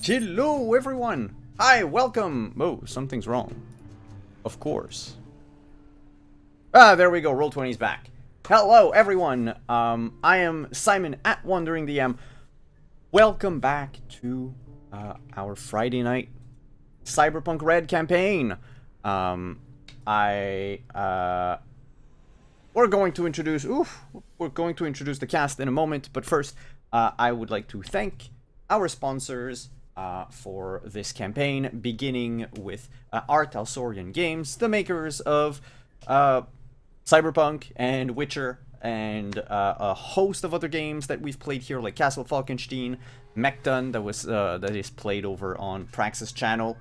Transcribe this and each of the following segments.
Hello, everyone! Hi, welcome! Oh, something's wrong. Of course. There we go. Roll20's back. Hello, everyone. I am Simon at Wandering DM. Welcome back to our Friday night Cyberpunk RED campaign. We're going to introduce the cast in a moment, but first, I would like to thank our sponsors for this campaign, beginning with Art Alsorian Games, the makers of Cyberpunk and Witcher, and a host of other games that we've played here, like Castle Falkenstein, Mechton, that is played over on Praxis channel.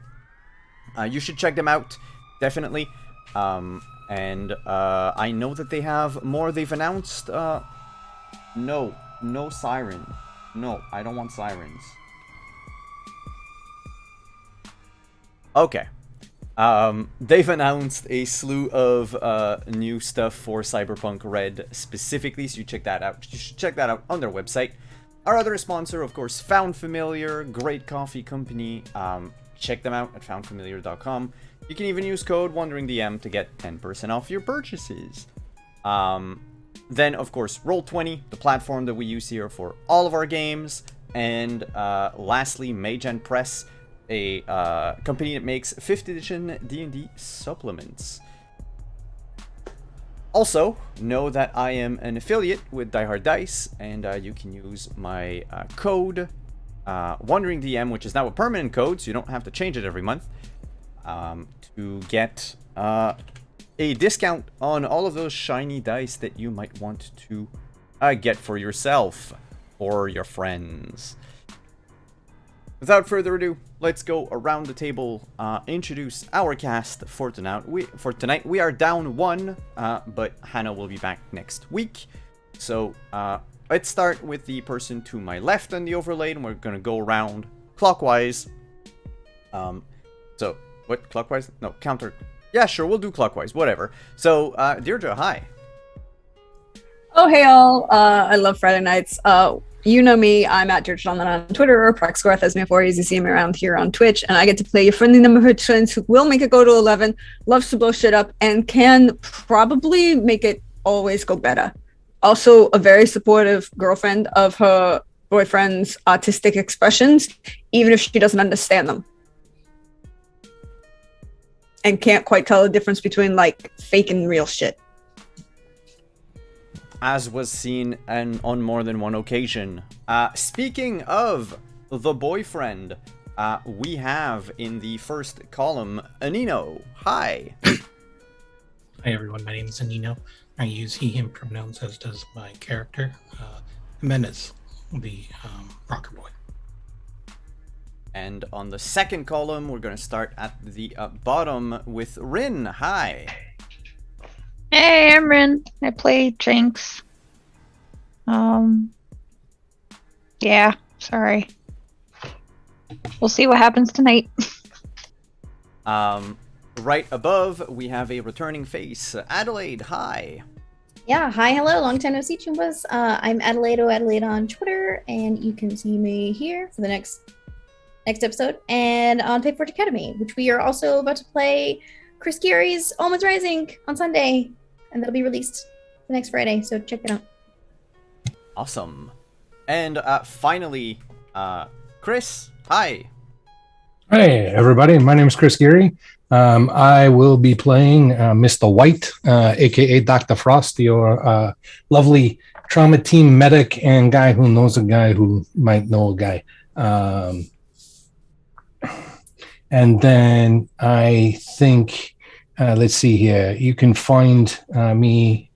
You should check them out, definitely. And I know that they have more. They've announced. No siren. No, I don't want sirens. Okay. They've announced a slew of new stuff for Cyberpunk RED specifically, so you should check that out on their website. Our other sponsor, of course, Found Familiar, great coffee company. Check them out at foundfamiliar.com. You can even use code WanderingDM to get 10% off your purchases. Then, of course, Roll20, the platform that we use here for all of our games. And lastly, Magen Press, a company that makes 5th edition D&D supplements. Also, know that I am an affiliate with Die Hard Dice, and you can use my code WanderingDM, which is now a permanent code, so you don't have to change it every month, to get a discount on all of those shiny dice that you might want to get for yourself or your friends. Without further ado, let's go around the table, introduce our cast for tonight. We are down one, but Hannah will be back next week. So let's start with the person to my left on the overlay, and we're going to go around clockwise. So, what, clockwise? No, counter. Yeah, sure, we'll do clockwise, whatever. So, Deirdre, hi. Oh, hey all. I love Friday nights. You know me, I'm at Deirdre on Twitter, or Praxworth as me before, as you see me around here on Twitch, and I get to play your friendly number of friends who will make it go to 11, loves to blow shit up, and can probably make it always go better. Also, a very supportive girlfriend of her boyfriend's autistic expressions, even if she doesn't understand them. And can't quite tell the difference between, like, fake and real shit. As was seen on more than one occasion. Speaking of the boyfriend, we have in the first column, Anino. Hi. Hi everyone, my name is Anino. I use he, him pronouns, as does my character, Jimenez, the rocker boy. And on the second column, we're going to start at the bottom with Rin. Hi. Hey, I'm Rin. I play Jinx. Yeah, sorry. We'll see what happens tonight. Right above, we have a returning face. Adelaide, hi. Yeah, hi, hello, long time no see, Chumbas. I'm Adelaide Adelaide on Twitter, and you can see me here for the next episode, and on Paperforge Academy, which we are also about to play Chris Geary's Almonds Rising on Sunday, and that'll be released the next Friday, so check it out. Awesome. And finally, Chris, hi. Hey everybody, my name is Chris Geary. I will be playing Mr. White, aka Dr. Frost, your lovely trauma team medic and guy who knows a guy who might know a guy. And then I think, let's see here, you can find me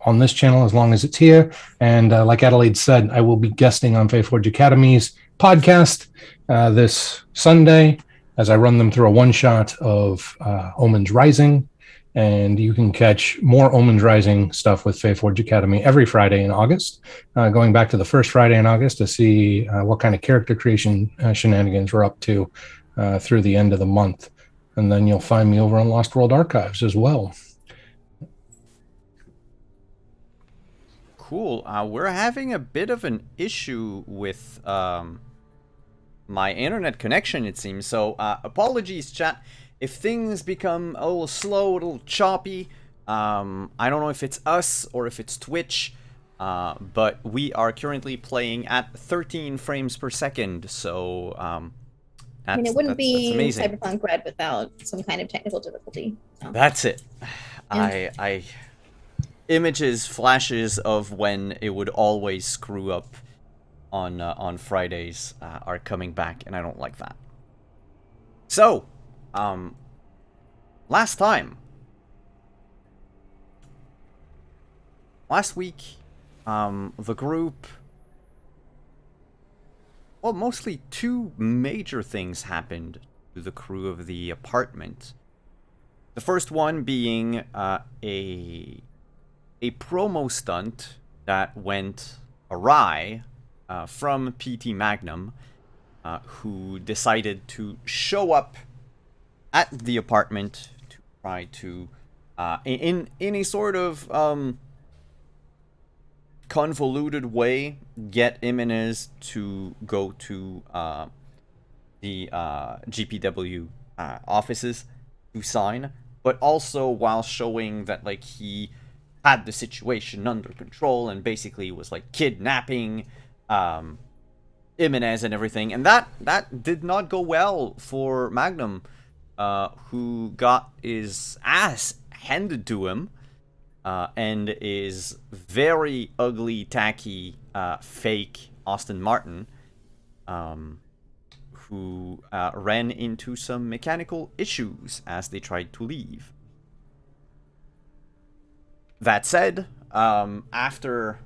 on this channel as long as it's here. And like Adelaide said, I will be guesting on Paperforge Academy's podcast this Sunday as I run them through a one-shot of Omens Rising. And you can catch more Omens Rising stuff with Paperforge Academy every Friday in August, going back to the first Friday in August to see what kind of character creation shenanigans we're up to through the end of the month. And then you'll find me over on Lost World Archives as well. Cool. We're having a bit of an issue with my internet connection, it seems. So apologies, chat, if things become a little slow, a little choppy. I don't know if it's us or if it's Twitch, but we are currently playing at 13 frames per second. So I mean, it wouldn't be amazing. Cyberpunk RED without some kind of technical difficulty. So. That's it. Yeah. I images, flashes of when it would always screw up on Fridays are coming back, and I don't like that. So, last week, the group, well, mostly two major things happened to the crew of the apartment. The first one being a promo stunt that went awry from PT Magnum, who decided to show up at the apartment to try to, in a sort of convoluted way, get Jimenez to go to the GPW offices to sign, but also while showing that like he had the situation under control and basically was like kidnapping Jimenez and everything, and that did not go well for Magnum, who got his ass handed to him, and is very ugly, tacky, fake Austin Martin, who ran into some mechanical issues as they tried to leave. That said, after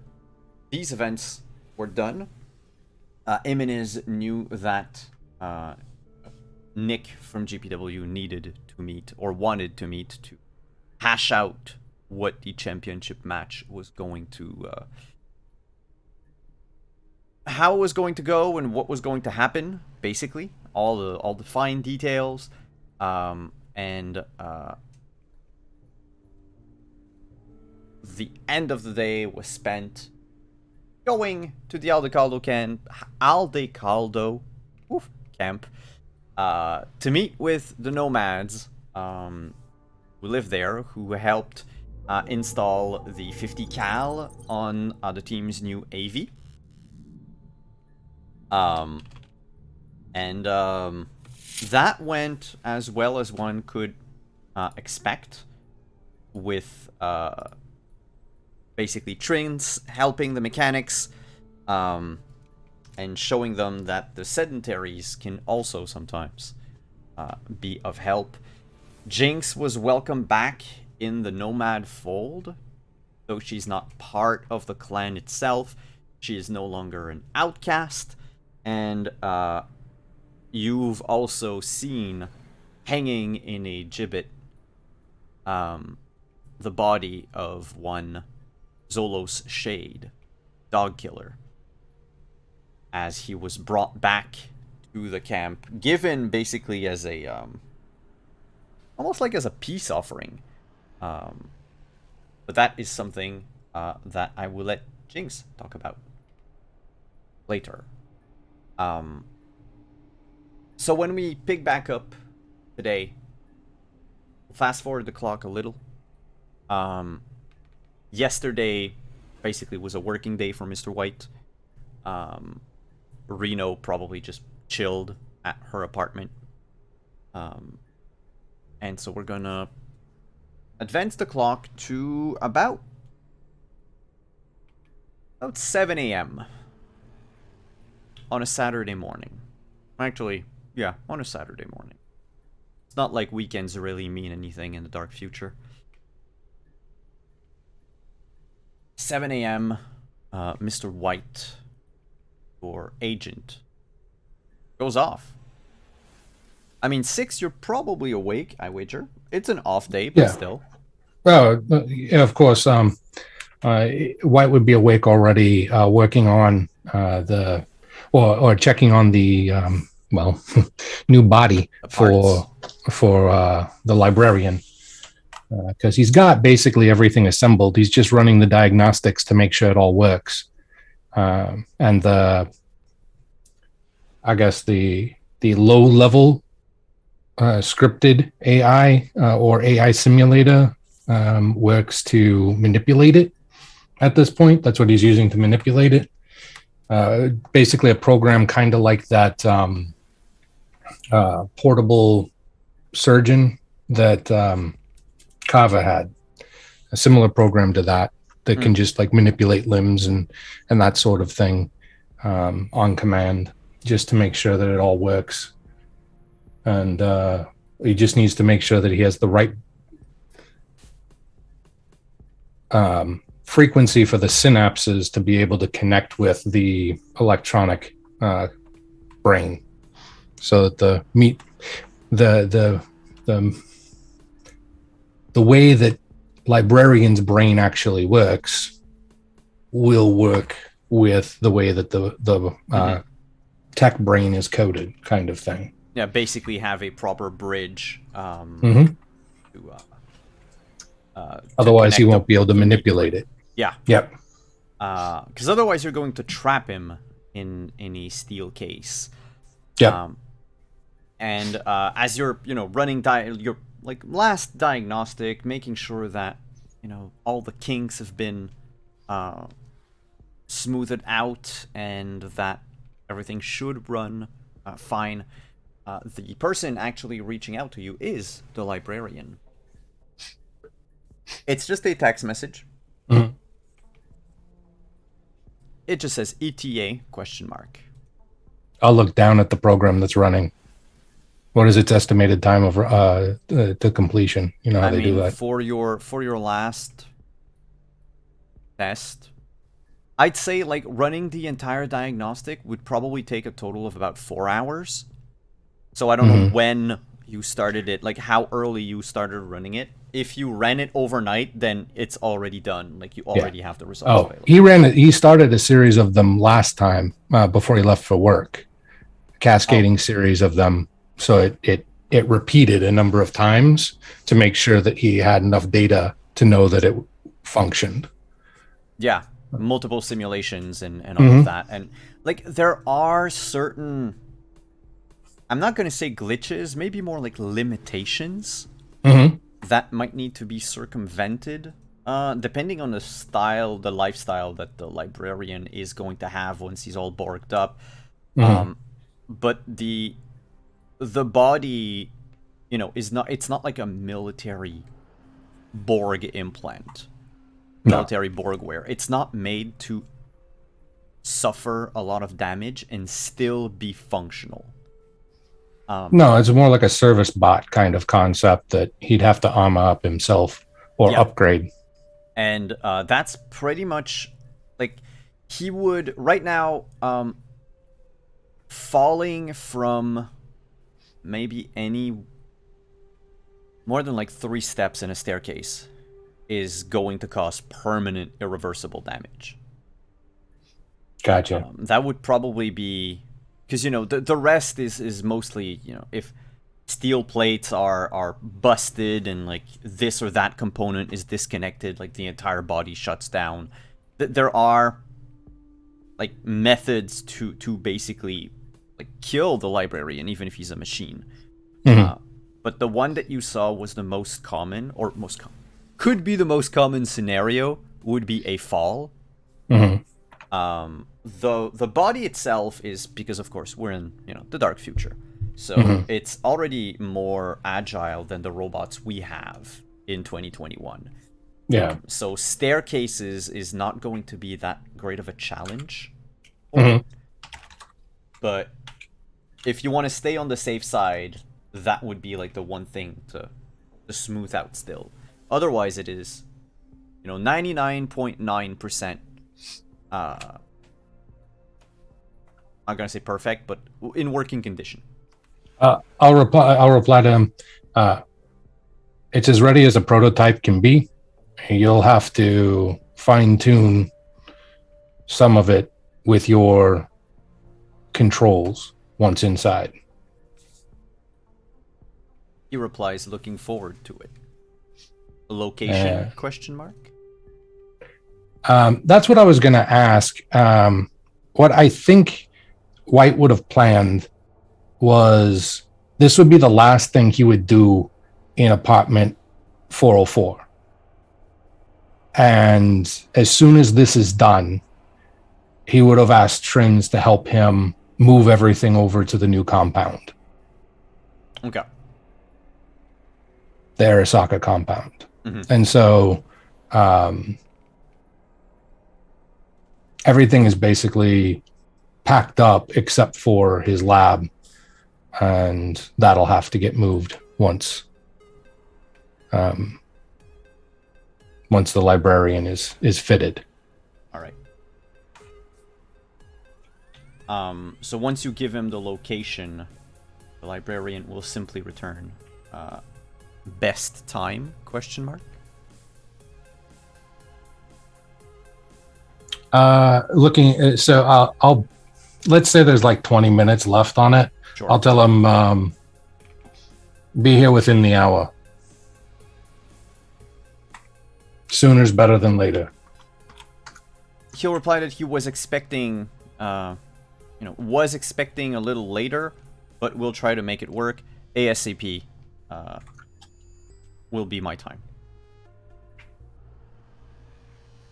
these events were done, Jimenez knew that Nick from GPW needed to meet, or wanted to meet, to hash out what the championship match was going to, how it was going to go and what was going to happen, basically. All the fine details, and the end of the day was spent going to the Aldecaldo camp to meet with the Nomads who live there, who helped install the 50 cal on the team's new AV. That went as well as one could expect, with basically Trins helping the mechanics, and showing them that the sedentaries can also sometimes be of help. Jinx was welcome back in the Nomad fold, though she's not part of the clan itself. She is no longer an outcast, and you've also seen hanging in a gibbet the body of one Zolos Shade, dog killer, as he was brought back to the camp, given basically as a almost like as a peace offering. But that is something that I will let Jinx talk about later. So when we pick back up today, fast forward the clock a little. Yesterday basically was a working day for Mr. White. Reno probably just chilled at her apartment. And so we're gonna advance the clock to about 7 a.m. on a Saturday morning. Actually, yeah, on a Saturday morning. It's not like weekends really mean anything in the dark future. 7 a.m., Mr. White, your agent, goes off. I mean, 6, you're probably awake, I wager. It's an off day, but still. Well, yeah, of course. White would be awake already, working on or checking on the new body for the librarian, because he's got basically everything assembled. He's just running the diagnostics to make sure it all works, and the I guess the low level scripted AI or AI simulator works to manipulate it. At this point, that's what he's using to manipulate it. Basically, a program kind of like that portable surgeon that Kava had. A similar program to that can just like manipulate limbs and that sort of thing on command, just to make sure that it all works. And he just needs to make sure that he has the right frequency for the synapses to be able to connect with the electronic brain, so that the way that librarian's brain actually works will work with the way that the tech brain is coded, kind of thing. Yeah, basically have a proper bridge. Otherwise, he won't be able to manipulate it. Yeah. Yep. Because otherwise, you're going to trap him in a steel case. Yeah. And as you're, running your like last diagnostic, making sure that all the kinks have been smoothed out and that everything should run fine. The person actually reaching out to you is the librarian. It's just a text message. Mm-hmm. It just says ETA ? I'll look down at the program that's running. What is its estimated time of to completion? You know how they do that. For your last test, I'd say like running the entire diagnostic would probably take a total of about 4 hours. So I don't know when you started it, like how early you started running it. If you ran it overnight, then it's already done. Like you already have the results available. He started a series of them last time before he left for work. A cascading series of them. So it repeated a number of times to make sure that he had enough data to know that it functioned. Yeah, multiple simulations and all of that. And like there are certain, I'm not going to say glitches, maybe more like limitations that might need to be circumvented, depending on the lifestyle that the librarian is going to have once he's all borged up. But the body, it's not like a military Borg implant, military Borgware. It's not made to suffer a lot of damage and still be functional. No, it's more like a service bot kind of concept that he'd have to armor up himself or upgrade. And that's pretty much like he would right now falling from maybe any more than like 3 steps in a staircase is going to cause permanent irreversible damage. Gotcha. That would probably be because the rest is mostly if steel plates are busted and like this or that component is disconnected, like the entire body shuts down. There are like methods to basically like kill the librarian even if he's a machine. But the one that you saw was the most common, or could be the most common scenario would be a fall. The body itself is, because of course we're in the dark future, so it's already more agile than the robots we have in 2021. So staircases is not going to be that great of a challenge. But if you want to stay on the safe side, that would be like the one thing to smooth out still. Otherwise it is 99.9% I'm gonna say perfect, but in working condition. I'll reply to him. It's as ready as a prototype can be. You'll have to fine-tune some of it with your controls once inside. He replies, looking forward to it. Location ? That's what I was going to ask. What I think White would have planned was this would be the last thing he would do in apartment 404. And as soon as this is done, he would have asked Trins to help him move everything over to the new compound, Okay. the Arasaka compound. Mhm. And so everything is basically packed up except for his lab, and that'll have to get moved once the librarian is fitted. All right. So once you give him the location, the librarian will simply return. Best time? Question mark. Looking, so I'll let's say there's like 20 minutes left on it. Sure. I'll tell him be here within the hour. Sooner's better than later. He'll reply that he was expecting, was expecting a little later, but we'll try to make it work. ASAP will be my time.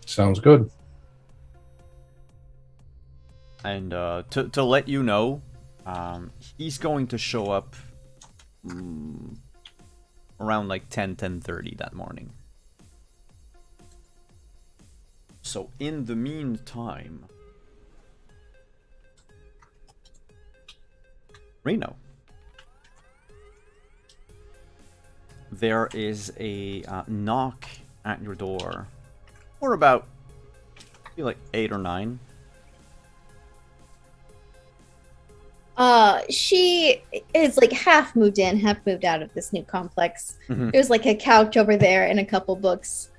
Sounds good. And to let you know, he's going to show up around like 10:30 that morning. So in the meantime, Reno, there is a knock at your door. Or about, I feel like 8 or 9. She is like half moved in, half moved out of this new complex. Mhm. There's like a couch over there and a couple books,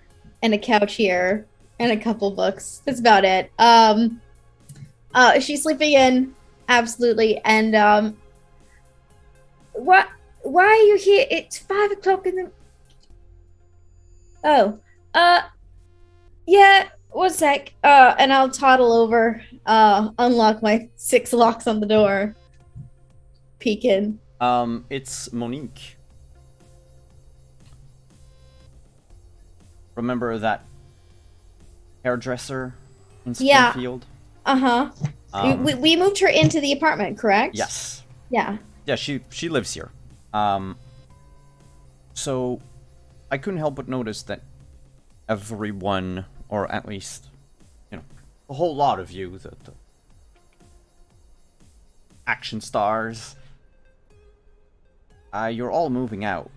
and a couch here and a couple books. That's about it. She's sleeping in, absolutely. And what? Why are you here? It's 5 o'clock in the. Oh, yeah. 1 sec. And I'll toddle over, unlock my 6 locks on the door. Peek in. It's Monique. Remember that hairdresser in Yeah. Springfield? Uh-huh. We moved her into the apartment, correct? Yes. Yeah. Yeah, she lives here. So I couldn't help but notice that everyone, or at least, a whole lot of you, the action stars, you're all moving out.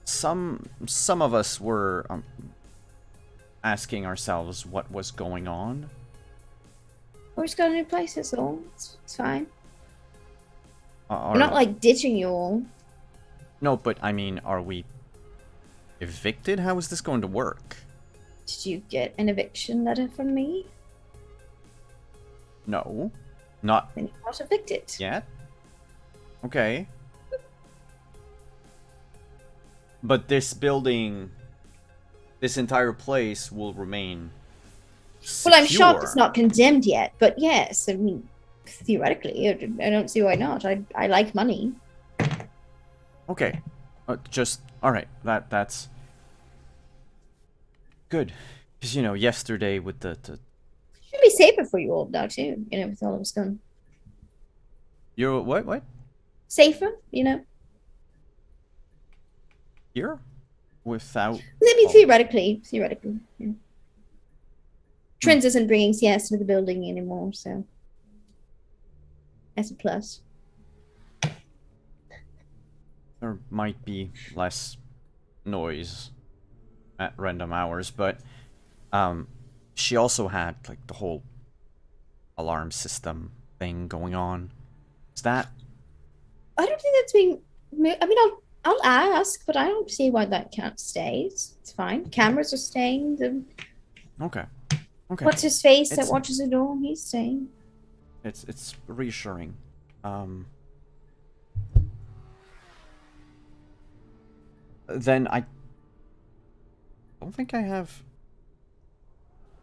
Some of us were asking ourselves what was going on. We're just going to new places, all. It's fine. Are, We're not like ditching you all. No, but I mean, are we evicted? How is this going to work? Did you get an eviction letter from me? No. Not Then you're not evicted. yet? Okay. But this building, this entire place will remain secure. Well, I'm shocked it's not condemned yet, but yes, I mean, theoretically, I don't see why not. I like money. Okay. All right. That's good. Because, yesterday with the Should be safer for you all now too, with all of us gone. you're what? Safer, Here? Without Maybe Oh. theoretically. Yeah. Trends isn't bringing CS to the building anymore, so that's a plus. there might be less noise at random hours, but she also had like the whole alarm system thing going on. Is that I don't think that's being. I mean, I'll ask, but I don't see why that can't stay. It's fine. Cameras are staying. okay? Okay. What's his face that It's- watches the door? He's staying. It's reassuring. Then I don't think I have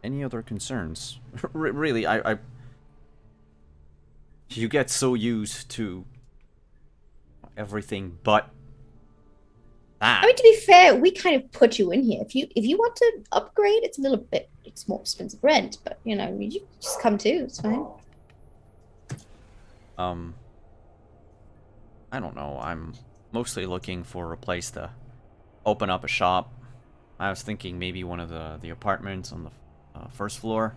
any other concerns. Really, you get so used to everything but that. I mean, to be fair, we kind of put you in here. If you want to upgrade, it's more expensive rent, but you know, you just come too. It's fine. I don't know. I'm mostly looking for a place to open up a shop. I was thinking maybe one of the apartments on the first floor.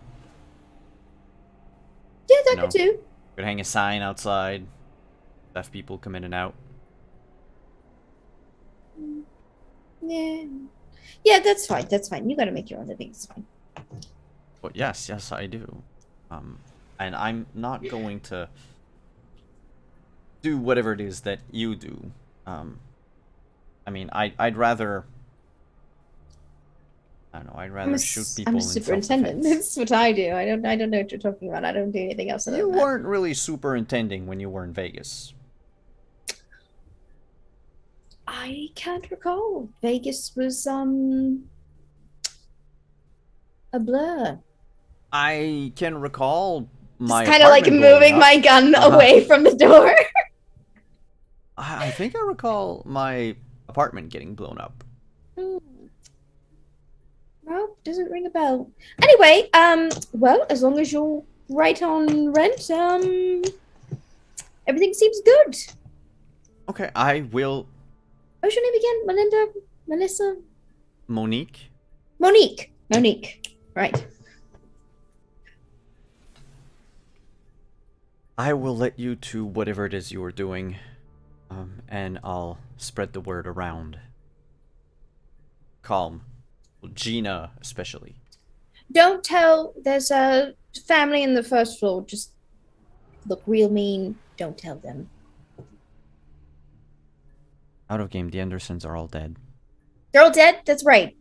Yeah, that could do. Could hang a sign outside. Have people come in and out. Yeah, that's fine. That's fine. You got to make your own living. It's fine. But yes, I do. And I'm not going to do whatever it is that you do. I mean, I'd rather. I don't know. I'd rather shoot people. I'm a in superintendent. self-defense. That's what I do. I don't know what you're talking about. I don't do anything else. You weren't really superintending when you were in Vegas. I can't recall. Vegas was a blur. I can recall my. It's kind of like apartment blowing moving up. my gun away from the door. I think I recall my apartment getting blown up. Well, doesn't ring a bell. Anyway, well, as long as you're right on rent, everything seems good. Okay, I will. What's your name again? Melinda? Melissa? Monique. Monique. Right. I will let you to whatever it is you are doing, and I'll spread the word around. Calm. Gina, especially. Don't tell. There's a family in the first floor. Just look real mean. Don't tell them. Out of game, the Andersons are all dead. They're all dead? That's right.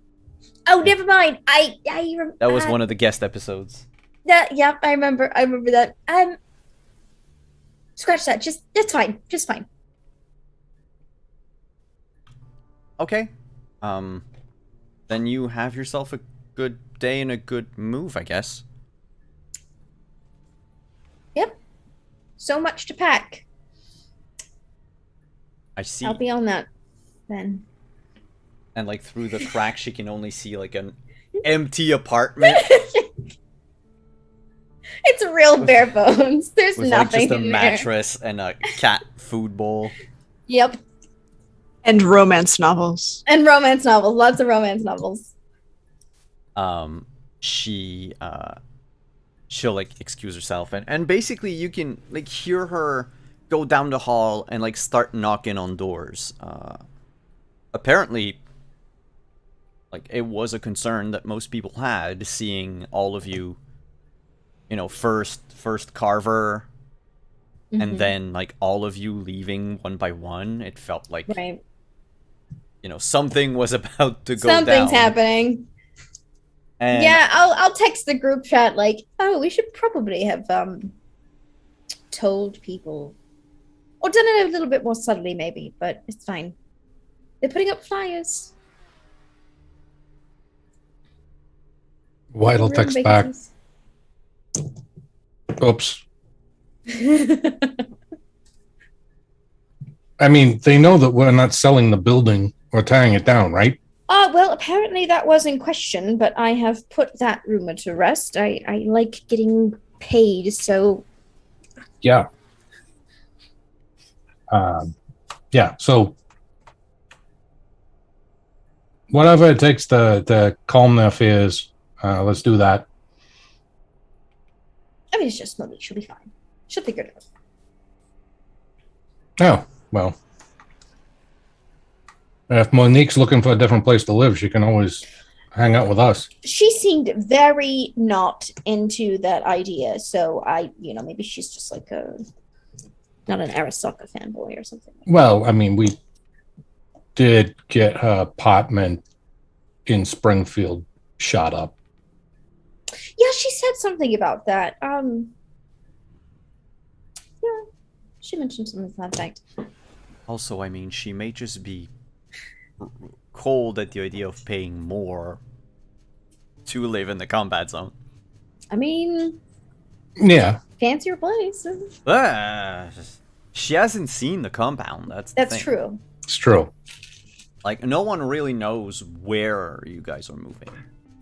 Oh, never mind. That was one of the guest episodes. Yeah, I remember that. Scratch that. That's fine. Just fine. Okay. Then you have yourself a good day and a good move, I guess. Yep. So much to pack. I see. I'll be on that then. And like through the crack, she can only see like an empty apartment. It's real bare bones. There's with like nothing just a in mattress and a cat food bowl. there. Yep. And romance novels. And romance novels. Lots of romance novels. She'll like excuse herself and basically you can like hear her go down the hall and like start knocking on doors. Apparently like it was a concern that most people had, seeing all of you, you know, first Carver and then like all of you leaving one by one. It felt like Right. you know, something was about to go down. Something's happening. And Yeah, I'll text the group chat like, oh, we should probably have told people. Or done it a little bit more subtly maybe, but it's fine. They're putting up flyers. White'll Room text back. vacancies. Oops. I mean, they know that we're not selling the building or tearing it down, right? Well, apparently that was in question, but I have put that rumor to rest. I like getting paid, so Yeah. Yeah, so whatever it takes to calm their fears, let's do that. I mean, it's just Monique. She'll be fine. She'll figure it out. Oh, well. If Monique's looking for a different place to live, she can always hang out with us. She seemed very not into that idea, so maybe she's just like not an Arasaka fanboy or something. Well, I mean, we did get her apartment in Springfield shot up. Yeah, she said something about that. Yeah, she mentioned something to that fact. also, I mean, she may just be cold at the idea of paying more to live in the combat zone. I mean, Yeah, fancier places. She hasn't seen the compound. That's the thing. True. It's true. Like, no one really knows where you guys are moving.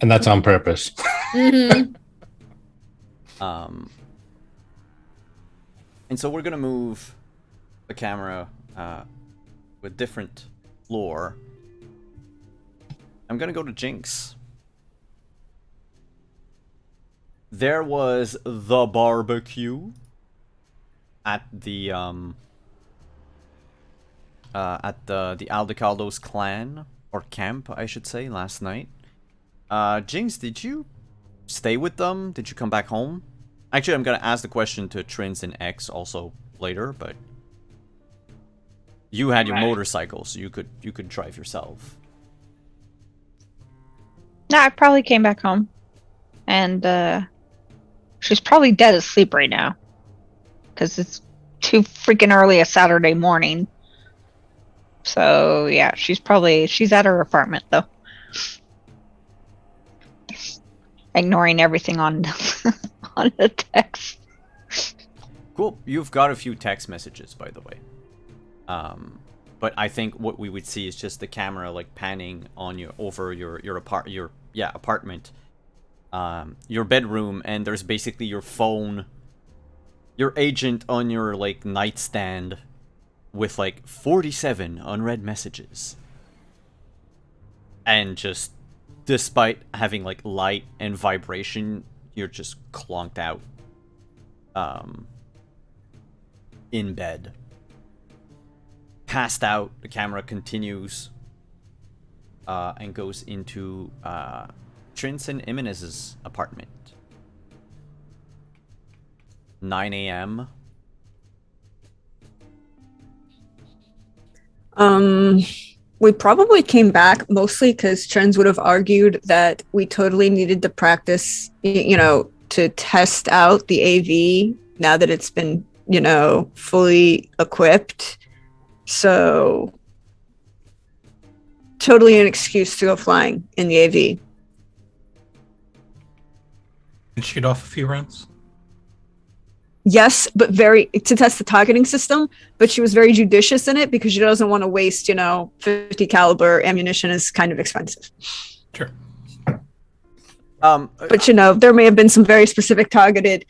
And that's on purpose. Mm-hmm. And so we're gonna move the camera with different floor. I'm gonna go to Jinx. There was the barbecue at the Aldecaldo's clan, or camp, I should say, last night. Jinx, did you stay with them? Did you come back home? Actually, I'm gonna ask the question to Trins and X also later, but you had your motorcycle, so you could drive yourself. No, I probably came back home. And she's probably dead asleep right now. Because it's too freaking early a Saturday morning. So yeah, she's at her apartment though. Ignoring everything on on the text. Cool. You've got a few text messages, by the way. But I think what we would see is just the camera like panning on you over your apartment, your bedroom, and there's basically your phone, your agent on your like nightstand, with like 47 unread messages, and just despite having like light and vibration, you're just clonked out, in bed. Passed out. The camera continues and goes into Trins and Imenez's apartment. 9 a.m. We probably came back mostly because Trends would have argued that we totally needed to practice, to test out the AV now that it's been, fully equipped. So, totally an excuse to go flying in the AV. And shoot off a few rounds. Yes, but to test the targeting system, but she was very judicious in it because she doesn't want to waste, 50 caliber ammunition is kind of expensive. Sure. But there may have been some very specific targeted,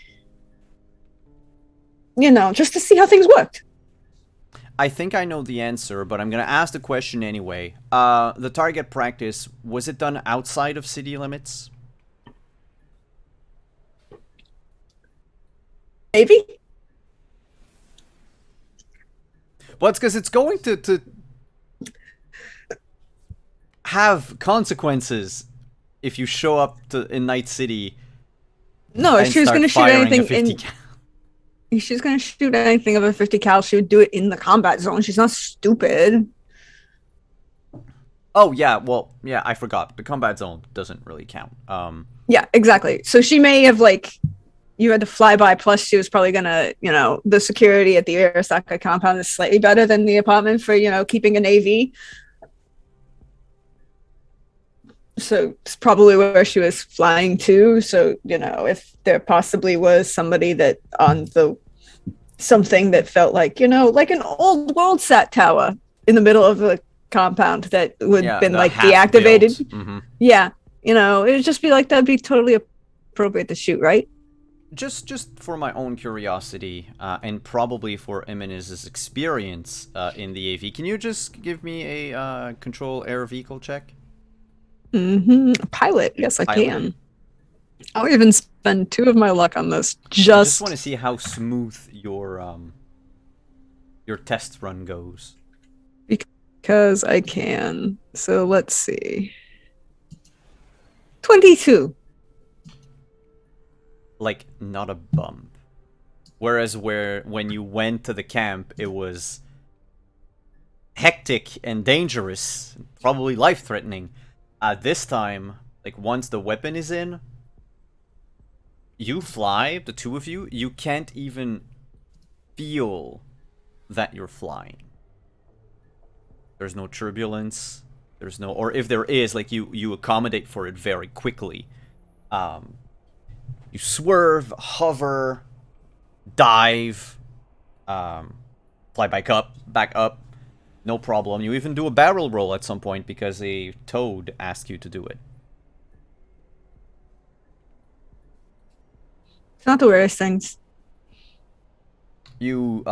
just to see how things worked. I think I know the answer, but I'm gonna ask the question anyway. The target practice, was it done outside of city limits? Maybe. Well, it's because it's going to have consequences if you show up in Night City. No, if she was going to shoot anything if she's going to shoot anything of a 50 cal, she would do it in the combat zone. She's not stupid. Oh yeah, well yeah, I forgot. The combat zone doesn't really count. Yeah, exactly. So she may have you had to fly by, plus she was probably gonna, the security at the Arasaka compound is slightly better than the apartment for, keeping an AV. So it's probably where she was flying to. So, if there possibly was somebody that on something that felt like, like an old world sat tower in the middle of the compound that would have been deactivated. Mm-hmm. Yeah. It would just be that'd be totally appropriate to shoot, right? Just for my own curiosity, and probably for Imenez's experience in the AV, can you just give me a control air vehicle check? Pilot, yes, I can. I'll even spend 2 of my luck on this. I just want to see how smooth your test run goes. Because I can. So let's see. 22. Like, not a bump. Whereas when you went to the camp, it was hectic and dangerous, probably life-threatening. This time, once the weapon is in, you fly, the 2 of you, you can't even feel that you're flying. There's no turbulence, or if there is, you accommodate for it very quickly. You swerve, hover, dive, fly back up, no problem. You even do a barrel roll at some point because a toad asked you to do it. It's not the weirdest things. You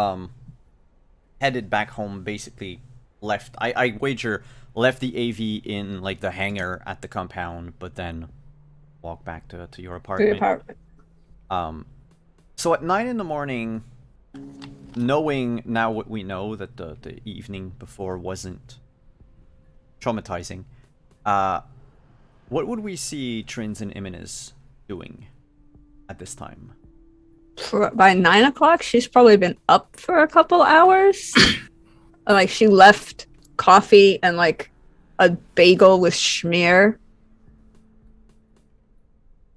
headed back home, basically left. I wager left the AV in like the hangar at the compound, but then walk back to your apartment. So at 9 in the morning, knowing now what we know, that the evening before wasn't traumatizing, what would we see Trins and Iminez doing at this time? By 9 o'clock, she's probably been up for a couple hours. Like, she left coffee and like a bagel with schmear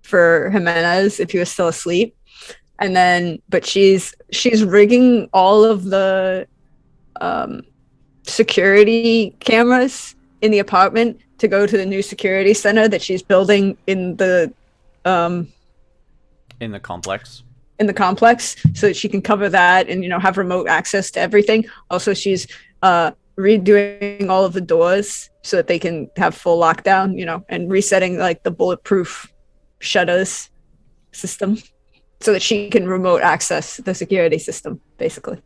for Jimenez if he was still asleep. And then, but she's rigging all of the security cameras in the apartment to go to the new security center that she's building in the complex. In the complex, so that she can cover that and, you know, have remote access to everything. Also, she's redoing all of the doors so that they can have full lockdown, you know, and resetting like the bulletproof shutters system so that she can remote access the security system, basically.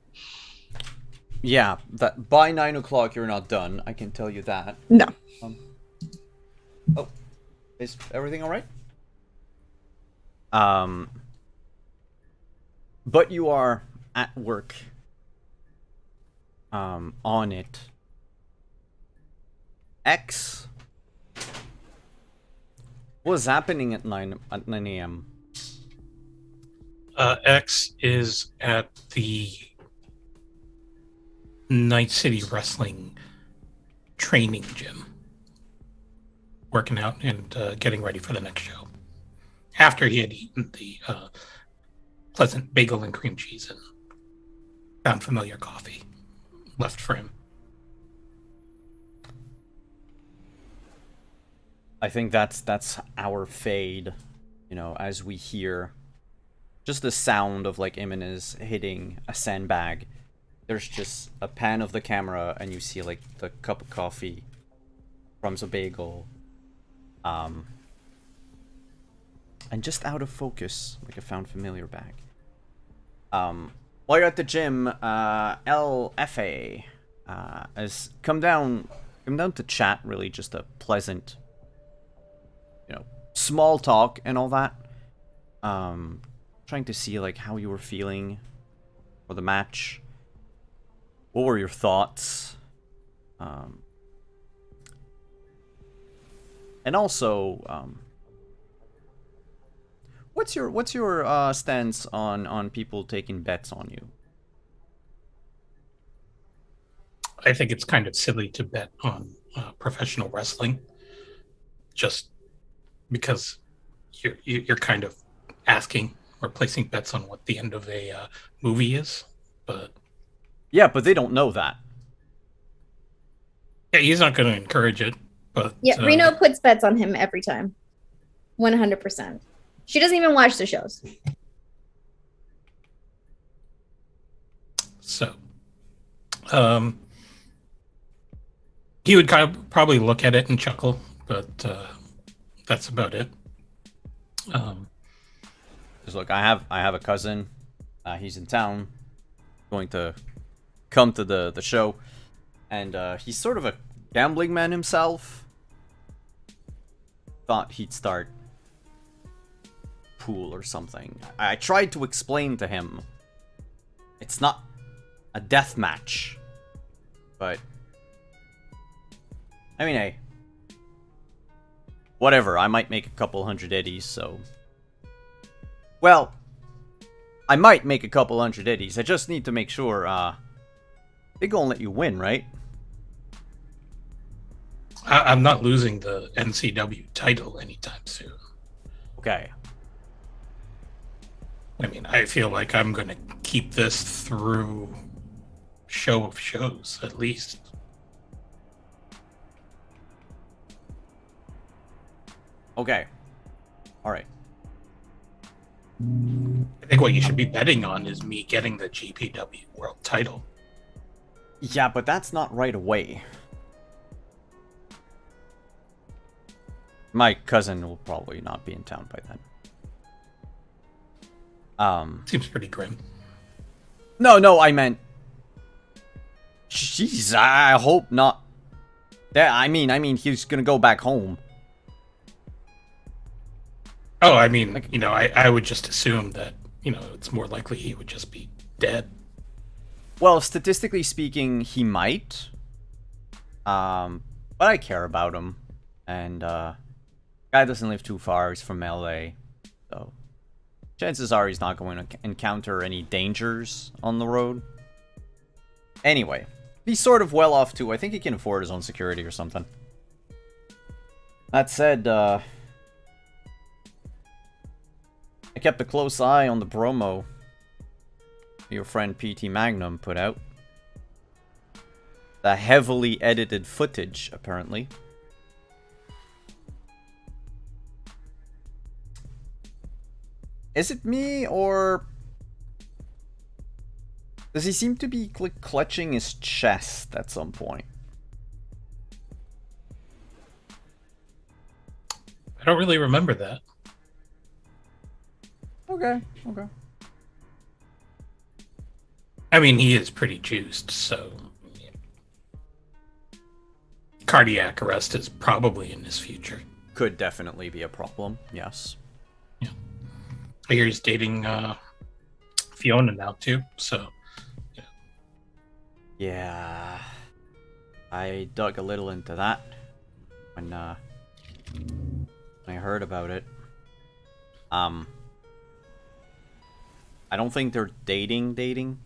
Yeah, that by 9 o'clock you're not done. I can tell you that. No. Oh, is everything all right? But you are at work. On it. X. What's happening at 9 a.m.? X is at the Night City Wrestling training gym, working out and getting ready for the next show. After he had eaten the pleasant bagel and cream cheese and found familiar coffee left for him. I think that's our fade, you know, as we hear just the sound of like Iminez hitting a sandbag. There's just a pan of the camera and you see like the cup of coffee, crumbs of bagel, and just out of focus, like a found familiar bag. While you're at the gym, LFA has come down to chat, really just a pleasant, you know, small talk and all that. Trying to see like how you were feeling for the match. What were your thoughts? And also, what's your stance on people taking bets on you? I think it's kind of silly to bet on professional wrestling, just because you're kind of asking or placing bets on what the end of a movie is. But yeah, but they don't know that. Yeah, he's not going to encourage it. But yeah, Reno puts bets on him every time, 100%. She doesn't even watch the shows. So, he would kind of probably look at it and chuckle, but that's about it. Just look, I have a cousin. He's in town, going to come to the show, and he's sort of a gambling man himself. Thought he'd start pool or something. I tried to explain to him it's not a death match, but I mean, hey, whatever. I might make a couple hundred eddies, so well, I might make a couple hundred eddies. I just need to make sure they gonna let you win, right? I'm not losing the NCW title anytime soon. Okay. I mean, I feel like I'm going to keep this through show of shows, at least. Okay. Alright. I think what you should be betting on is me getting the GPW world title. Yeah, but that's not right away. My cousin will probably not be in town by then. Seems pretty grim. No, I meant... Jeez, I hope not. I mean, he's gonna go back home. Oh, I mean, Like- I would just assume that, it's more likely he would just be dead. Well, statistically speaking, he might. But I care about him. And, guy doesn't live too far. He's from LA. So, chances are he's not going to encounter any dangers on the road. Anyway, he's sort of well off too. I think he can afford his own security or something. That said, I kept a close eye on the promo your friend PT Magnum put out. The heavily edited footage, apparently. Is it me, or does he seem to be clutching his chest at some point? I don't really remember that. Okay. I mean, he is pretty juiced, so cardiac arrest is probably in his future. Could definitely be a problem, yes. I hear he's dating Fiona now too, so Yeah. I dug a little into that when I heard about it. I don't think they're dating. I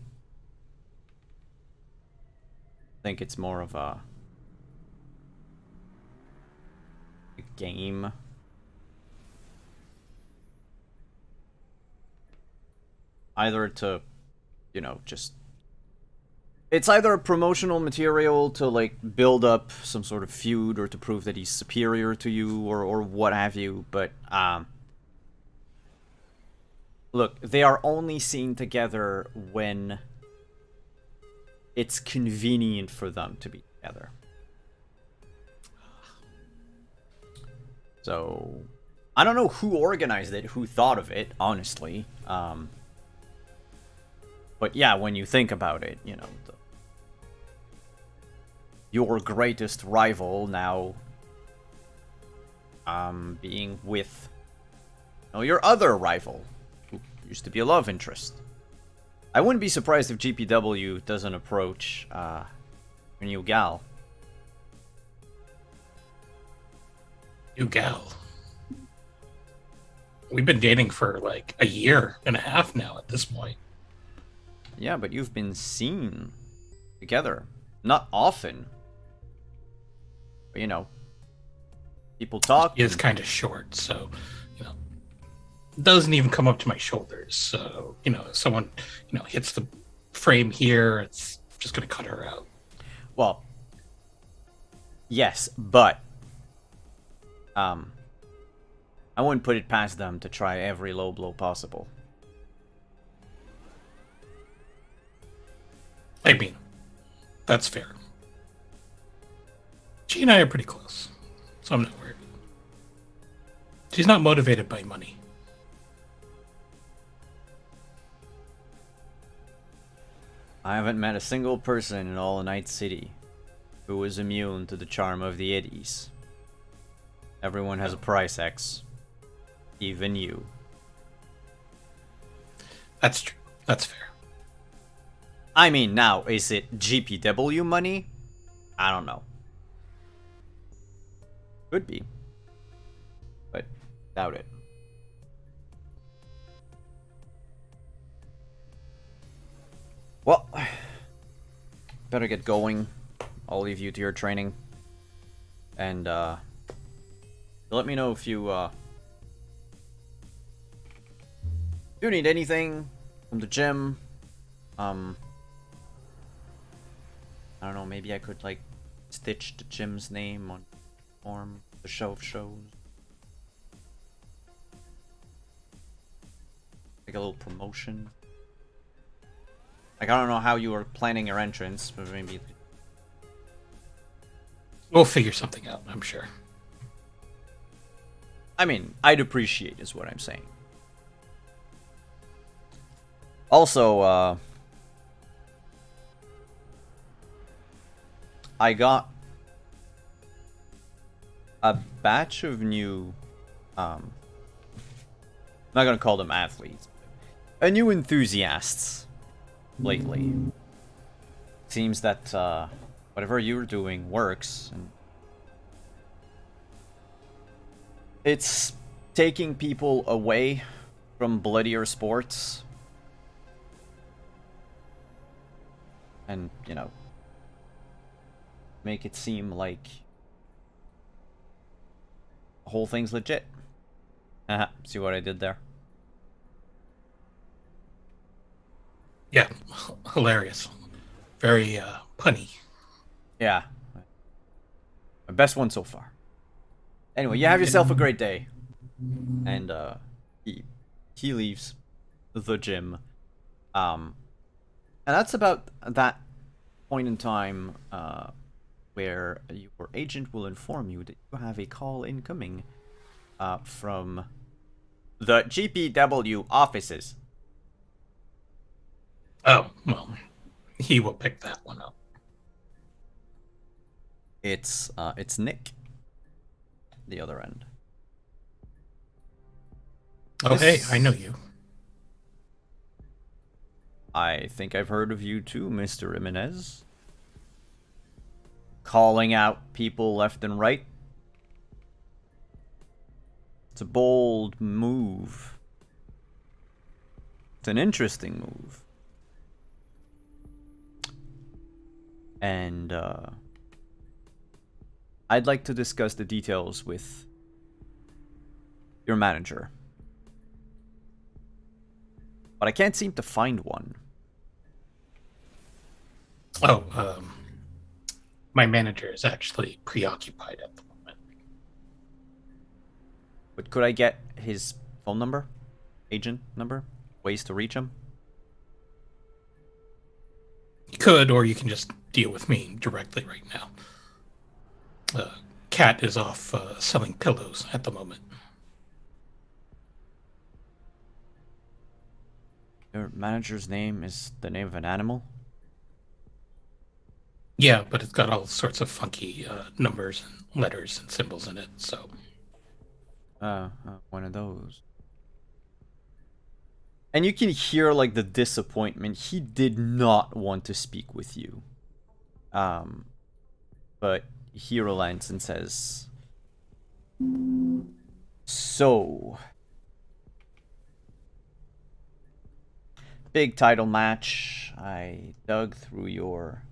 think it's more of a game. Either to, just... It's either promotional material to, like, build up some sort of feud or to prove that he's superior to you or what have you, but, look, they are only seen together when it's convenient for them to be together. So, I don't know who organized it, who thought of it, honestly. But yeah, when you think about it, your greatest rival now being with your other rival, who used to be a love interest. I wouldn't be surprised if GPW doesn't approach your new gal. new gal. We've been dating for like a year and a half now at this point. Yeah, but you've been seen together. Not often. But, people talk. He is kind of short, so, doesn't even come up to my shoulders. So, if someone, hits the frame here, it's just going to cut her out. Well, yes, but I wouldn't put it past them to try every low blow possible. I mean, that's fair. She and I are pretty close, so I'm not worried. She's not motivated by money. I haven't met a single person in all Night City who was immune to the charm of the Eddies. Everyone has a price X. Even you. That's true. That's fair. I mean, now, is it GPW money? I don't know. Could be. But, doubt it. Well, better get going. I'll leave you to your training. And, let me know if you, do need anything from the gym. I don't know, maybe I could, like, stitch the gym's name on form, the show of shows. Like a little promotion. Like, I don't know how you were planning your entrance, but maybe... We'll figure something out, I'm sure. I mean, I'd appreciate is what I'm saying. Also, I got a batch of new, I'm not gonna call them athletes, a new enthusiasts lately. Seems that whatever you're doing works, and it's taking people away from bloodier sports. And, you know, make it seem like the whole thing's legit. See what I did there? Yeah, hilarious. Very punny. Yeah. My best one so far. Anyway, you have yourself a great day. And he leaves the gym. And that's about that point in time where your agent will inform you that you have a call incoming from the GPW offices. Oh, well, he will pick that one up. It's Nick, the other end. Oh, hey, I know you. I think I've heard of you too, Mr. Jimenez. Calling out people left and right. It's a bold move. It's an interesting move. And, I'd like to discuss the details with your manager. But I can't seem to find one. Oh, my manager is actually preoccupied at the moment. But could I get his phone number? Agent number? Ways to reach him? You could, or you can just deal with me directly right now. Cat is off selling pillows at the moment. Your manager's name is the name of an animal? Yeah, but it's got all sorts of funky numbers and letters and symbols in it, so... One of those. And you can hear, like, the disappointment. He did not want to speak with you. But he relents and says... So... Big title match. I dug through your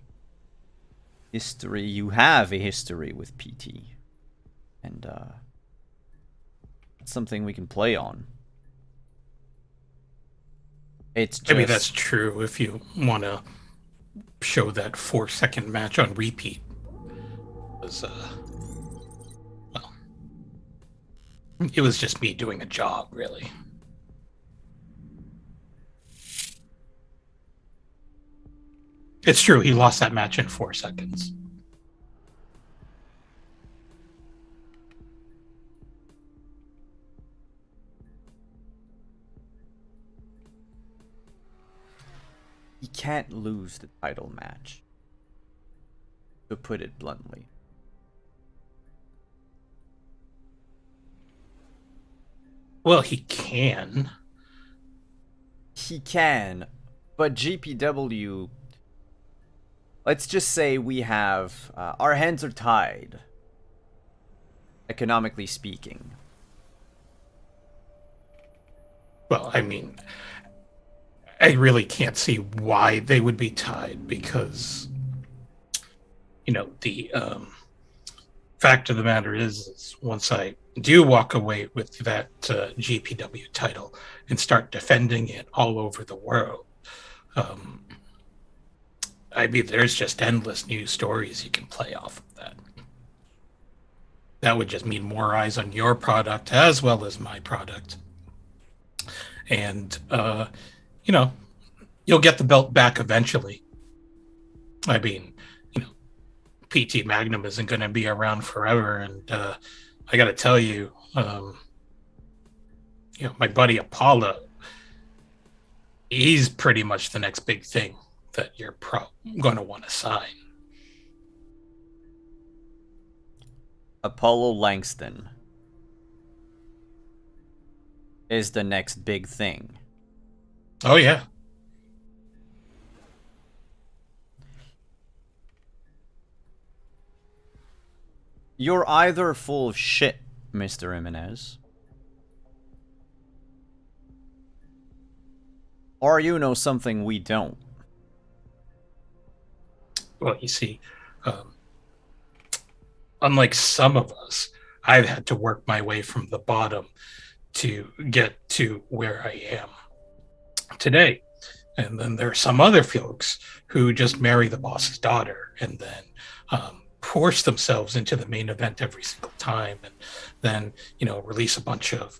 history. You have a history with PT. And, it's something we can play on. It's just... Maybe that's true if you want to show that 4-second match on repeat. Was, well, it was just me doing a job, really. It's true, he lost that match in 4 seconds. He can't lose the title match, to put it bluntly. Well, he can. He can, but GPW... Let's just say we have... our hands are tied, economically speaking. Well, I mean, I really can't see why they would be tied because, you know, the fact of the matter is once I do walk away with that GPW title and start defending it all over the world, I mean, there's just endless new stories you can play off of that. That would just mean more eyes on your product as well as my product. and you know, you'll get the belt back eventually. I mean, you know, PT Magnum isn't going to be around forever, and I got to tell you, you know, my buddy Apollo, he's pretty much the next big thing that you're going to want to sign. Apollo Langston is the next big thing. Oh yeah. You're either full of shit, Mr. Jimenez, or you know something we don't. Well, you see, unlike some of us, I've had to work my way from the bottom to get to where I am today. And then there are some other folks who just marry the boss's daughter and then force themselves into the main event every single time, and then, you know, release a bunch of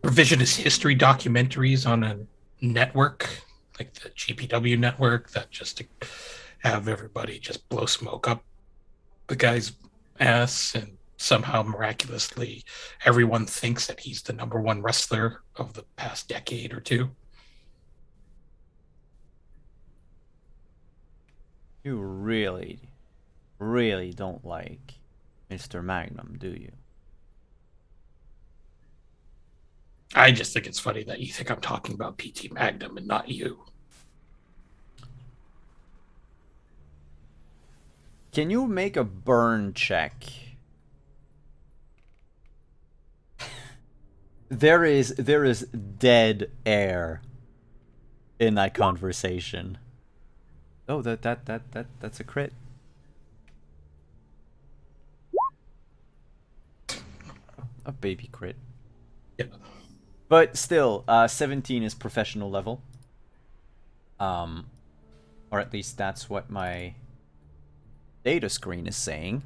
revisionist history documentaries on a network like the GPW network that just to have everybody just blow smoke up the guy's ass, and somehow miraculously everyone thinks that he's the number one wrestler of the past decade or two. You really, really don't like Mr. Magnum, do you? I just think it's funny that you think I'm talking about PT Magnum and not you. Can you make a burn check? There is dead air in that conversation. Oh, that's a crit. A baby crit. Yeah. But still, 17 is professional level. Or at least that's what my data screen is saying.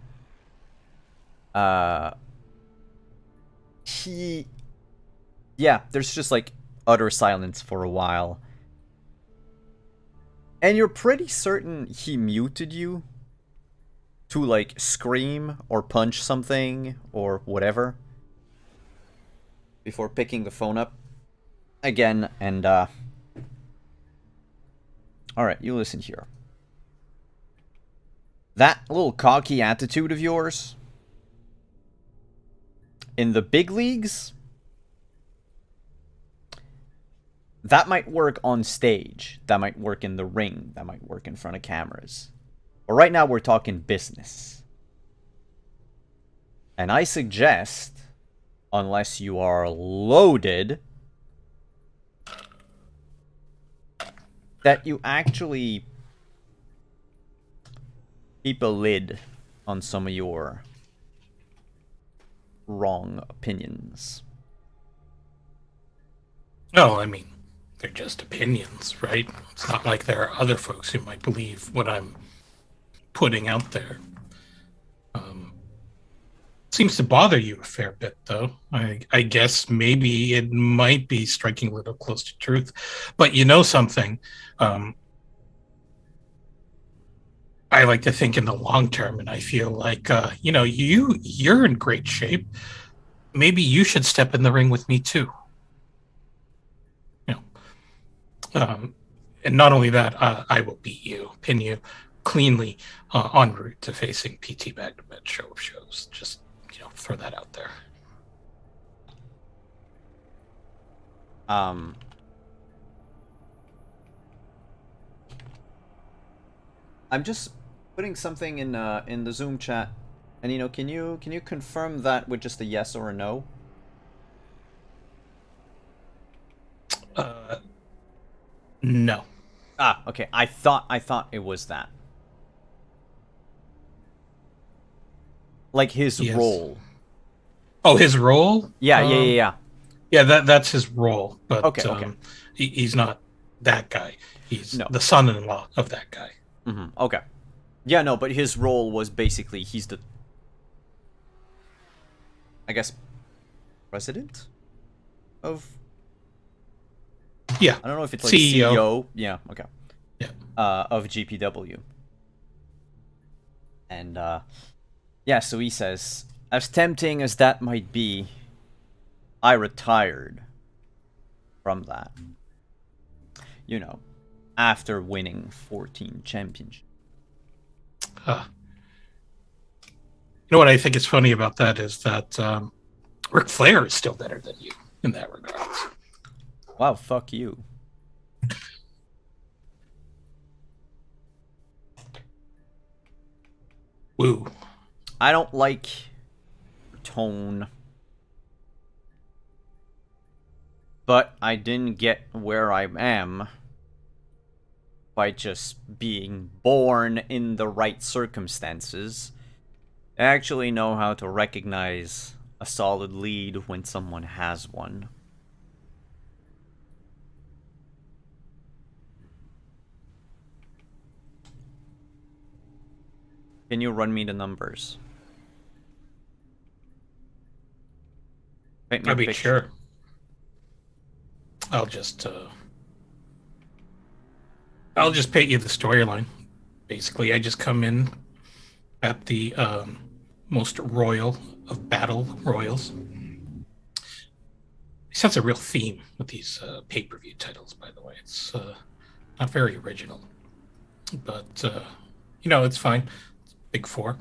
Yeah, there's just like utter silence for a while. And you're pretty certain he muted you to like scream or punch something or whatever before picking the phone up again. And alright, you listen here. That little cocky attitude of yours in the big leagues, that might work on stage. That might work in the ring. That might work in front of cameras. But right now we're talking business. And I suggest, unless you are loaded, that you actually keep a lid on some of your wrong opinions. No, I mean, they're just opinions, right? It's not like there are other folks who might believe what I'm putting out there. Seems to bother you a fair bit, though. I guess maybe it might be striking a little close to truth. But you know something? I like to think in the long term, and I feel like, you know, you're in great shape. Maybe you should step in the ring with me, too. And not only that, I will beat you, pin you cleanly en route to facing PT Magnum at Show of Shows. Just, you know, throw that out there. I'm just putting something in the Zoom chat, and you know, can you confirm that with just a yes or a no? No. Ah, okay. I thought it was that. Like his Yes. role. Oh, his role? Yeah, yeah. Yeah, that's his role. But Okay. He's not that guy. He's No. the son-in-law of that guy. Mm-hmm. Okay. Yeah, no, but his role was basically he's the, I guess, president of. Yeah. I don't know if it's like CEO. CEO. Yeah. Okay. Yeah. Of GPW. And yeah, so he says, as tempting as that might be, I retired from that. You know, after winning 14 championships. You know what I think is funny about that is that Ric Flair is still better than you in that regard. Wow, fuck you. Woo. I don't like tone. But I didn't get where I am by just being born in the right circumstances. I actually know how to recognize a solid lead when someone has one. Can you run me the numbers? Paint me a I mean, picture. sure. I'll just paint you the storyline. Basically, I just come in at the most royal of battle royals. That's a real theme with these pay-per-view titles, by the way. It's not very original, but it's fine. Big Four.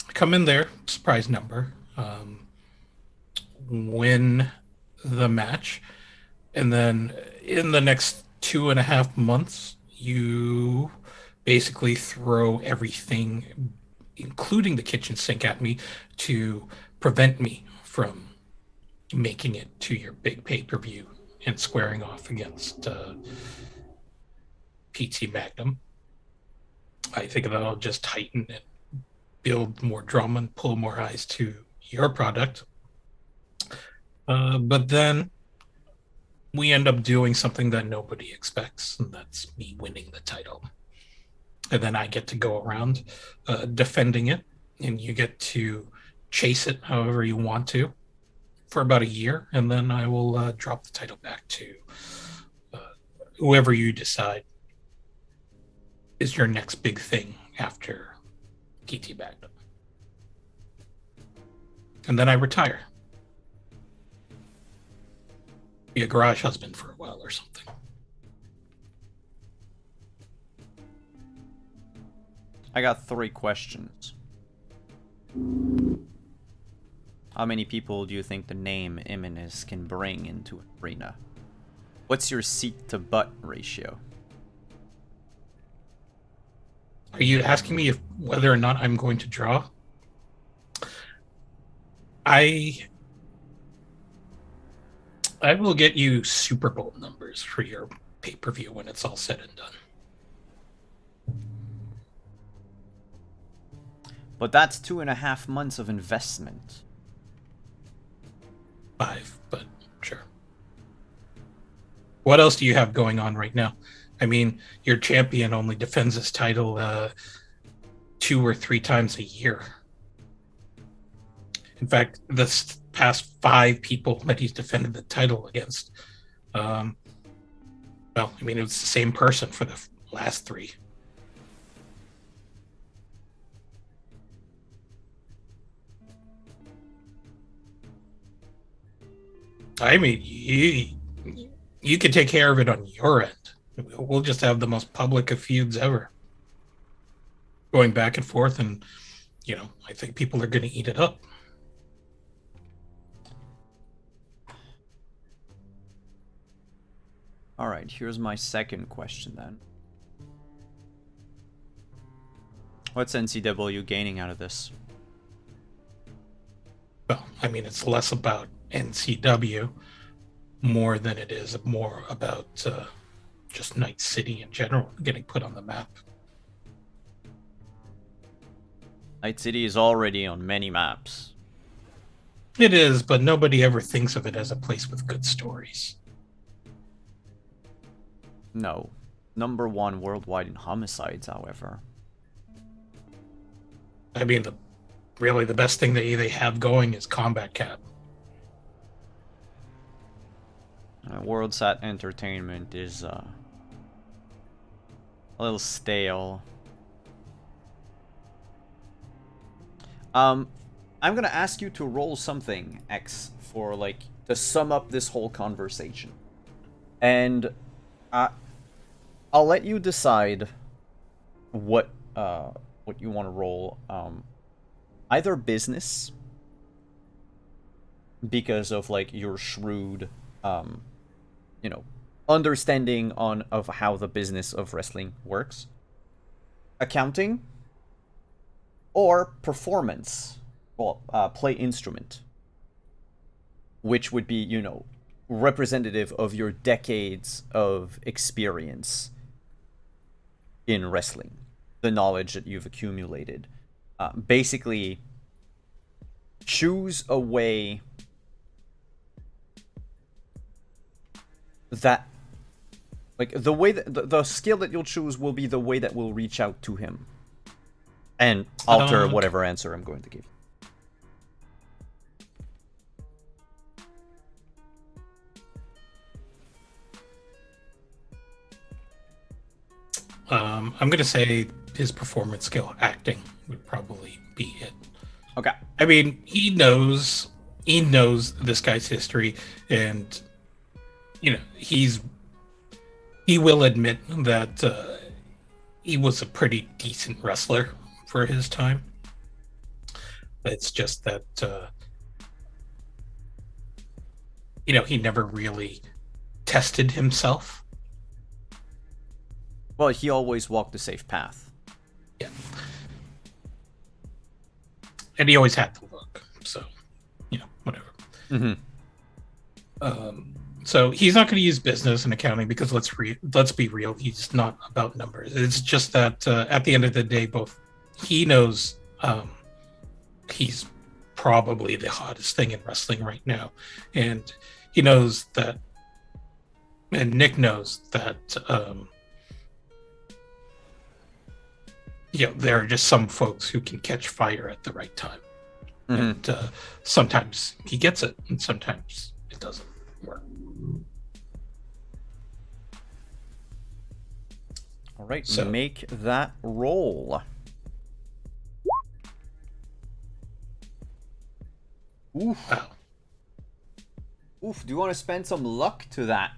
I come in there, surprise number, win the match, and then in the next 2.5 months, you basically throw everything, including the kitchen sink, at me to prevent me from making it to your big pay-per-view and squaring off against PT Magnum. I think that'll just heighten and build more drama and pull more eyes to your product. But then we end up doing something that nobody expects, and that's me winning the title. And then I get to go around defending it, and you get to chase it however you want to for about a year, and then I will drop the title back to whoever you decide is your next big thing after PT Magnum. And then I retire. Be a garage husband for a while or something. I got 3 questions. How many people do you think the name Iminus can bring into an arena? What's your seat to butt ratio? Are you asking me whether or not I'm going to draw? I will get you Super Bowl numbers for your pay-per-view when it's all said and done. But that's 2.5 months of investment. 5, but sure. What else do you have going on right now? I mean, your champion only defends his title 2 or 3 times a year. In fact, this past 5 people that he's defended the title against, it was the same person for the last 3. I mean, you can take care of it on your end. We'll just have the most public of feuds ever, going back and forth, and I think people are going to eat it up. All right, here's my second question then. What's NCW gaining out of this? Well, it's less about NCW more than it is more about just Night City in general getting put on the map. Night City is already on many maps. It is, but nobody ever thinks of it as a place with good stories. No. Number 1 worldwide in homicides, however. The best thing that they have going is Combat Cap. WorldSat Entertainment is a little stale. I'm gonna ask you to roll something, X, for like to sum up this whole conversation, and I'll let you decide what you want to roll. Either business, because of like your shrewd, understanding of how the business of wrestling works. Accounting. Or performance, well, play instrument, which would be, representative of your decades of experience in wrestling, the knowledge that you've accumulated. Basically, choose a way that, like, the way that the skill that you'll choose will be the way that will reach out to him. And alter whatever answer I'm going to give. I'm going to say his performance skill, acting, would probably be it. Okay. I mean, he knows this guy's history, and he will admit that he was a pretty decent wrestler for his time. It's just that he never really tested himself. Well, he always walked the safe path. Yeah. And he always had the look, so whatever. Mm-hmm. So he's not going to use business and accounting because let's be real, he's not about numbers. It's just that at the end of the day, both he knows he's probably the hottest thing in wrestling right now, and he knows that, and Nick knows that there are just some folks who can catch fire at the right time. Mm-hmm. And sometimes he gets it and sometimes it doesn't work. All right, so make that roll. Oof. Wow. Oof, do you want to spend some luck to that?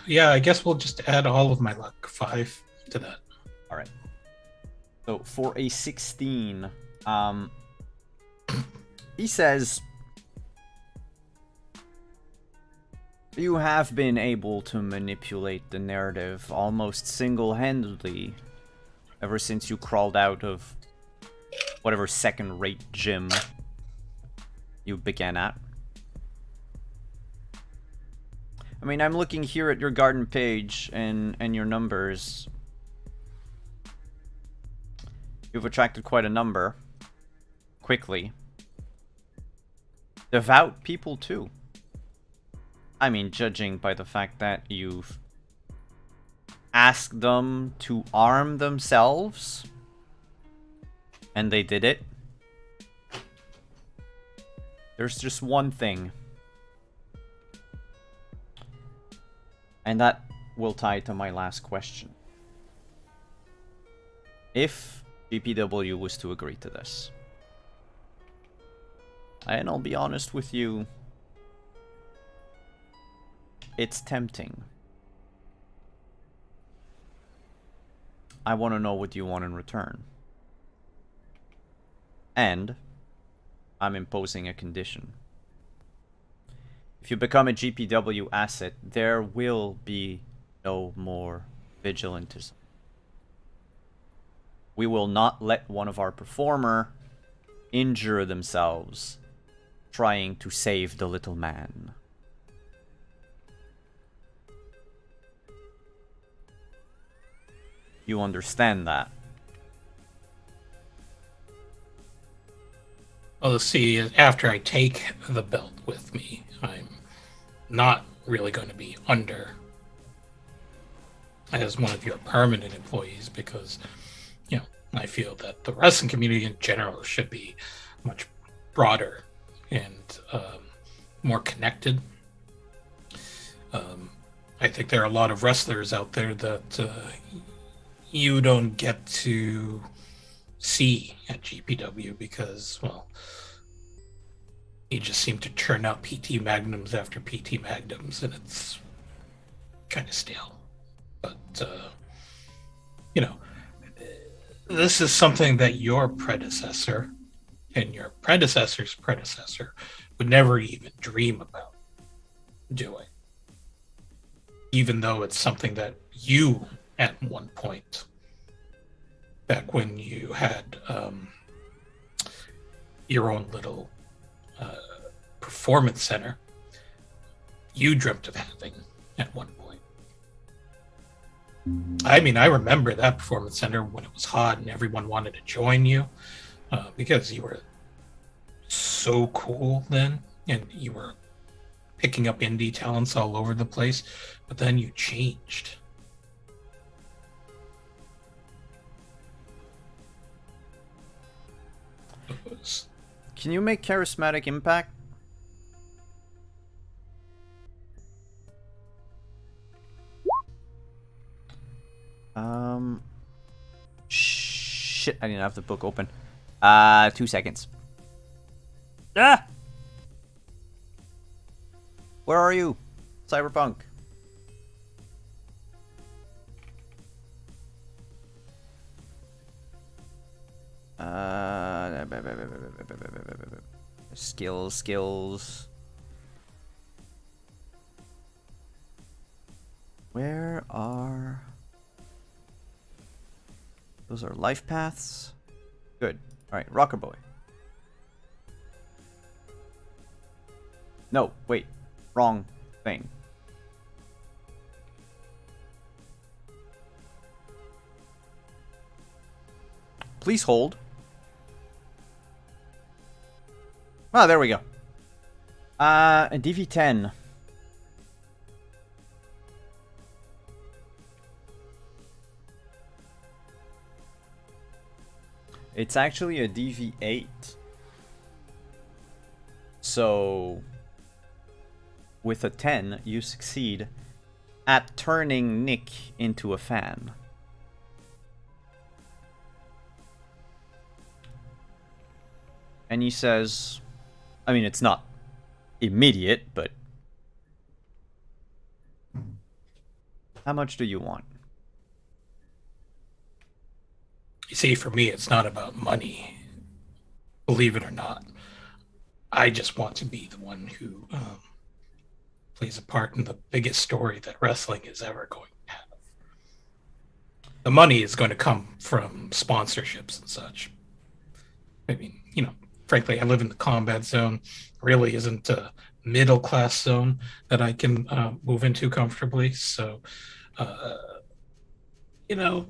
Yeah, I guess we'll just add all of my luck, 5 to that. All right. So for a 16, he says, you have been able to manipulate the narrative almost single-handedly ever since you crawled out of whatever second-rate gym you began at. I mean, I'm looking here at your garden page and your numbers. You've attracted quite a number. Quickly. Devout people, too. I mean, judging by the fact that you've asked them to arm themselves, and they did it. There's just one thing. And that will tie to my last question. If GPW was to agree to this, and I'll be honest with you, it's tempting. I want to know what you want in return. And I'm imposing a condition. If you become a GPW asset, there will be no more vigilantism. We will not let one of our performer injure themselves trying to save the little man. You understand that? Well, see, after I take the belt with me, I'm not really going to be under as one of your permanent employees because, I feel that the wrestling community in general should be much broader and more connected. I think there are a lot of wrestlers out there that you don't get to see at GPW because, well, you just seem to churn out PT Magnums after PT Magnums, and it's kind of stale. But, you know, this is something that your predecessor and your predecessor's predecessor would never even dream about doing. Even though it's something that you, at one point, back when you had your own little performance center, you dreamt of having at one point. I mean, I remember that performance center when it was hot and everyone wanted to join you because you were so cool then, and you were picking up indie talents all over the place, but then you changed. Can you make charismatic impact? Shit, I didn't have the book open. 2 seconds. Ah! Where are you? Cyberpunk. Skills. Where are... Those are life paths. Good. Alright, Rocker Boy. No, wait. Wrong thing. Please hold. Ah, there we go. A DV10. It's actually a DV8. So, with a 10, you succeed at turning Nick into a fan. And he says, I mean, it's not immediate, but how much do you want? You see, for me, it's not about money, believe it or not. I just want to be the one who plays a part in the biggest story that wrestling is ever going to have. The money is going to come from sponsorships and such. I mean, you know, frankly, I live in the combat zone. Really isn't a middle class zone that I can move into comfortably. So, you know.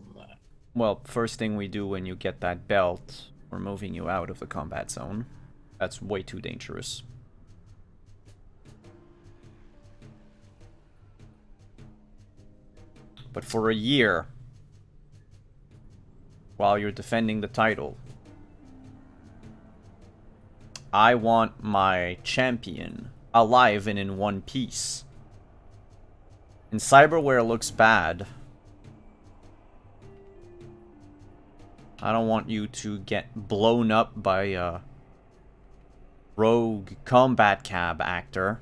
Well, first thing we do when you get that belt, we're moving you out of the combat zone. That's way too dangerous. But for a year, while you're defending the title, I want my champion alive and in one piece. And cyberware looks bad. I don't want you to get blown up by a rogue combat cab actor.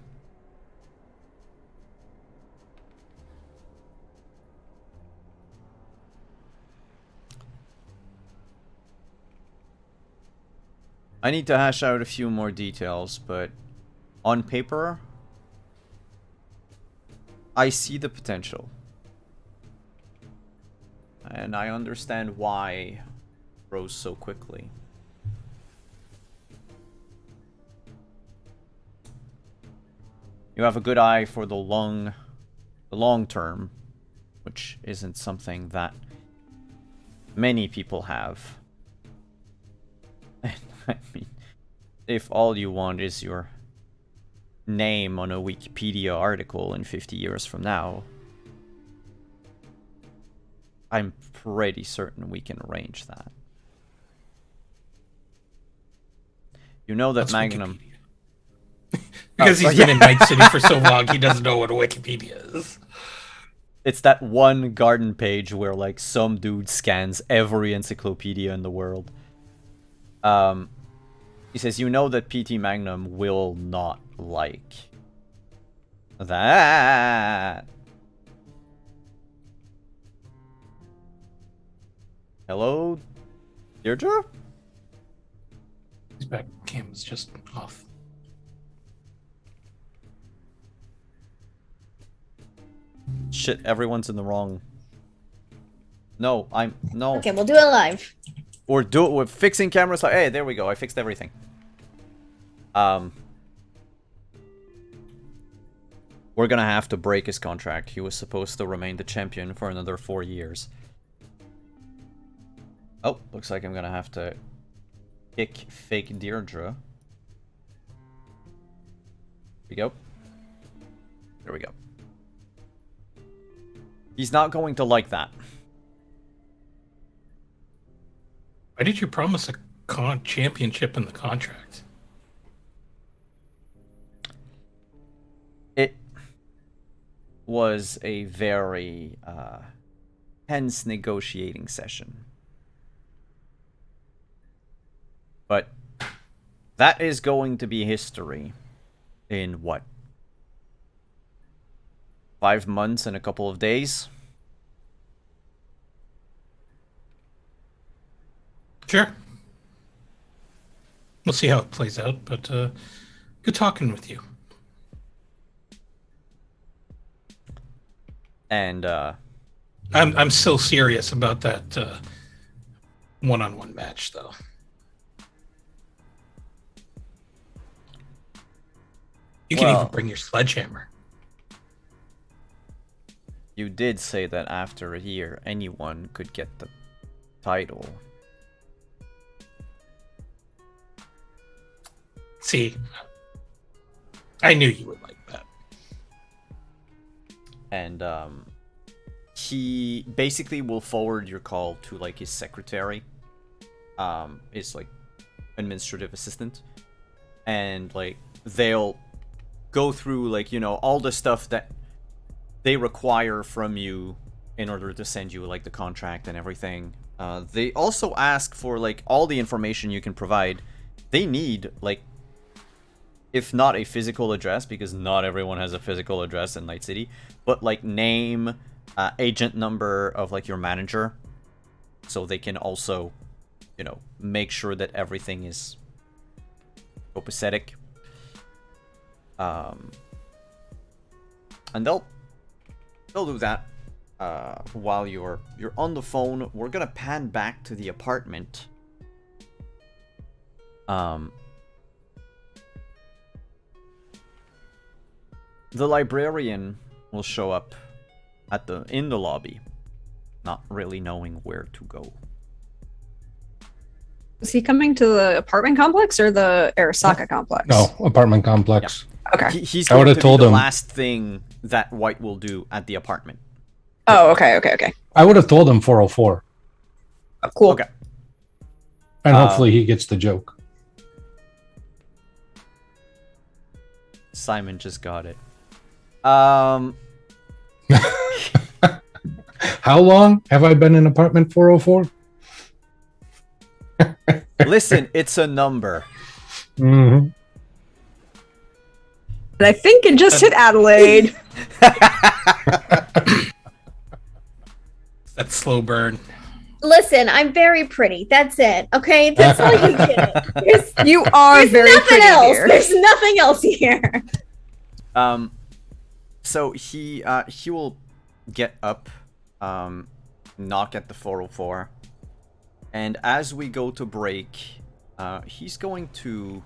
I need to hash out a few more details, but on paper, I see the potential. And I understand why it rose so quickly. You have a good eye for the long term, which isn't something that many people have. I mean, if all you want is your name on a Wikipedia article in 50 years from now, I'm pretty certain we can arrange that. You know that That's Magnum... Wikipedia. Because he's been in Night City for so long, he doesn't know what Wikipedia is. It's that one garden page where like some dude scans every encyclopedia in the world. He says, you know that PT Magnum will not like that. Hello, Deirdre? His back cam is just off. Shit, everyone's in the wrong. No, no. Okay, we'll do it live. Or do it with fixing cameras. Like, hey, there we go. I fixed everything. We're gonna have to break his contract. He was supposed to remain the champion for another 4 years. Oh, looks like I'm gonna have to kick fake Deirdre. Here we go. There we go. He's not going to like that. Why did you promise a championship in the contract? It was a very tense negotiating session. But that is going to be history in what? 5 months and a couple of days? Sure. We'll see how it plays out, but good talking with you. And I'm still serious about that one-on-one match, though. You can even bring your sledgehammer. You did say that after a year, anyone could get the title. See, I knew you would like that. And he basically will forward your call to like his secretary, his like administrative assistant, and like they'll go through like, you know, all the stuff that they require from you in order to send you like the contract and everything. They also ask for like all the information you can provide. They need like, if not a physical address, because not everyone has a physical address in Night City, but like name, agent number of like your manager, so they can also, you know, make sure that everything is copacetic. And they'll do that while you're on the phone. We're gonna pan back to the apartment. The librarian will show up in the lobby, not really knowing where to go. Is he coming to the apartment complex or the Arasaka complex? No, apartment complex. Okay. He's I going would've to told be the him. last thing that White will do at the apartment. Oh, okay. I would have told him 404, Oh, cool. Okay. and hopefully he gets the joke. Simon just got it. How long have I been in apartment 404? Listen, it's a number. Mm-hmm. And I think it just hit Adelaide. That slow burn. Listen, I'm very pretty. That's it. Okay, that's all you get. You are There's very nothing pretty else. here. There's nothing else here. So he will get up, knock at the 404, and as we go to break, he's going to.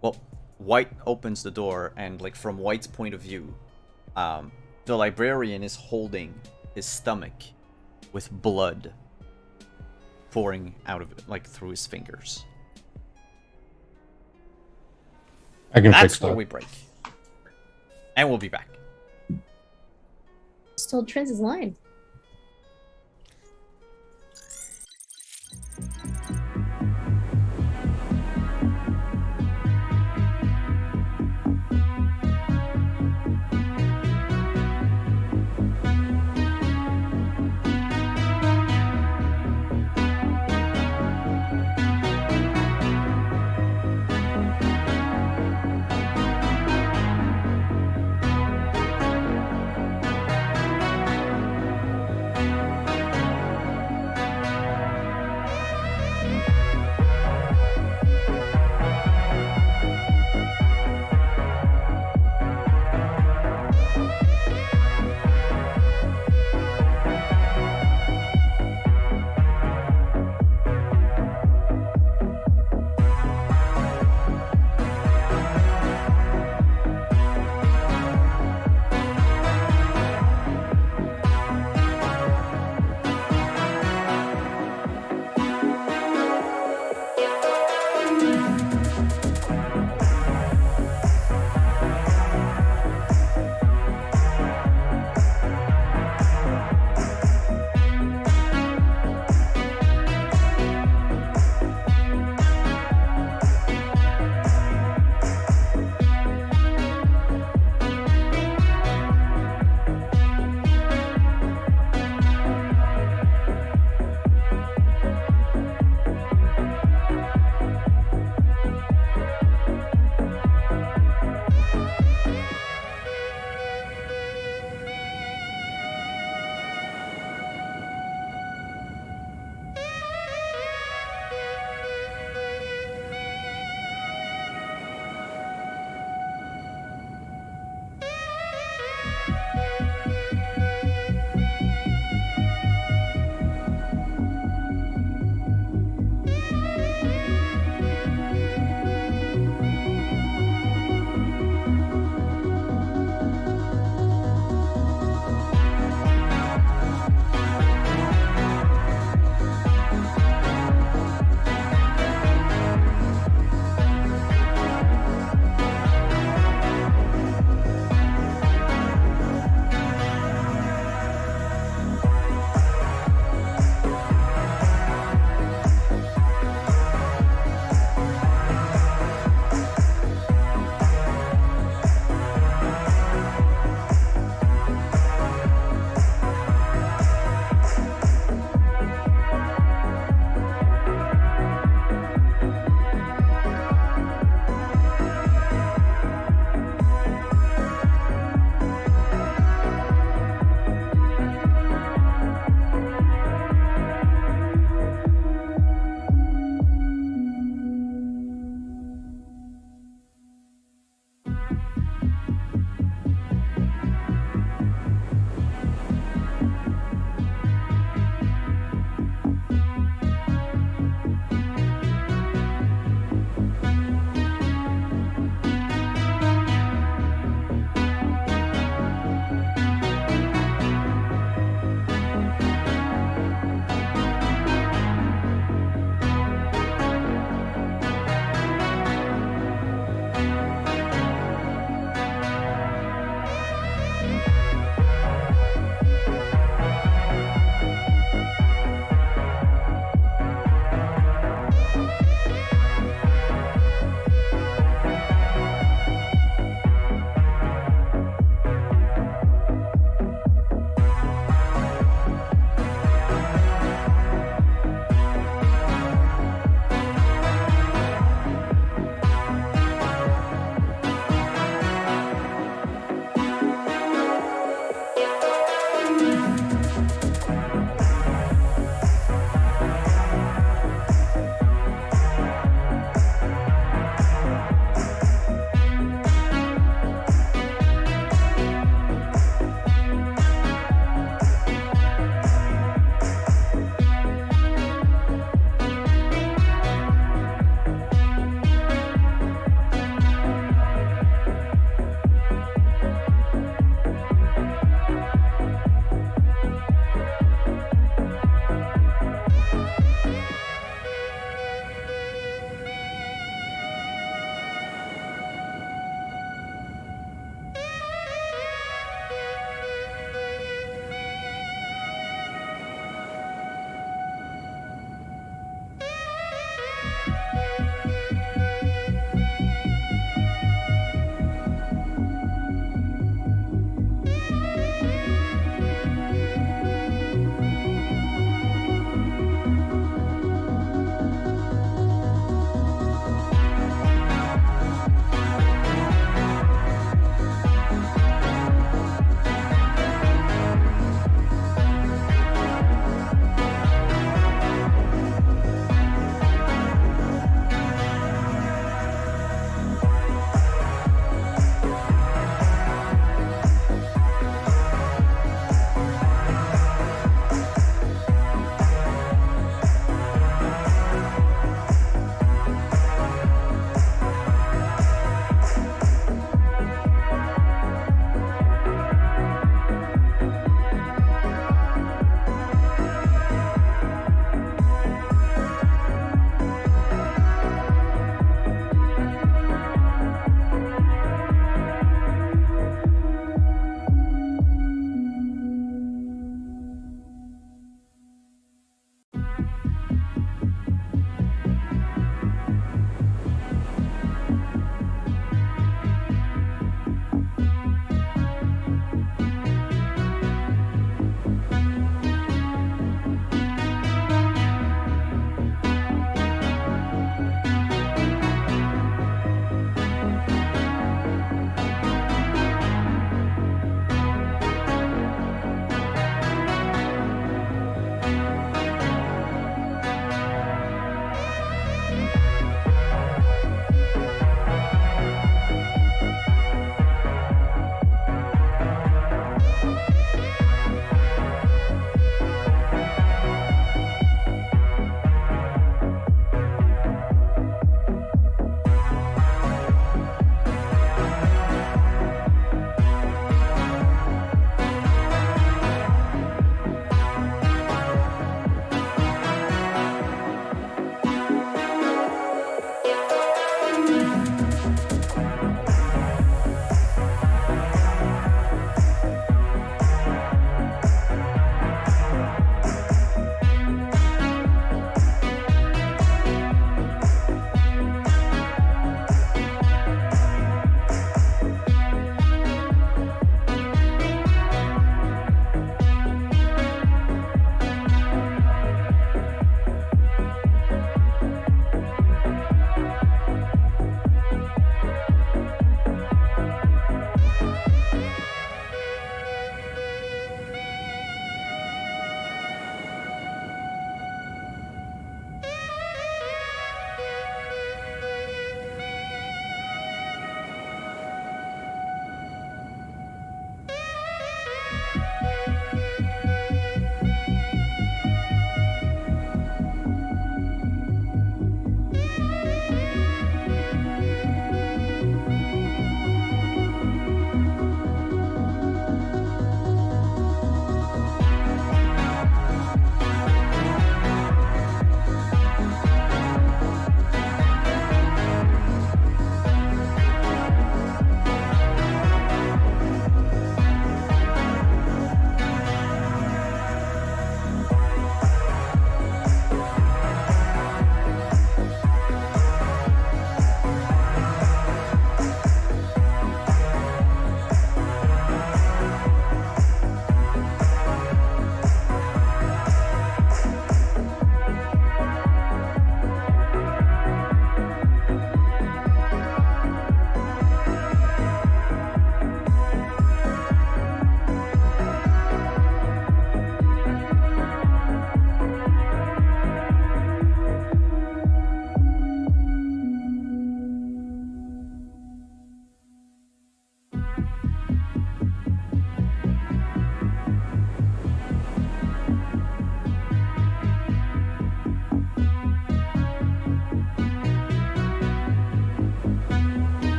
Well, White opens the door, and like from White's point of view, the librarian is holding his stomach with blood pouring out of it, like through his fingers. I can That's fix where that. we break. And we'll be back. Just told Trins his line.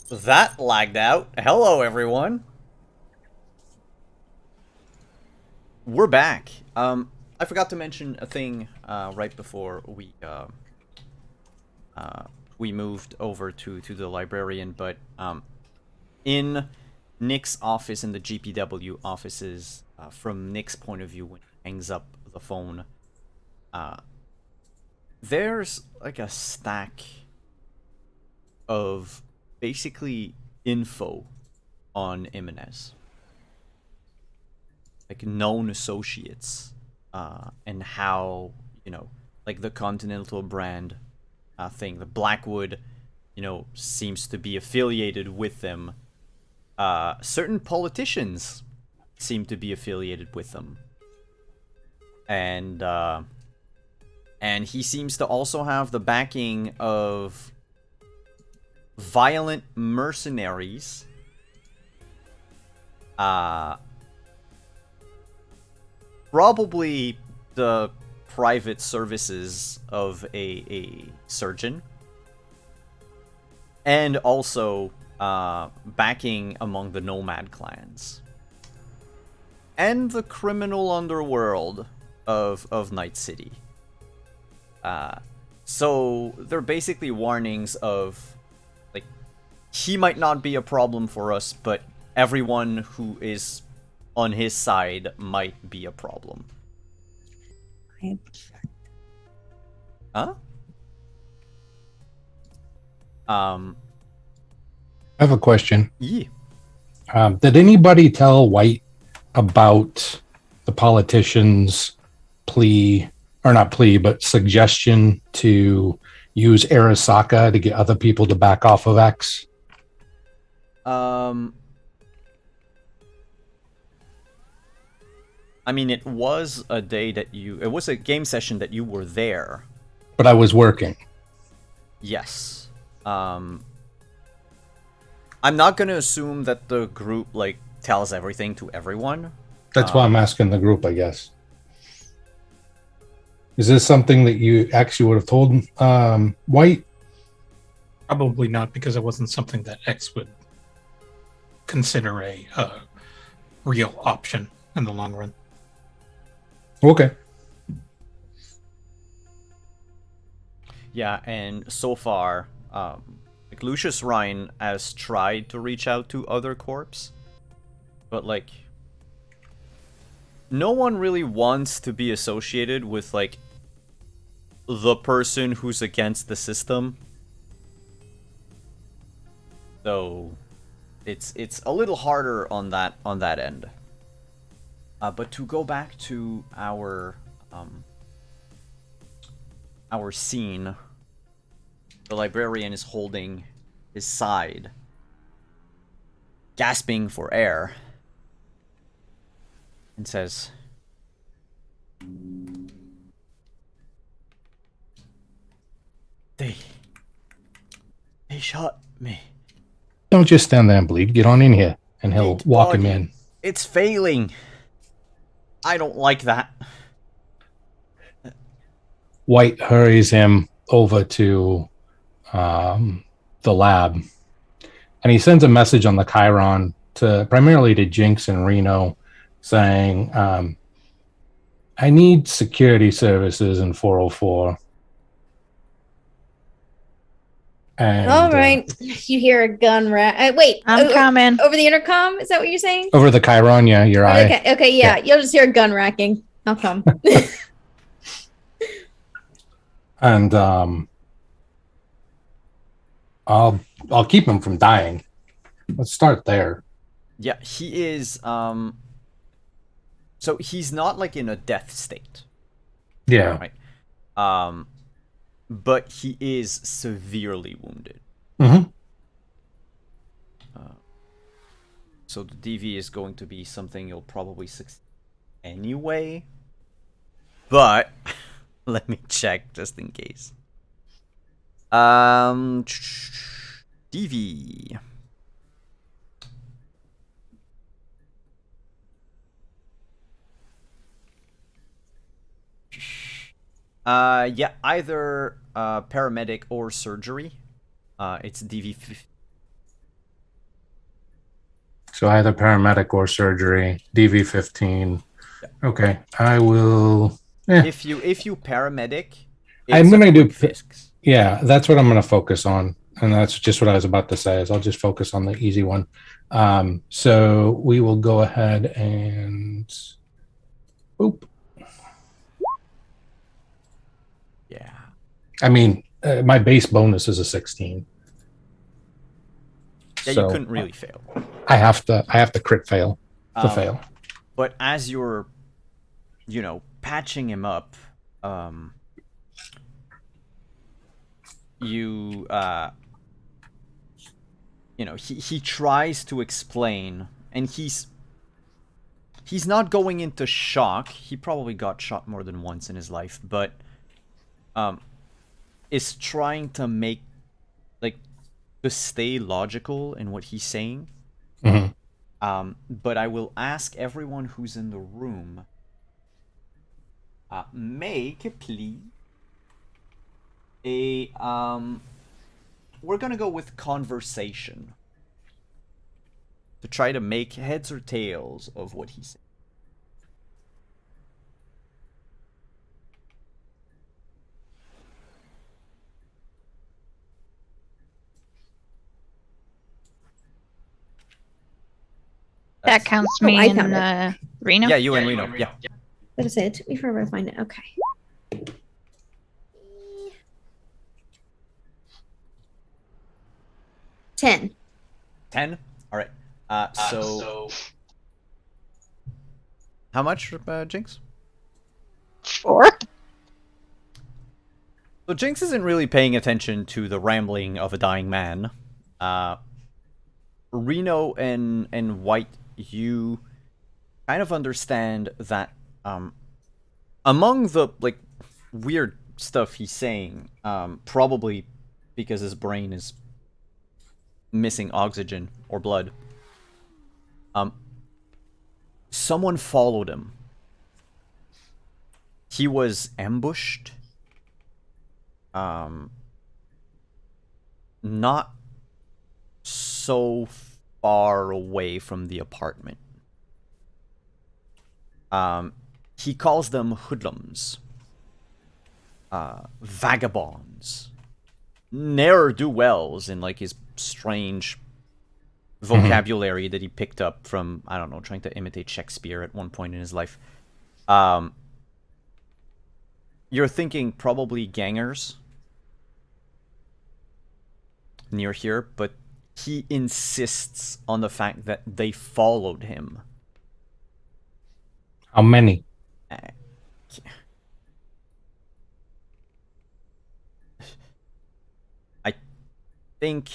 That lagged out. Hello, everyone. We're back. I forgot to mention a thing right before we moved over to the librarian, but in Nick's office, in the GPW offices, from Nick's point of view, when he hangs up the phone, there's like a stack of basically info on Jimenez, like known associates, and how, you know, like the Continental brand thing, the Blackwood, you know, seems to be affiliated with them. Certain politicians seem to be affiliated with them, and he seems to also have the backing of violent mercenaries. Probably the private services of a surgeon, and also backing among the nomad clans and the criminal underworld of Night City. So they're basically warnings of, like, he might not be a problem for us, but everyone who is on his side might be a problem. Huh? I have a question. Yeah. Did anybody tell White about the politician's plea, or not plea, but suggestion to use Arasaka to get other people to back off of X? I mean, it was a day that it was a game session that you were there. But I was working. Yes. I'm not gonna assume that the group, like, tells everything to everyone. That's why I'm asking the group, I guess. Is this something that you actually would have told White? Probably not, because it wasn't something that X would consider a real option in the long run. Okay. Yeah, and so far, like, Lucius Ryan has tried to reach out to other corps, but, like, no one really wants to be associated with, like, the person who's against the system. So it's a little harder on that end. But to go back to our scene, the librarian is holding his side, gasping for air, and says, They shot me. Don't just stand there and bleed. Get on in here. And he'll Big walk him body. in. It's failing. I don't like that. White hurries him over to the lab. And he sends a message on the Chiron primarily to Jinx and Reno, saying, I need security services in 404. And, All right. You hear a gun wait. I'm coming. Over the intercom? Is that what you're saying? Over the Chiron, yeah, your eye. Okay, yeah. You'll just hear a gun racking. I'll come. And I'll keep him from dying. Let's start there. Yeah, he is, so he's not, like, in a death state. Yeah. Right. But he is severely wounded. Mm-hmm. So the DV is going to be something you'll probably succeed anyway. But let me check just in case. DV. Yeah, either paramedic or surgery. It's DV So either paramedic or surgery. DV15. Okay, I will. If you paramedic, I'm it's a gonna do. quick fix. Yeah, that's what I'm going to focus on, and that's just what I was about to say. Is I'll just focus on the easy one. So we will go ahead and. Oop. Yeah. I mean, my base bonus is a 16. Yeah, So you couldn't really fail. I have to crit fail to fail. But as you're, patching him up, he tries to explain, and he's not going into shock. He probably got shot more than once in his life, but is trying to make, to stay logical in what he's saying. Mm-hmm. But I will ask everyone who's in the room, make, please, a, we're gonna go with conversation to try to make heads or tails of what he's saying. That counts Oh, me I in found it. Reno. Yeah, you and Reno. Yeah. What did I say? It took me forever to find it. Okay. 10. 10? All right. So how much, Jinx? 4. So Jinx isn't really paying attention to the rambling of a dying man. Reno and White, you kind of understand that among the weird stuff he's saying, probably because his brain is missing oxygen or blood, someone followed him. He was ambushed. Not so far away from the apartment. He calls them hoodlums, vagabonds, ne'er-do-wells in his strange vocabulary that he picked up from, I don't know, trying to imitate Shakespeare at one point in his life. You're thinking probably gangers near here, but he insists on the fact that they followed him. How many? I think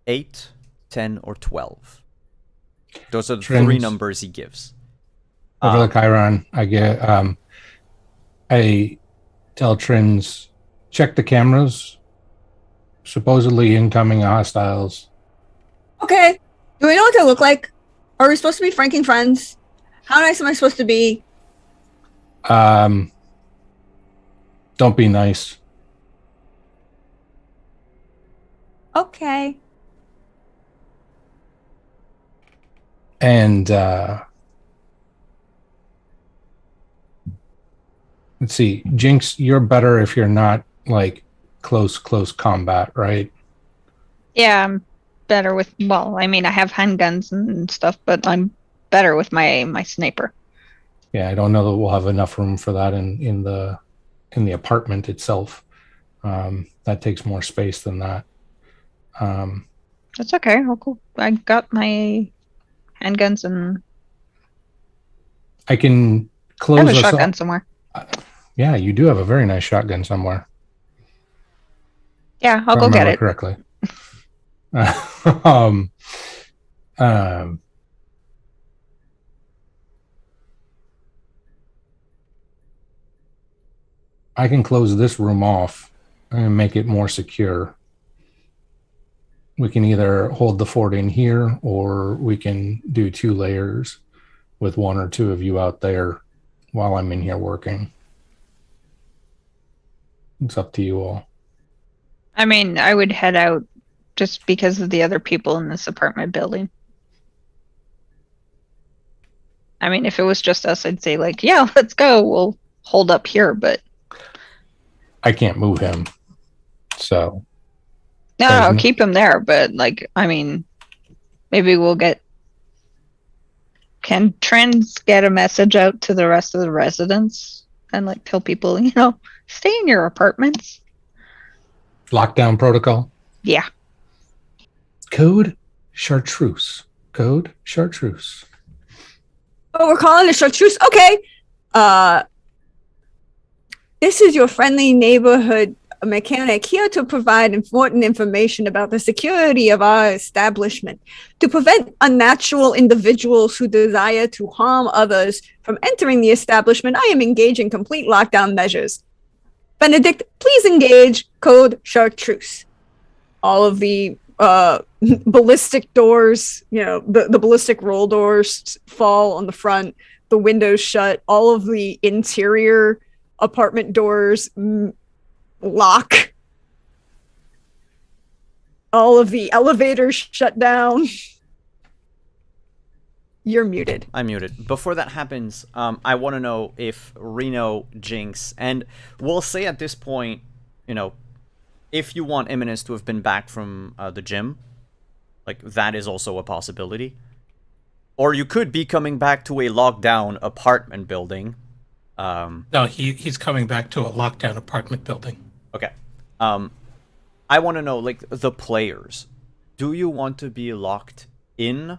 8, 10, or 12. Those are the three numbers he gives. Over the Chiron, I tell Trins, check the cameras. Supposedly incoming hostiles. Okay. Do we know what they look like? Are we supposed to be franking friends? How nice am I supposed to be? Don't be nice. Okay. And let's see, Jinx, you're better if you're not close combat, right? Yeah, I'm better with. Well, I mean, I have handguns and stuff, but I'm better with my sniper. Yeah, I don't know that we'll have enough room for that in the apartment itself. That takes more space than that. That's okay. Oh, cool. I got my handguns and I can I close have a us shotgun off. somewhere. Yeah, you do have a very nice shotgun somewhere. Yeah, I'll If I go get remember it. correctly. I can close this room off and make it more secure. We can either hold the fort in here, or we can do 2 layers with 1 or 2 of you out there while I'm in here working. It's up to you all. I mean, I would head out just because of the other people in this apartment building. I mean, if it was just us, I'd say like, yeah, let's go. We'll hold up here, but I can't move him. So no, keep him there. But like, I mean, maybe we'll get. Can Trends get a message out to the rest of the residents and like tell people, stay in your apartments? lockdown protocol. Yeah. Code chartreuse. Code chartreuse. Oh, we're calling it chartreuse. Okay. This is your friendly neighborhood mechanic here to provide important information about the security of our establishment. To prevent unnatural individuals who desire to harm others from entering the establishment, I am engaging complete lockdown measures. Benedict, please engage code chartreuse. All of the ballistic doors, the ballistic roll doors fall on the front, the windows shut, all of the interior apartment doors lock, all of the elevators shut down. You're muted. I'm muted. Before that happens, I want to know if Reno, Jinx, and we'll say at this point, if you want Eminence to have been back from the gym, like, that is also a possibility. Or you could be coming back to a lockdown apartment building. No, he's coming back to a lockdown apartment building. Okay. I want to know, like, the players. Do you want to be locked in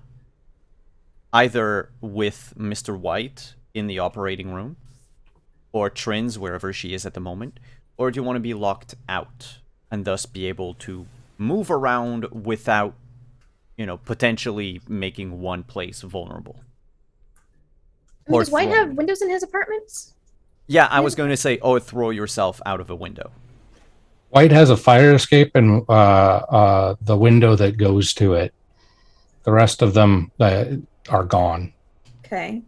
either with Mr. White in the operating room, or Trins wherever she is at the moment, or do you want to be locked out and thus be able to move around without, potentially making one place vulnerable? Does White have windows in his apartments? Yeah, I was going to say, throw yourself out of a window. White has a fire escape and the window that goes to it. The rest of them are gone. Okay.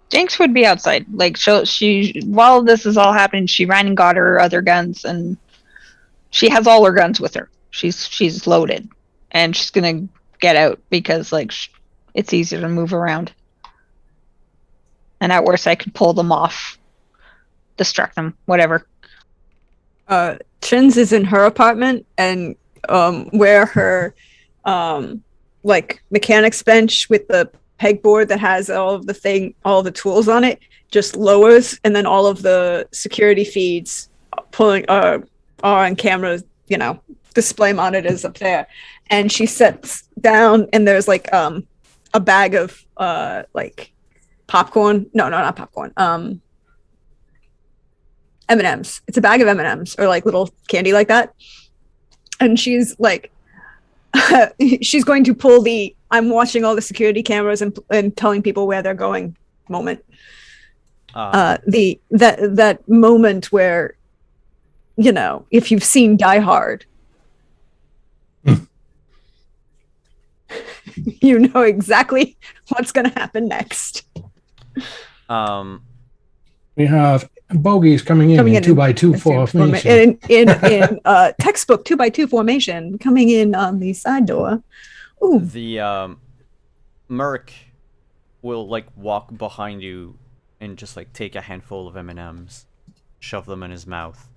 Jinx would be outside. Like she while this is all happening, she ran and got her other guns, and she has all her guns with her. She's loaded, and she's gonna get out because it's easier to move around. And at worst, I could pull them off, distract them, whatever. Trins is in her apartment, and where her mechanics bench with the pegboard that has all the tools on it just lowers, and then all of the security feeds pulling are on cameras, display monitors up there. And she sits down, and there's a bag of popcorn. No, not popcorn. M&Ms. It's a bag of M&Ms, or little candy like that. And she's she's going to pull the I'm watching all the security cameras and telling people where they're going moment. That moment where, if you've seen Die Hard, you know exactly what's going to happen next. We have bogeys coming in 2x2 formation. In textbook 2x2 formation coming in on the side door. Ooh. The Merc will walk behind you and just take a handful of M&Ms, shove them in his mouth.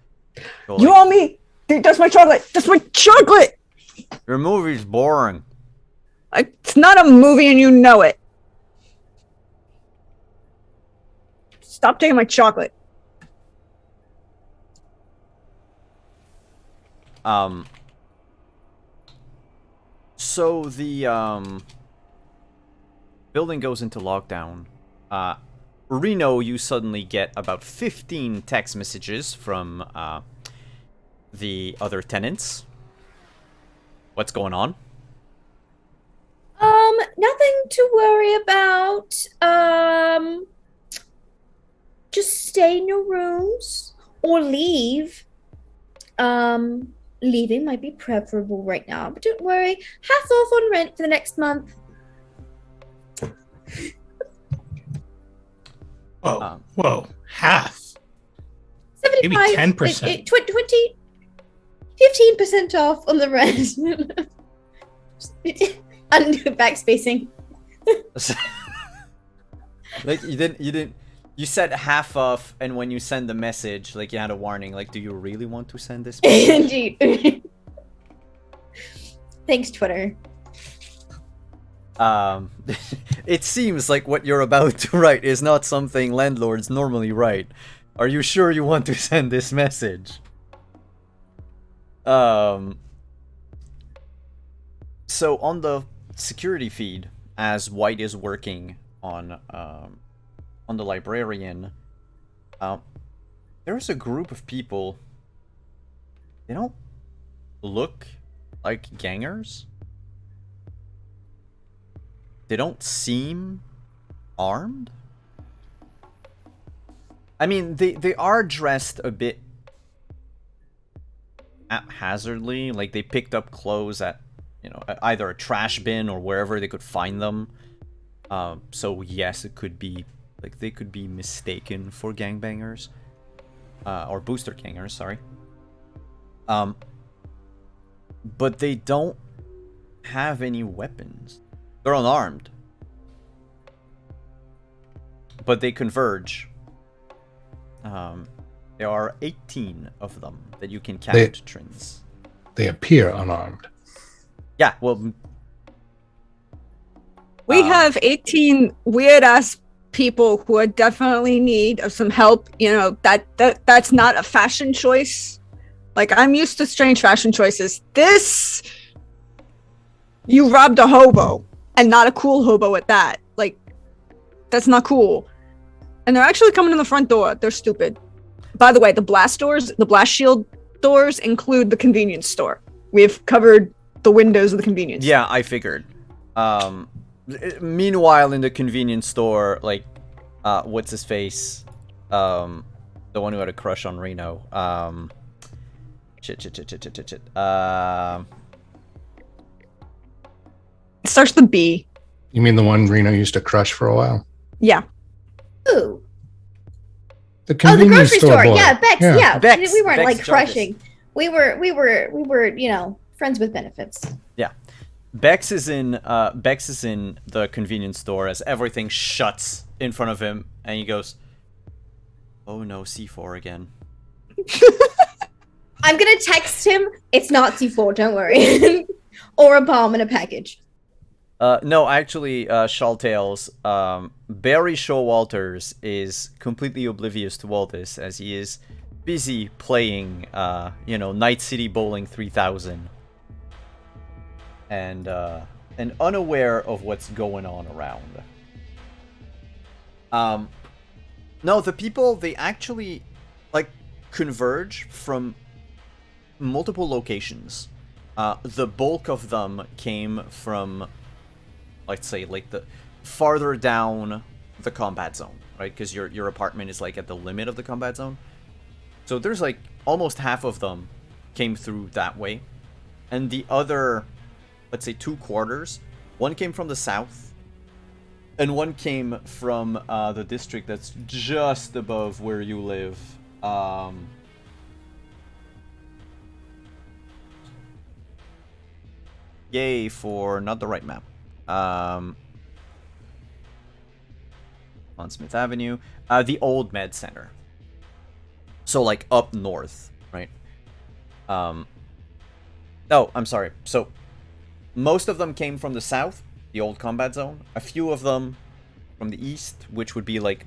You owe me. That's my chocolate. That's my chocolate. Your movie's boring. It's not a movie, and you know it. Stop taking my chocolate. So the building goes into lockdown. Reno, you suddenly get about 15 text messages from the other tenants. What's going on? Nothing to worry about. Just stay in your rooms or leave. Leaving might be preferable right now, but don't worry. Half off on rent for the next month. Whoa, half. 75, Maybe 10%. 20. 15% off on the red. Undo backspacing. Like you said half off, and when you send the message, like you had a warning, like, do you really want to send this message? Indeed. Thanks, Twitter. It seems like what you're about to write is not something landlords normally write. Are you sure you want to send this message? So on the security feed, as White is working on the librarian, there's a group of people. They don't look like gangers. They don't seem armed. I mean, they are dressed a bit haphazardly. Like, they picked up clothes at, you know, either a trash bin or wherever they could find them. So yes, it could be, like, they could be mistaken for gangbangers. Or booster gangers, sorry. But they don't have any weapons. They're unarmed. But they converge. There are 18 of them that you can count, Trins. They appear unarmed. Yeah, well... We have 18 weird-ass people who are definitely in need of some help. You know, that's not a fashion choice. Like, I'm used to strange fashion choices. This... You robbed a hobo. And not a cool hobo at that. Like, that's not cool. And they're actually coming in the front door. They're stupid. By the way, the blast shield doors include the convenience store. We've covered the windows of the convenience store. Yeah, I figured. Meanwhile, in the convenience store, like, what's his face? The one who had a crush on Reno. Shit. It starts with B. You mean the one Reno used to crush for a while? Yeah. Ooh. The Oh, the convenience grocery store. boy. Yeah, Bex. Yeah, Bex. we weren't Bex like Jarvis. crushing. We were, you know, friends with benefits. Yeah. Bex is in the convenience store as everything shuts in front of him, and he goes, "Oh no, C4 again." I'm gonna text him. It's not C4, don't worry. Or a bomb in a package. No, actually, Shawtails, Barry Showalters is completely oblivious to all this, as he is busy playing, Night City Bowling 3000. And unaware of what's going on around. No, the people, they actually, like, converge from multiple locations. The bulk of them came from, let's say, like, the farther down the combat zone, right? Because your apartment is, like, at the limit of the combat zone. So there's, like, almost half of them came through that way. And the other, let's say, 2/4, one came from the south, and one came from the district that's just above where you live. Yay for not the right map. On Smith Avenue. The old med center. So, like, up north, right? Oh, I'm sorry. So, most of them came from the south, the old combat zone. A few of them from the east, which would be, like,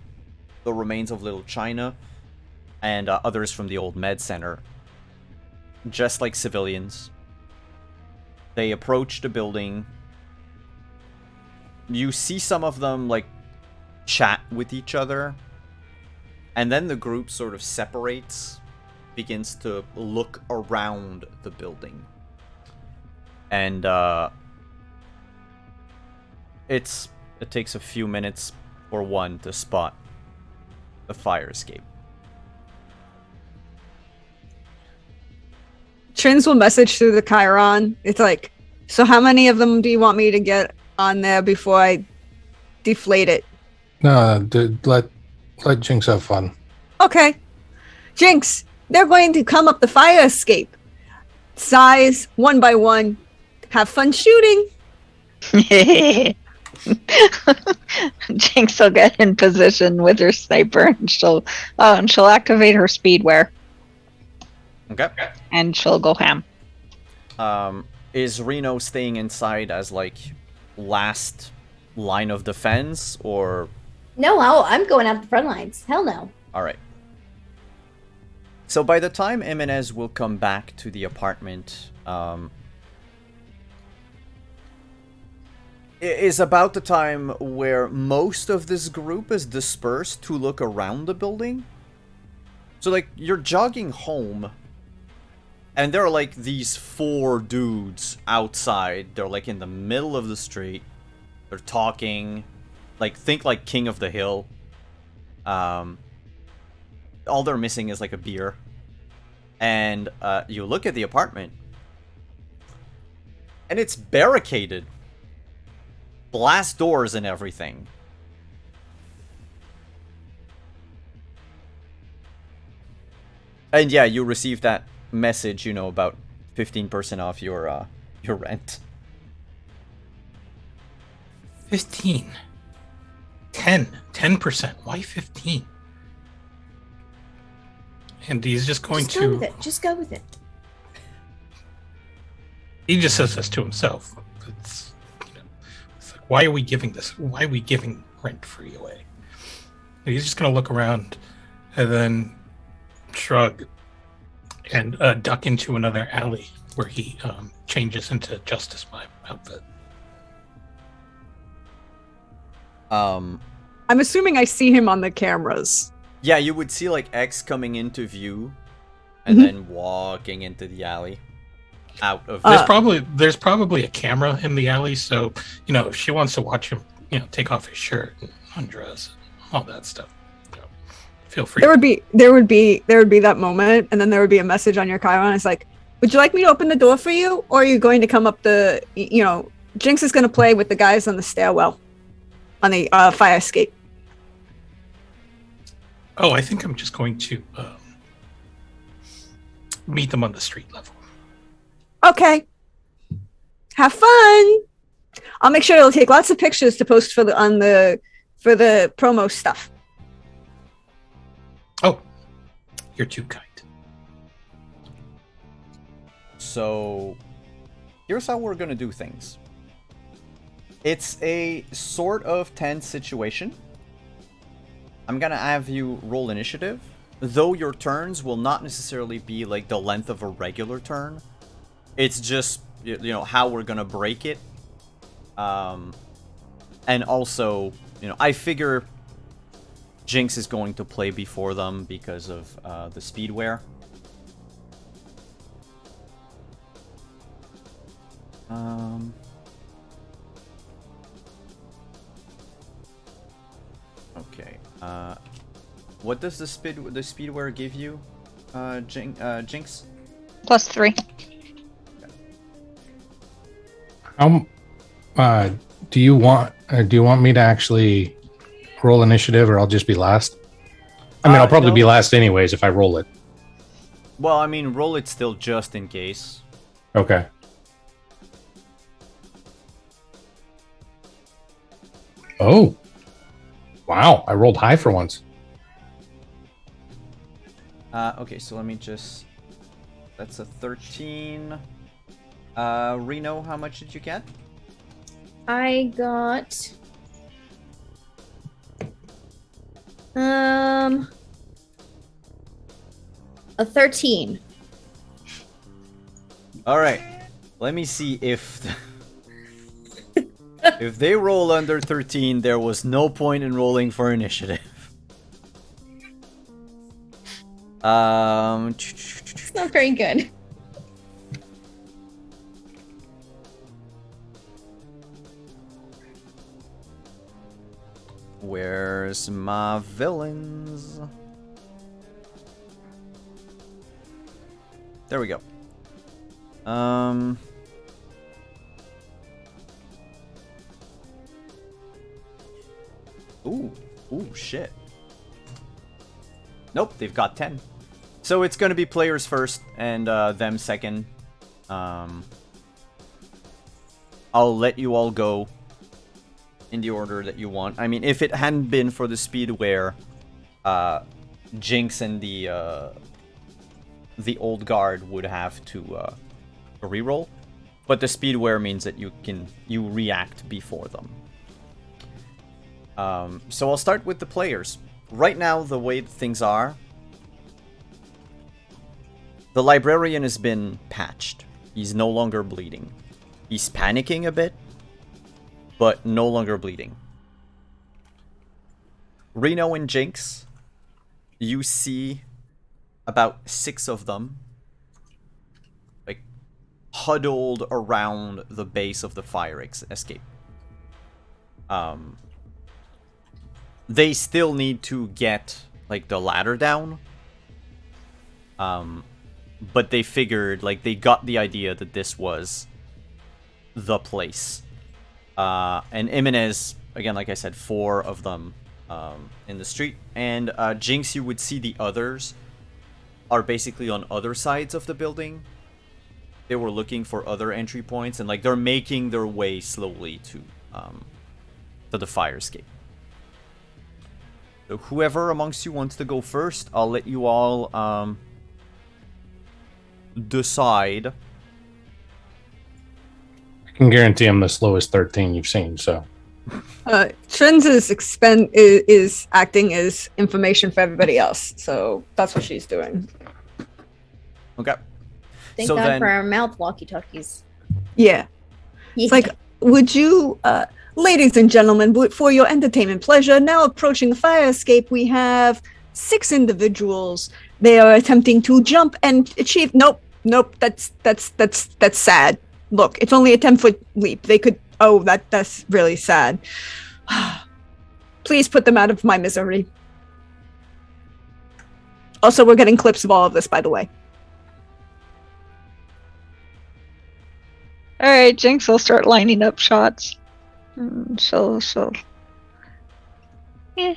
the remains of Little China. And others from the old med center. Just like civilians. They approach the building. You see some of them, like, chat with each other. And then the group sort of separates, begins to look around the building. And it takes a few minutes for one to spot the fire escape. Trins will message through the Chiron. It's like, so how many of them do you want me to get on there before I deflate it? No, dude, let Jinx have fun. Okay. Jinx, they're going to come up the fire escape. size, one by one. Have fun shooting. Jinx will get in position with her sniper, and she'll activate her speedwear, Okay. and she'll go ham. Is Reno staying inside as like last line of defense, or? No, I'm going out the front lines. Hell no. All right. So by the time Jimenez will come back to the apartment, it is about the time where most of this group is dispersed to look around the building. So like you're jogging home, and there are like these 4 dudes outside. They're like in the middle of the street. They're talking, like think like King of the Hill. All they're missing is like a beer. And you look at the apartment, and it's barricaded. Blast doors and everything. And yeah, you received that message, you know, about 15% off your rent. 15. 10%. Why 15? And he's just going Just go with it. Just go with it. He just says this to himself. It's, you know, it's like, why are we giving this? Why are we giving rent free away? And he's just going to look around and then shrug and duck into another alley where he changes into Justice Mime outfit. I'm assuming I see him on the cameras. Yeah, you would see like X coming into view, and then walking into the alley, out of. There's probably a camera in the alley, so you know if she wants to watch him, you know, take off his shirt and undress, and all that stuff. You know, feel free. There would be that moment, and then there would be a message on your Chiron. It's like, would you like me to open the door for you, or are you going to come up the? You know, Jinx is going to play with the guys on the stairwell, on the fire escape. Oh, I think I'm just going to meet them on the street level. Okay. Have fun. I'll make sure it'll take lots of pictures to post for the promo stuff. Oh, you're too kind. So, here's how we're gonna do things. It's a sort of tense situation. I'm gonna have you roll initiative, though your turns will not necessarily be like the length of a regular turn. It's just, you know, how we're gonna break it. And also, you know, I figure Jinx is going to play before them because of the speedwear. Okay. What does the speedwear give you, Jinx? +3. Do you want me to actually roll initiative, or I'll just be last? I mean, I'll probably no. be last anyways if I roll it. Well, I mean, roll it still just in case. Okay. Oh. Wow, I rolled high for once. Okay, so let me just... That's a 13. Reno, how much did you get? I got a 13. Alright, let me see if... if they roll under 13, there was no point in rolling for initiative. It's not very good. Where's my villains? There we go. Ooh, shit. Nope, they've got 10. So it's gonna be players first and them second. I'll let you all go in the order that you want. I mean, if it hadn't been for the speed where Jinx and the old guard would have to reroll, but the speed wear means that you react before them. So I'll start with the players. Right now, the way things are, the librarian has been patched. He's no longer bleeding. He's panicking a bit, but no longer bleeding. Reno and Jinx, you see about 6 of them, like, huddled around the base of the fire escape. They still need to get, like, the ladder down. But they figured, like, they got the idea that this was the place. And Jimenez, again, like I said, 4 of them in the street. And Jinx, you would see the others are basically on other sides of the building. They were looking for other entry points, and, like, they're making their way slowly to the fire escape. So whoever amongst you wants to go first, I'll let you all decide. I can guarantee I'm the slowest 13 you've seen, so. Trends is acting as information for everybody else, so that's what she's doing. Okay. Thank So God then- for our mouth walkie-talkies. Yeah. It's like, would you, ladies and gentlemen, for your entertainment pleasure, now approaching the fire escape, we have 6 individuals. They are attempting to jump and achieve. Nope. That's sad. Look, it's only a 10-foot leap. They could. Oh, that's really sad. Please put them out of my misery. Also, we're getting clips of all of this, by the way. All right, Jinx will start lining up shots. So. Yeah.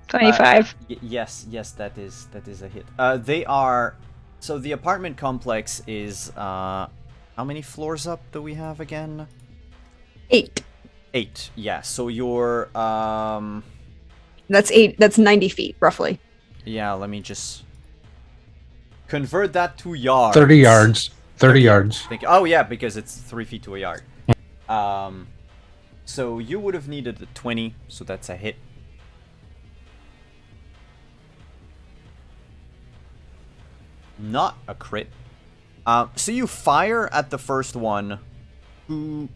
25. Yes, that is a hit. They are. So the apartment complex is how many floors up do we have again? 8. 8. Yeah. So you're That's 8. That's 90 feet, roughly. Yeah. Let me just convert that to yards. 30 yards. 30 yards. Oh yeah, because it's 3 feet to a yard. So you would have needed a 20. So that's a hit. Not a crit. So you fire at the first one, who,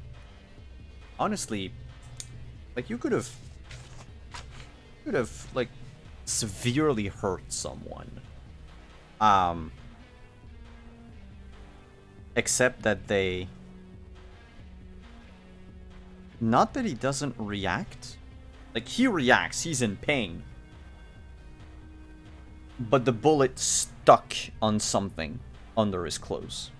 honestly, like, you could have like severely hurt someone. Except that not that he doesn't react. Like, he reacts. He's in pain. But the bullet stuck on something under his clothes.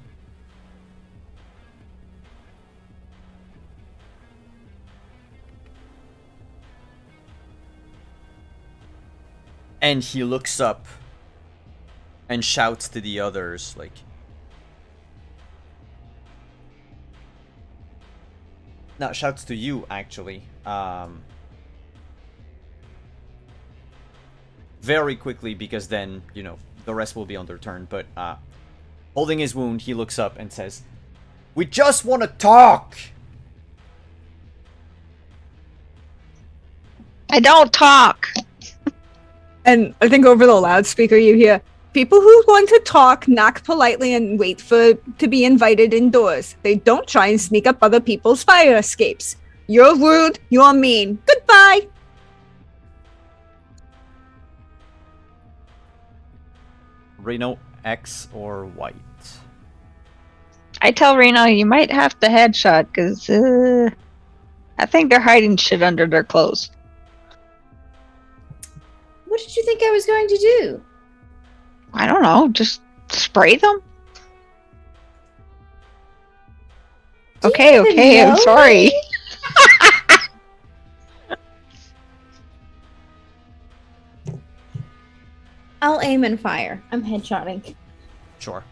And he looks up and shouts to the others, like, no, shouts to you, actually. Very quickly, because then, you know, the rest will be on their turn. But holding his wound, he looks up and says, "We just want to talk!" I don't talk. And I think over the loudspeaker you hear, people who want to talk knock politely and wait to be invited indoors. They don't try and sneak up other people's fire escapes. You're rude, you're mean. Goodbye! Reno, X or white? I tell Reno you might have to headshot, because I think they're hiding shit under their clothes. What did you think I was going to do? I don't know, just spray them? Do you Okay, even I'm know sorry. me? I'll aim and fire. I'm headshotting. Sure.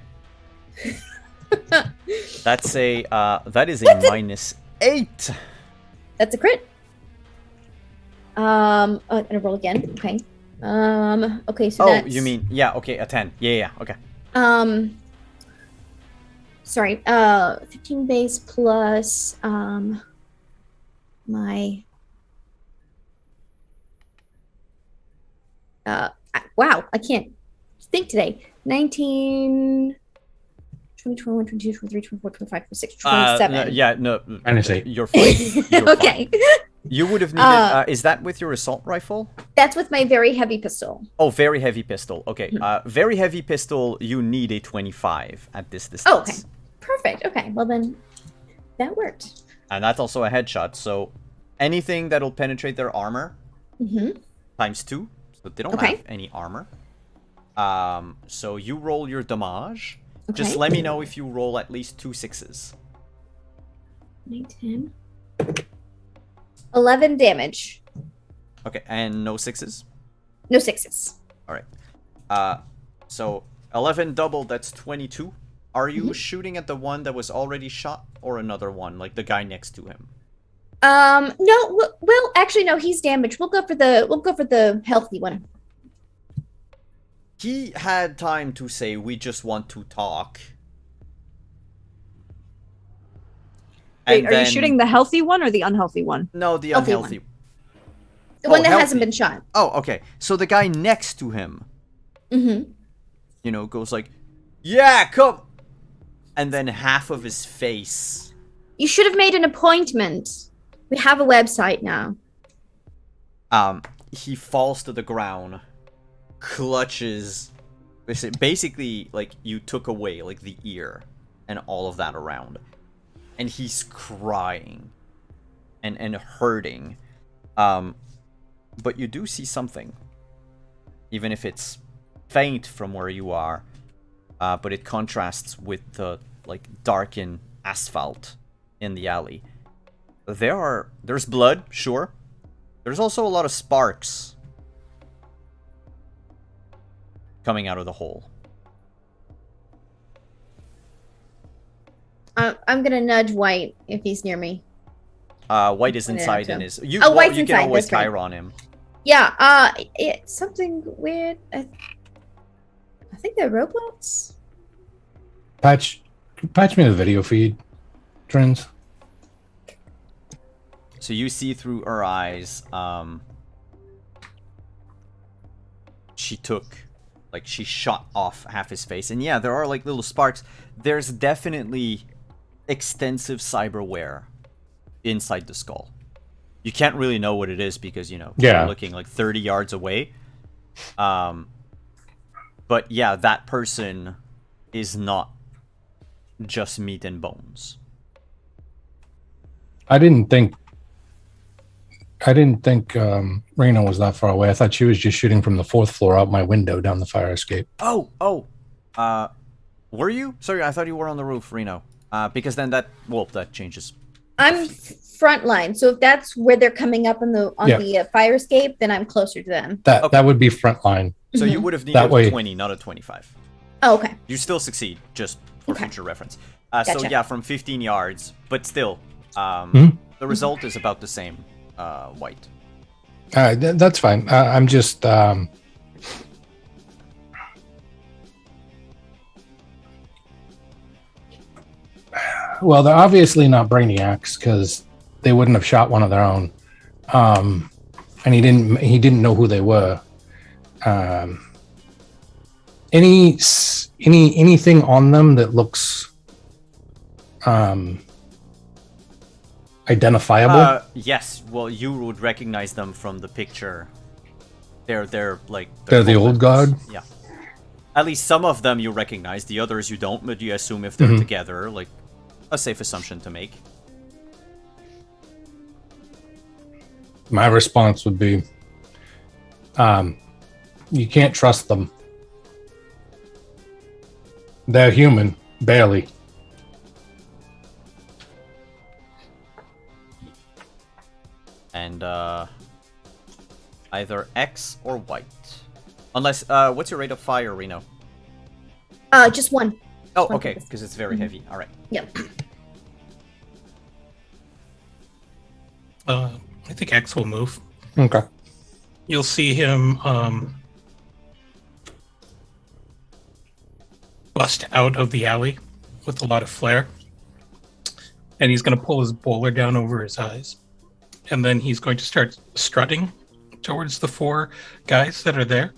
That's a that is a -8. That's a crit. And a roll again. Okay. Okay, so that's... you mean, yeah, okay, a 10. Yeah, okay. Sorry, 15 base plus, my... wow, I can't think today. 19... 20, 21, 22, 23, 24, 25, 26, 27. No. -8. You're fine. You're Okay. fine. You would have needed, is that with your assault rifle? That's with my very heavy pistol. Oh, very heavy pistol. Okay. Very heavy pistol, you need a 25 at this distance. Oh, okay. Perfect. Okay. Well, then that worked. And that's also a headshot. So anything that'll penetrate their armor times 2. So they don't have any armor. So you roll your damage. Okay. Just let me know if you roll at least 2 6s. 9, 10. 11 damage. Okay, and no 6s? No 6s. All right. So 11 double, that's 22. Are you shooting at the one that was already shot, or another one, like the guy next to him? No. Well, actually, no. He's damaged. We'll go for the healthy one. He had time to say, "We just want to talk." Wait, are you shooting the healthy one or the unhealthy one? No, the Healthy unhealthy. one. The one that healthy. hasn't been shot. Oh, okay. So the guy next to him, Mm-hmm. goes like, "Yeah, come," and then half of his face. You should have made an appointment. We have a website now. He falls to the ground, clutches. Basically, like, you took away, like, the ear and all of that around. And he's crying and hurting. But you do see something. Even if it's faint from where you are. But it contrasts with the, like, darkened asphalt in the alley. There's blood, sure. There's also a lot of sparks coming out of the hole. I'm gonna nudge White if he's near me. White is Point it inside out to in him. his... You White's can inside, always that's right. Chiron him. Yeah. It's something weird. I think they're robots. Patch me the video feed, Trends. So you see through her eyes, she shot off half his face. And yeah, there are like little sparks. There's definitely extensive cyberware inside the skull. You can't really know what it is because, you're looking like 30 yards away. But yeah, that person is not just meat and bones. I didn't think Reno was that far away. I thought she was just shooting from the 4th floor out my window down the fire escape. Were you? Sorry, I thought you were on the roof, Reno. Because then that changes. I'm front line, so if that's where they're coming up on the fire escape, then I'm closer to them. That would be front line. So you would have needed a 20, not a 25. Oh, okay. You still succeed, just for future reference. So Gotcha. yeah, from 15 yards, but still, the result is about the same. White. That's fine. I'm just well, they're obviously not brainiacs because they wouldn't have shot one of their own. And he didn't know who they were. Anything on them that looks identifiable? Yes. Well, you would recognize them from the picture. They're the old guard? Yeah. At least some of them you recognize. The others you don't, but you assume if they're together, like a safe assumption to make. My response would be, you can't trust them. They're human, barely. And either X or white. Unless, what's your rate of fire, Reno? Just one. Oh, One okay, purpose. because it's very heavy. All right. Yep. I think X will move. Okay. You'll see him bust out of the alley with a lot of flair. And he's going to pull his bowler down over his eyes. And then he's going to start strutting towards the 4 guys that are there.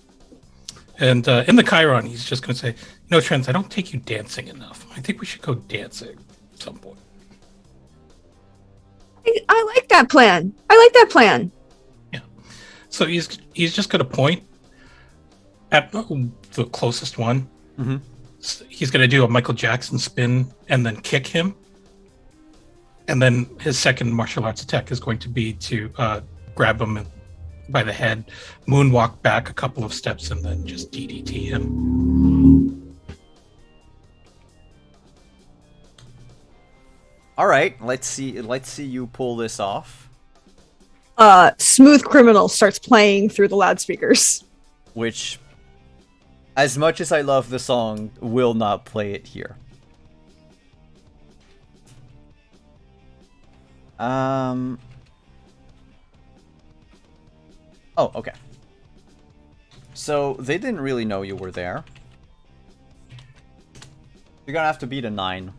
And in the Chiron, he's just going to say, "No, Trent, I don't take you dancing enough. I think we should go dancing at some point." I like that plan. I like that plan. So he's just going to point at the closest one. Mm-hmm. He's going to do a Michael Jackson spin and then kick him. And then his second martial arts attack is going to be to grab him by the head, moonwalk back a couple of steps, and then just DDT him. All right, let's see you pull this off. Smooth Criminal starts playing through the loudspeakers. Which, as much as I love the song, will not play it here. Oh, okay. So they didn't really know you were there. You're gonna have to beat a 9.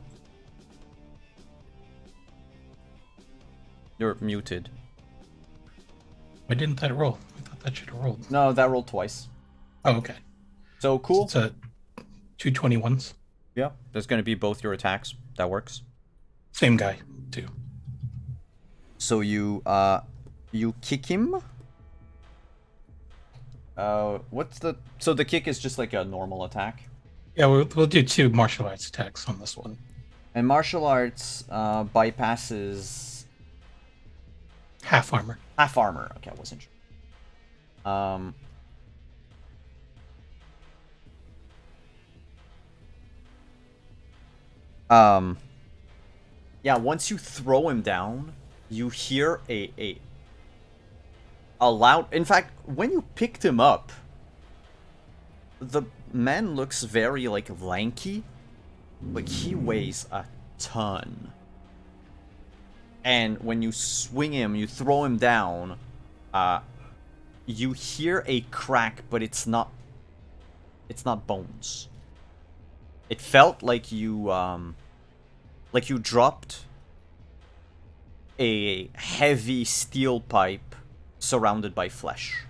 You're muted. Why didn't that roll? I thought that should have rolled. No, that rolled twice. Oh, okay. So cool. It's a 221s. Yeah, there's gonna be both your attacks. That works. Same guy, too. So you kick him. What's the... So the kick is just like a normal attack? Yeah, we'll do 2 martial arts attacks on this one. And martial arts bypasses... Half armor. Half armor. Okay, I wasn't sure. Yeah, once you throw him down, you hear a loud... In fact, when you picked him up, the man looks very, like, lanky. Like, he weighs a ton. And when you swing him, you throw him down, you hear a crack, but it's not bones. It felt like you dropped a heavy steel pipe surrounded by flesh.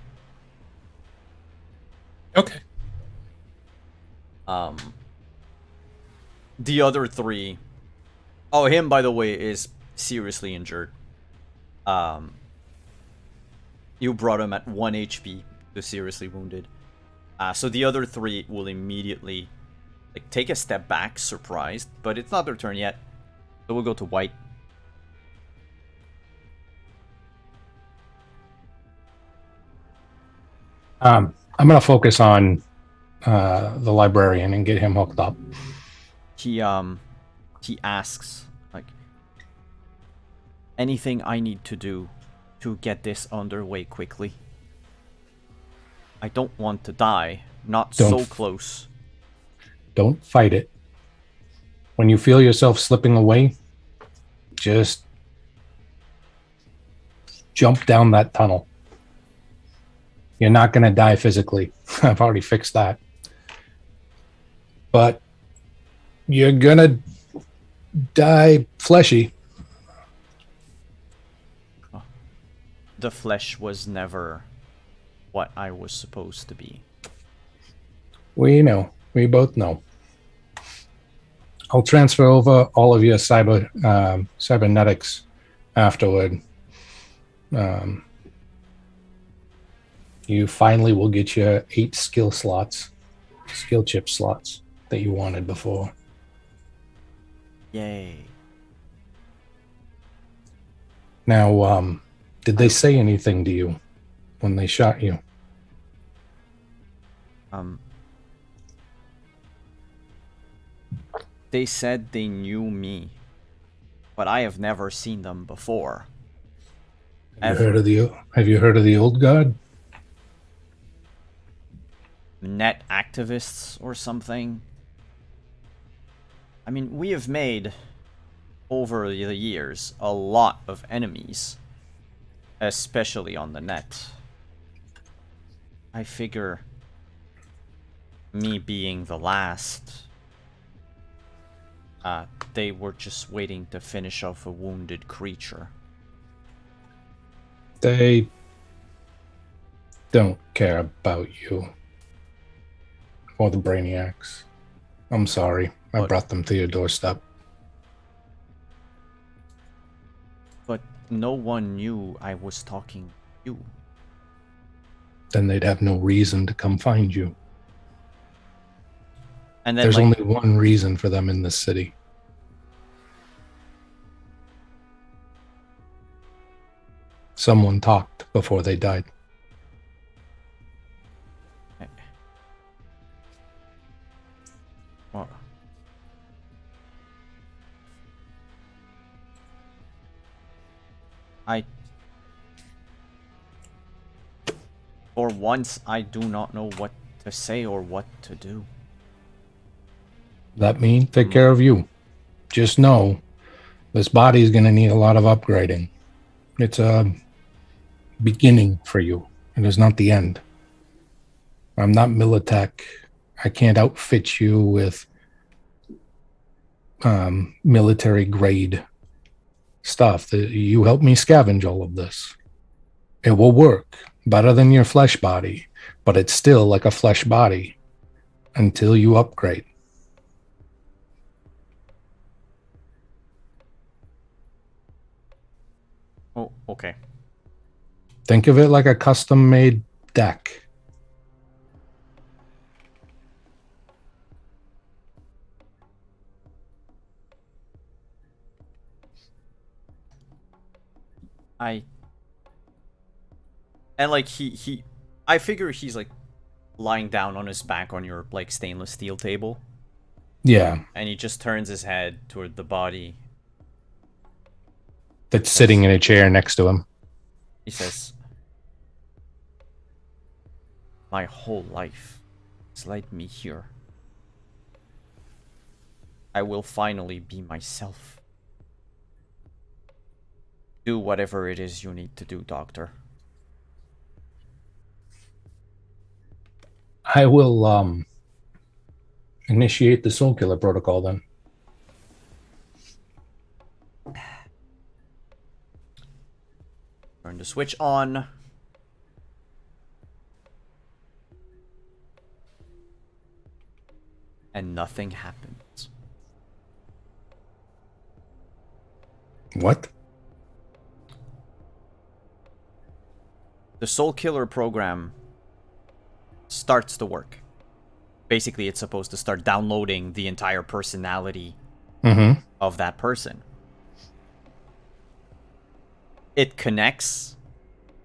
Okay. The other 3... Oh, him, by the way, is seriously injured. You brought him at 1 HP, so seriously wounded. So the other 3 will immediately take a step back, surprised, but it's not their turn yet. So we'll go to white. I'm gonna focus on the librarian and get him hooked up. He asks, like, anything I need to do to get this underway quickly? I don't want to die. Not so close. Don't fight it. When you feel yourself slipping away, just jump down that tunnel. You're not going to die physically. I've already fixed that. But you're going to die fleshy. The flesh was never what I was supposed to be. We know. We both know. I'll transfer over all of your cybernetics afterward. You finally will get your 8 skill chip slots that you wanted before. Yay. Now, did they say anything to you when they shot you? They said they knew me, but I have never seen them before. Have you heard of the old guard? Net activists or something? I mean, we have made, over the years, a lot of enemies. Especially on the net. I figure me being the last, they were just waiting to finish off a wounded creature. They don't care about you or the Brainiacs. I'm sorry. I But- brought them to your doorstep. But no one knew I was talking to you. Then they'd have no reason to come find you. And then There's like, only one reason for them in this city. Someone talked before they died. well, for once, I do not know what to say or what to do. Let me take care of you. Just know this body is going to need a lot of upgrading. It's a beginning for you. It is not the end. I'm not Militech. I can't outfit you with military grade stuff. You help me scavenge all of this. It will work better than your flesh body, but it's still like a flesh body until you upgrade. Oh, okay. Think of it like a custom-made deck. And like I figure he's like lying down on his back on your like stainless steel table, Yeah, and he just turns his head toward the body. that's sitting in a chair next to him. He says, "My whole life has led me here. I will finally be myself. Do whatever it is you need to do, Doctor." I will initiate the Soul Killer protocol then. Turn the switch on. And nothing happens. What? The Soul Killer program starts to work. Basically, it's supposed to start downloading the entire personality Mm-hmm. of that person. It connects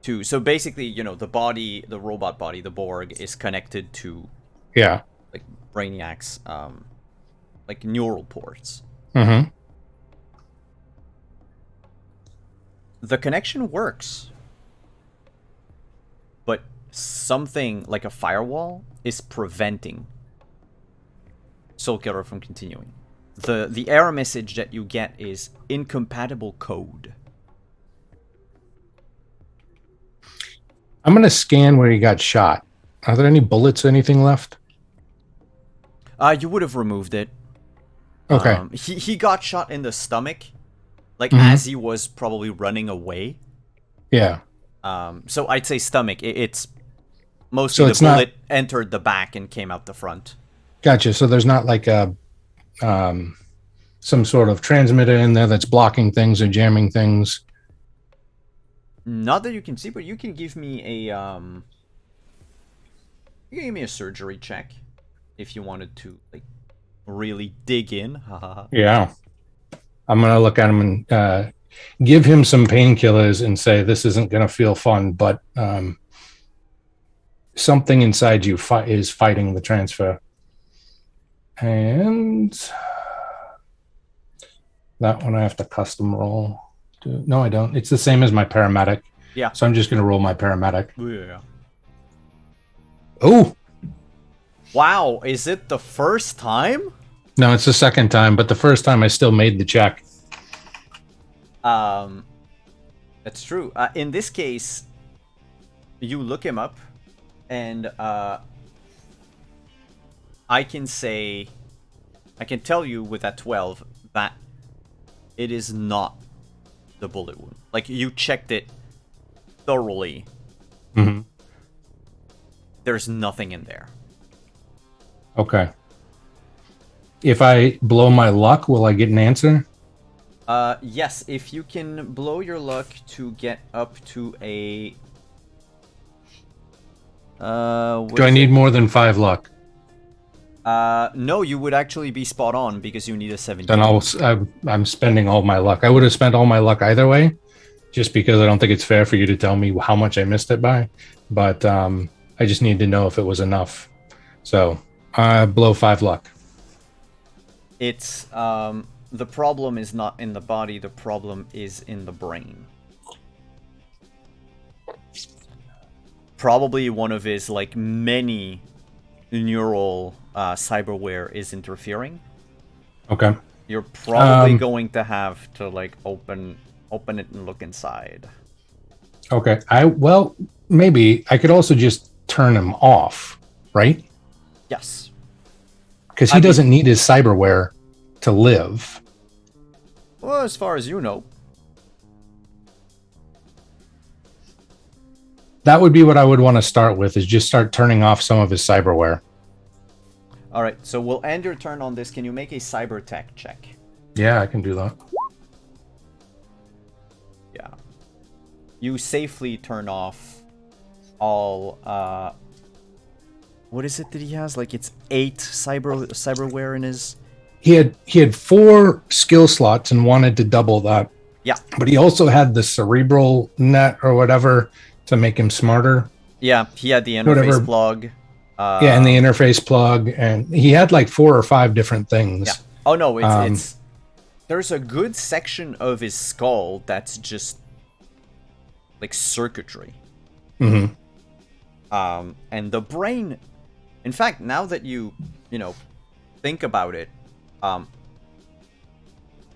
to... So basically, you know, the body, the robot body, the Borg, is connected to, Yeah. like, Brainiac's, like, neural ports. Mm-hmm. The connection works. But something like a firewall is preventing Soul Killer from continuing. The error message that you get is incompatible code. I'm going to scan where he got shot. Are there any bullets or anything left? You would have removed it. Okay. He got shot in the stomach, like Mhm. as he was probably running away. Yeah. So I'd say stomach. It's mostly So the it's not- bullet entered the back and came out the front. Gotcha. So there's not like a some sort of transmitter in there that's blocking things or jamming things. Not that you can see, but you can give me a you can give me a surgery check if you wanted to like really dig in. Haha. Yeah. I'm going to look at him and give him some painkillers and say, this isn't going to feel fun, but something inside you is fighting the transfer. And that one I have to custom roll. No, I don't. It's the same as my paramedic. Yeah. So I'm just going to roll my paramedic. Yeah. Oh, Wow, is it the first time? No, it's the second time, but the first time I still made the check. That's true. In this case, you look him up, and I can tell you with that 12 that it is not the bullet wound. Like, you checked it thoroughly. Mm-hmm. There's nothing in there. Okay. If I blow my luck, will I get an answer? Yes, if you can blow your luck to get up to a... Do I need more than 5 luck? No, you would actually be spot on because you need a 17. Then I'm spending all my luck. I would have spent all my luck either way, just because I don't think it's fair for you to tell me how much I missed it by. But I just need to know if it was enough. So blow 5 luck. It's the problem is not in the body. The problem is in the brain. Probably one of his like many neural cyberware is interfering. Okay. You're probably going to have to like open it and look inside. Okay. Maybe I could also just turn him off, right? Yes. Because he doesn't need his cyberware to live. Well, as far as you know. That would be what I would want to start with, is just start turning off some of his cyberware. All right, so we'll end your turn on this. Can you make a cyber tech check? Yeah, I can do that. Yeah. You safely turn off all what is it that he has? Like it's 8 cyberware in his... He had 4 skill slots and wanted to double that. Yeah. But he also had the cerebral net or whatever to make him smarter. Yeah, he had the interface plug. Yeah, and the interface plug, and he had like 4 or 5 different things. Yeah. Oh no, it's there's a good section of his skull that's just like circuitry. Mm-hmm. And the brain, in fact, now that you think about it,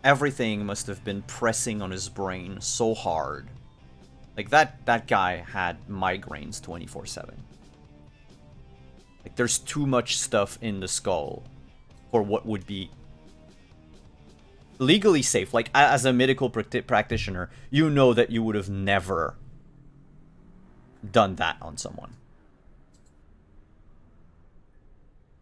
everything must have been pressing on his brain so hard. Like that guy had migraines 24/7. Like there's too much stuff in the skull for what would be legally safe. Like as a medical practitioner, you know that you would have never done that on someone.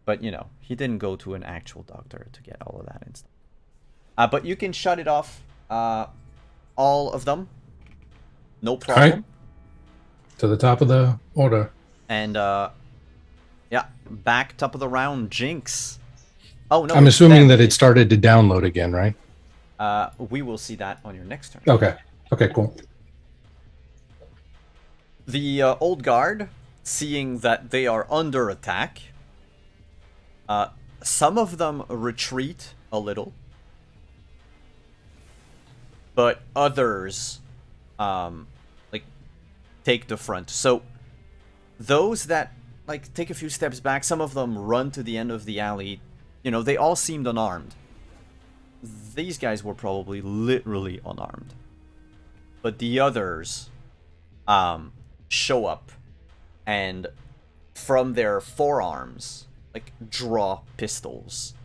But he didn't go to an actual doctor to get all of that and stuff. But you can shut it off, all of them. No problem. Right. To the top of the order. And yeah, back top of the round, Jinx. Oh no. I'm assuming that it started to download again, right? We will see that on your next turn. Okay. Okay, cool. The old guard, seeing that they are under attack, some of them retreat a little, but others like take the front. So those that like take a few steps back, some of them run to the end of the alley. They all seemed unarmed. These guys were probably literally unarmed. But the others show up and from their forearms like draw pistols.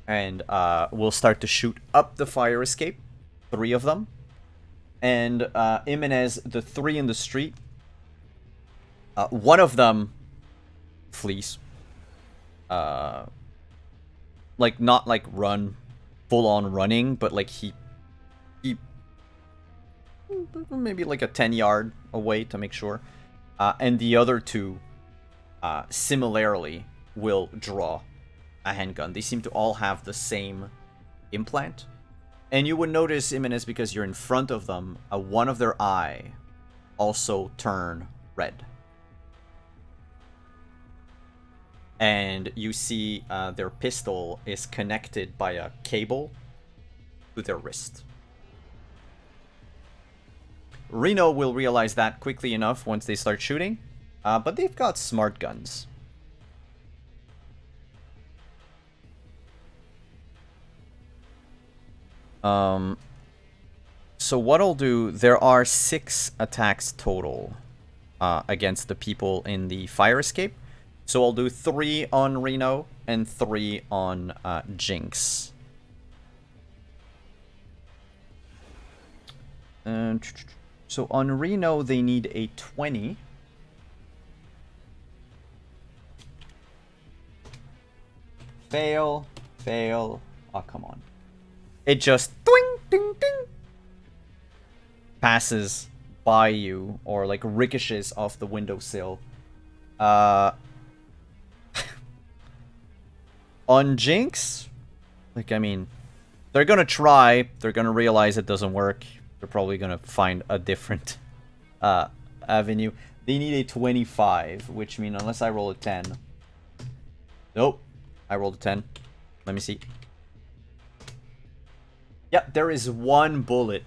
And we'll start to shoot up the fire escape. 3 of them. And Jimenez, the 3 in the street. One of them flees. Like not like run, full on running, but like he maybe like a 10-yard away to make sure. And the other 2 similarly will draw a handgun. They seem to all have the same implant. And you would notice, Jimenez, because you're in front of them, one of their eye also turn red. And you see their pistol is connected by a cable to their wrist. Reno will realize that quickly enough once they start shooting, but they've got smart guns. So what I'll do, there are 6 attacks total against the people in the fire escape. So I'll do 3 on Reno and 3 on Jinx. And so on Reno, they need a 20. Fail. Oh, come on. It just ding, ding, ding, passes by you, or like ricochets off the windowsill. On Jinx, like, I mean, they're gonna try. They're gonna realize it doesn't work. They're probably gonna find a different avenue. They need a 25, which means unless I roll a 10. Nope. I rolled a 10. Let me see. Yep, there is 1 bullet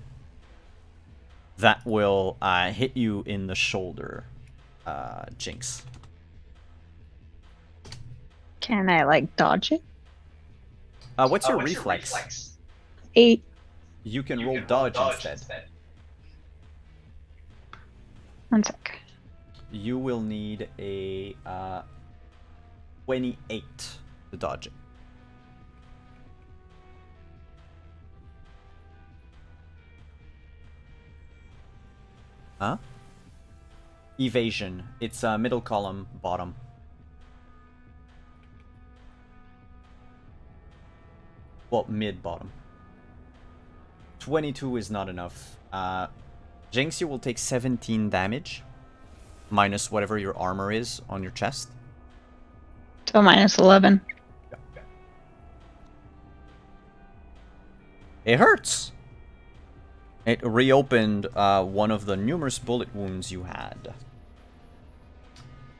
that will hit you in the shoulder, Jinx. Can I, like, dodge it? What's your reflex? 8. You can roll dodge instead. 1 sec. You will need a 28 to dodge it. Huh? Evasion. It's middle column, bottom. Well, mid-bottom. 22 is not enough. Jinx, you will take 17 damage. Minus whatever your armor is on your chest. So minus 11. It hurts! It reopened one of the numerous bullet wounds you had.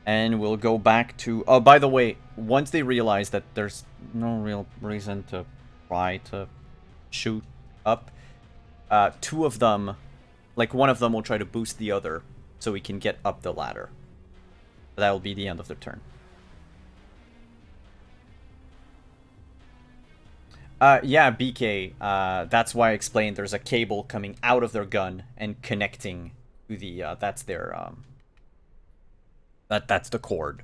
And we'll go back to... Oh, by the way, once they realize that there's no real reason to try to shoot up, 2 of them, like one of them will try to boost the other so we can get up the ladder. That will be the end of their turn. Yeah, BK, that's why I explained there's a cable coming out of their gun and connecting to the, that's their, that's the cord.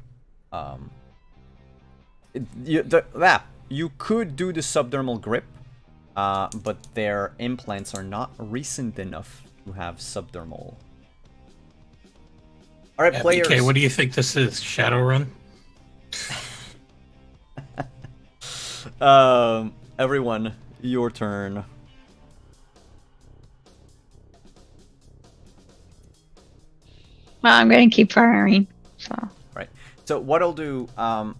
You could do the subdermal grip, but their implants are not recent enough to have subdermal. Alright, players. BK, what do you think this is? Shadowrun? Everyone, your turn. Well, I'm going to keep firing, so... Right. So what I'll do, I'll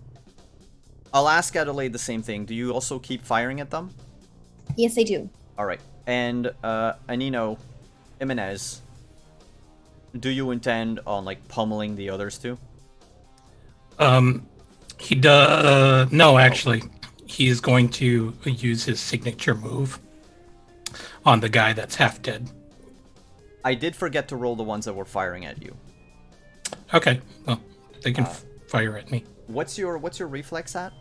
ask Adelaide the same thing. Do you also keep firing at them? Yes, I do. Alright. And, Anino, Jimenez, do you intend on, like, pummeling the others too? He does... no, actually. He's going to use his signature move on the guy that's half dead. I did forget to roll the ones that were firing at you. Okay, well, they can fire at me. What's your reflex at?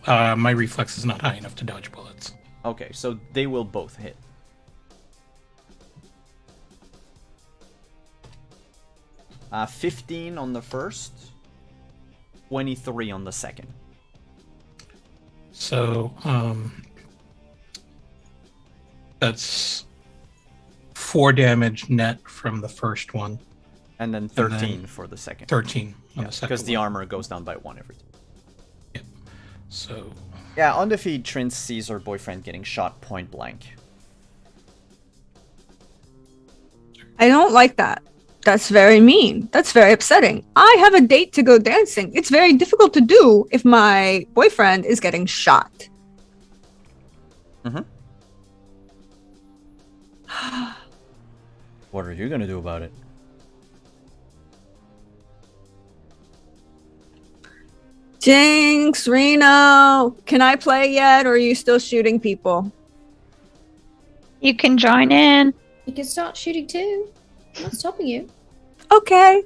My reflex is not high enough to dodge bullets. Okay, so they will both hit. Uh, 15 on the first, 23 on the second. So, that's 4 damage net from the first one. And then 13 for the second. 13 on the second because the one. armor goes down by 1 every time. Yep. So... Yeah, on the feed, Trin sees her boyfriend getting shot point blank. I don't like that. That's very mean. That's very upsetting. I have a date to go dancing. It's very difficult to do if my boyfriend is getting shot. Mm-hmm. What are you gonna do about it? Jinx, Reno, can I play yet, or are you still shooting people? You can join in. You can start shooting too. I'm not stopping you. Okay.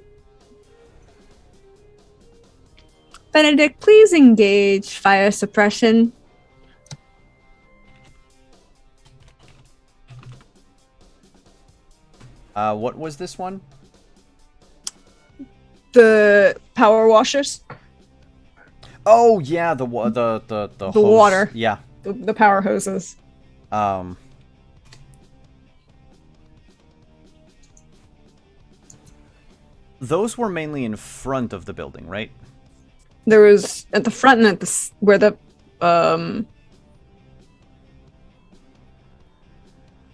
Benedict, please engage fire suppression. What was this one? The power washers, Oh yeah, the the hose. water. Yeah. the power hoses. Those were mainly in front of the building, right? There was at the front and at the where the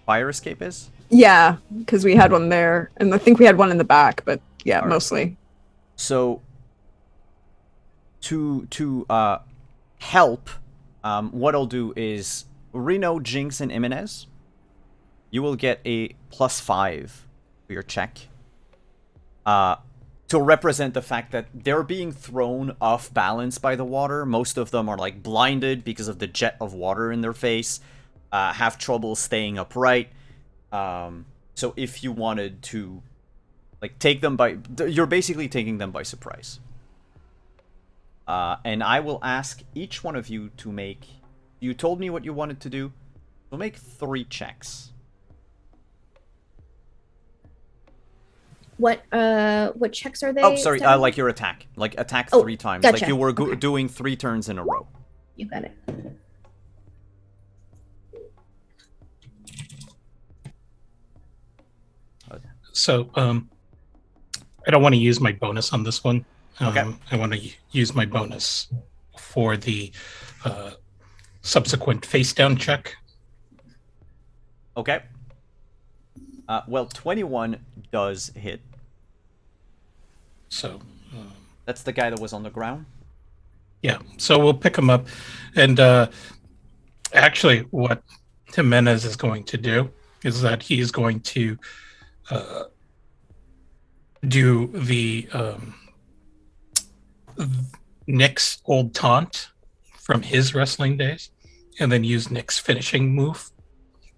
Fire escape is? yeah, because we had one there, and I think we had one in the back, but yeah, All right. mostly. So to help, what I'll do is Reno, Jinx, and Imenez. You will get a +5 for your check. To represent the fact that they're being thrown off balance by the water. Most of them are like blinded because of the jet of water in their face, have trouble staying upright. So if you wanted to like take them by, you're basically taking them by surprise. And I will ask each one of you to make, you told me what you wanted to do, so make 3 checks. What checks are they? Oh, sorry, Stefan? like your attack. Like attack Oh, 3 times. gotcha. Like you were Okay. doing 3 turns in a row. You got it. So, I don't want to use my bonus on this one. Okay. I want to use my bonus for the subsequent face down check. Okay. Well, 21 does hit. So, That's the guy that was on the ground. yeah. So we'll pick him up. And actually, what Jimenez is going to do is that he is going to do the Nick's old taunt from his wrestling days, and then use Nick's finishing move,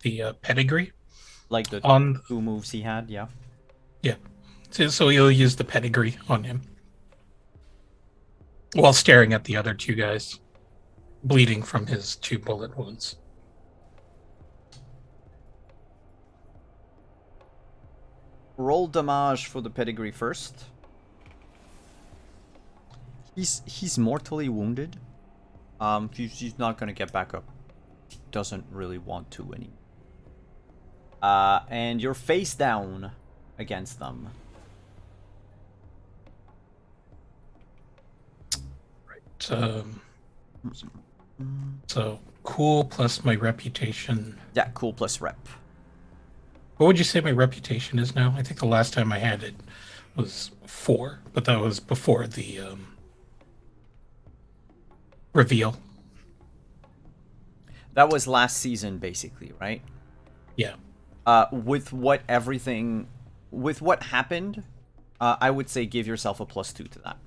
the pedigree, Like the on. 2 moves he had, yeah. Yeah. So he'll use the pedigree on him while staring at the other 2 guys, bleeding from his 2 bullet wounds. Roll damage for the pedigree first. He's mortally wounded. He's not gonna get back up. Doesn't really want to anymore. And you're face down against them. So cool plus my reputation. Yeah, cool plus rep. What would you say my reputation is now? I think the last time I had it was 4, but that was before the reveal. That was last season, basically, right? Yeah. With what happened, I would say give yourself a +2 to that.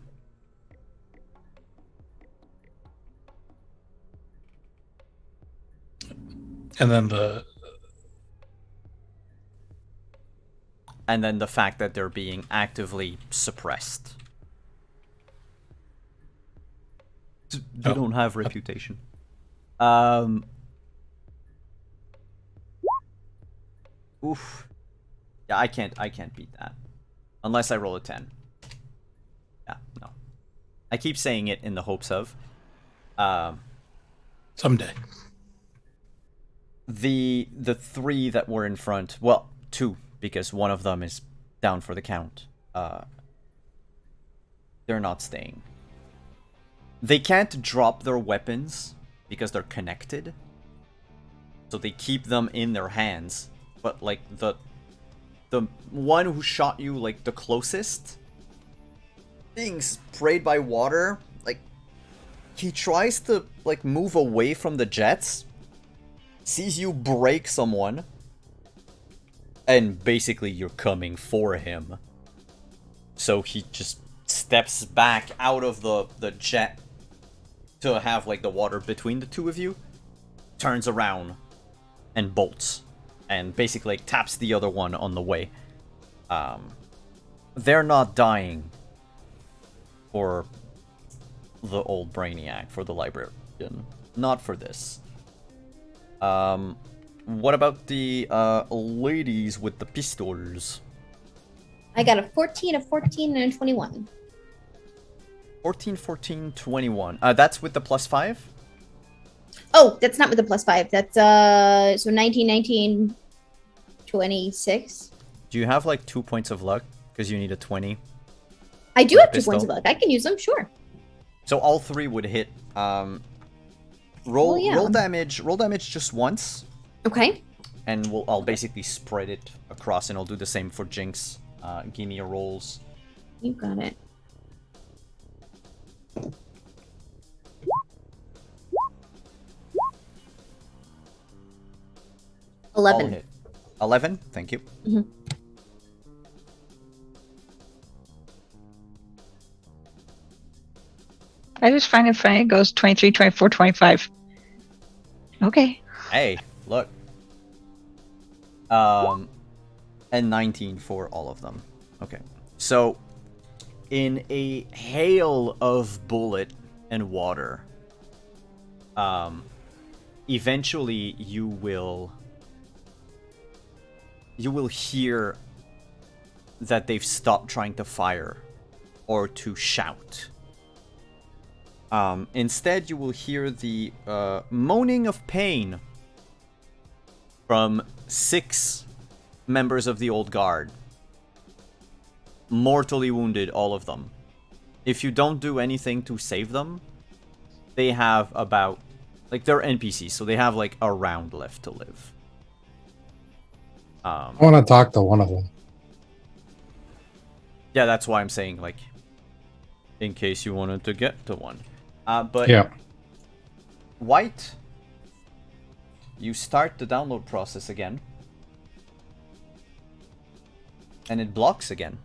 And then the fact that they're being actively suppressed. They don't have reputation. Oof. Yeah, I can't beat that. Unless I roll a 10. Yeah, no. I keep saying it in the hopes of. someday. The 3 that were in front, well, 2, because one of them is down for the count. They're not staying. They can't drop their weapons because they're connected. So they keep them in their hands. But like the one who shot you like the closest, being sprayed by water, like he tries to like move away from the jets, sees you break someone, and basically you're coming for him. So he just steps back out of the jet to have like the water between the 2 of you, turns around and bolts, and basically like, taps the other one on the way. They're not dying for the old Brainiac, for the librarian. Not for this. What about the ladies with the pistols? I got a 14, a 14, and a 21. 14, 14, 21. That's with the +5? Oh, that's not with the +5. That's so 19, 19, 26. Do you have like 2 points of luck? Because you need a 20. I do With have a 2 points pistol? of luck. I can use them, sure. So all 3 would hit. Roll Well, yeah. roll damage. Roll damage just once, Okay. and I'll basically spread it across, and I'll do the same for Jinx. Give me your rolls. You got it. All 11. hit. 11. Thank you. Mhm. I just find it funny. It goes 23, 24, 25. Okay. Hey, look. And 19 for all of them. Okay. So, in a hail of bullet and water, eventually you will hear that they've stopped trying to fire or to shout. Instead, you will hear the moaning of pain from 6 members of the old guard. Mortally wounded, all of them. If you don't do anything to save them, they have about... Like, they're NPCs, so they have, like, a round left to live. I want to talk to one of them. Yeah, that's why I'm saying, like, in case you wanted to get to one. But Yeah. White, you start the download process again. And it blocks again.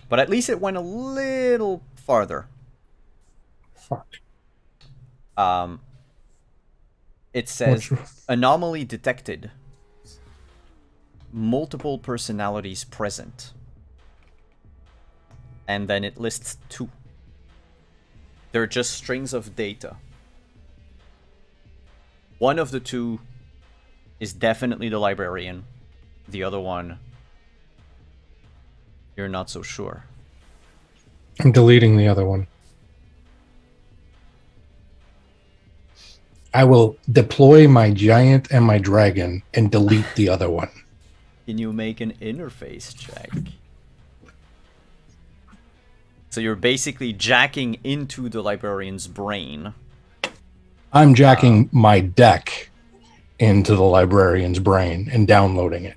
But at least it went a little farther. Fuck. It says, What's- anomaly detected. Multiple personalities present. And then it lists 2. They're just strings of data. One of the 2 is definitely the librarian. The other one, you're not so sure. I'm deleting the other one. I will deploy my giant and my dragon and delete the other one. Can you make an interface check? So you're basically jacking into the librarian's brain. I'm jacking my deck into the librarian's brain and downloading it.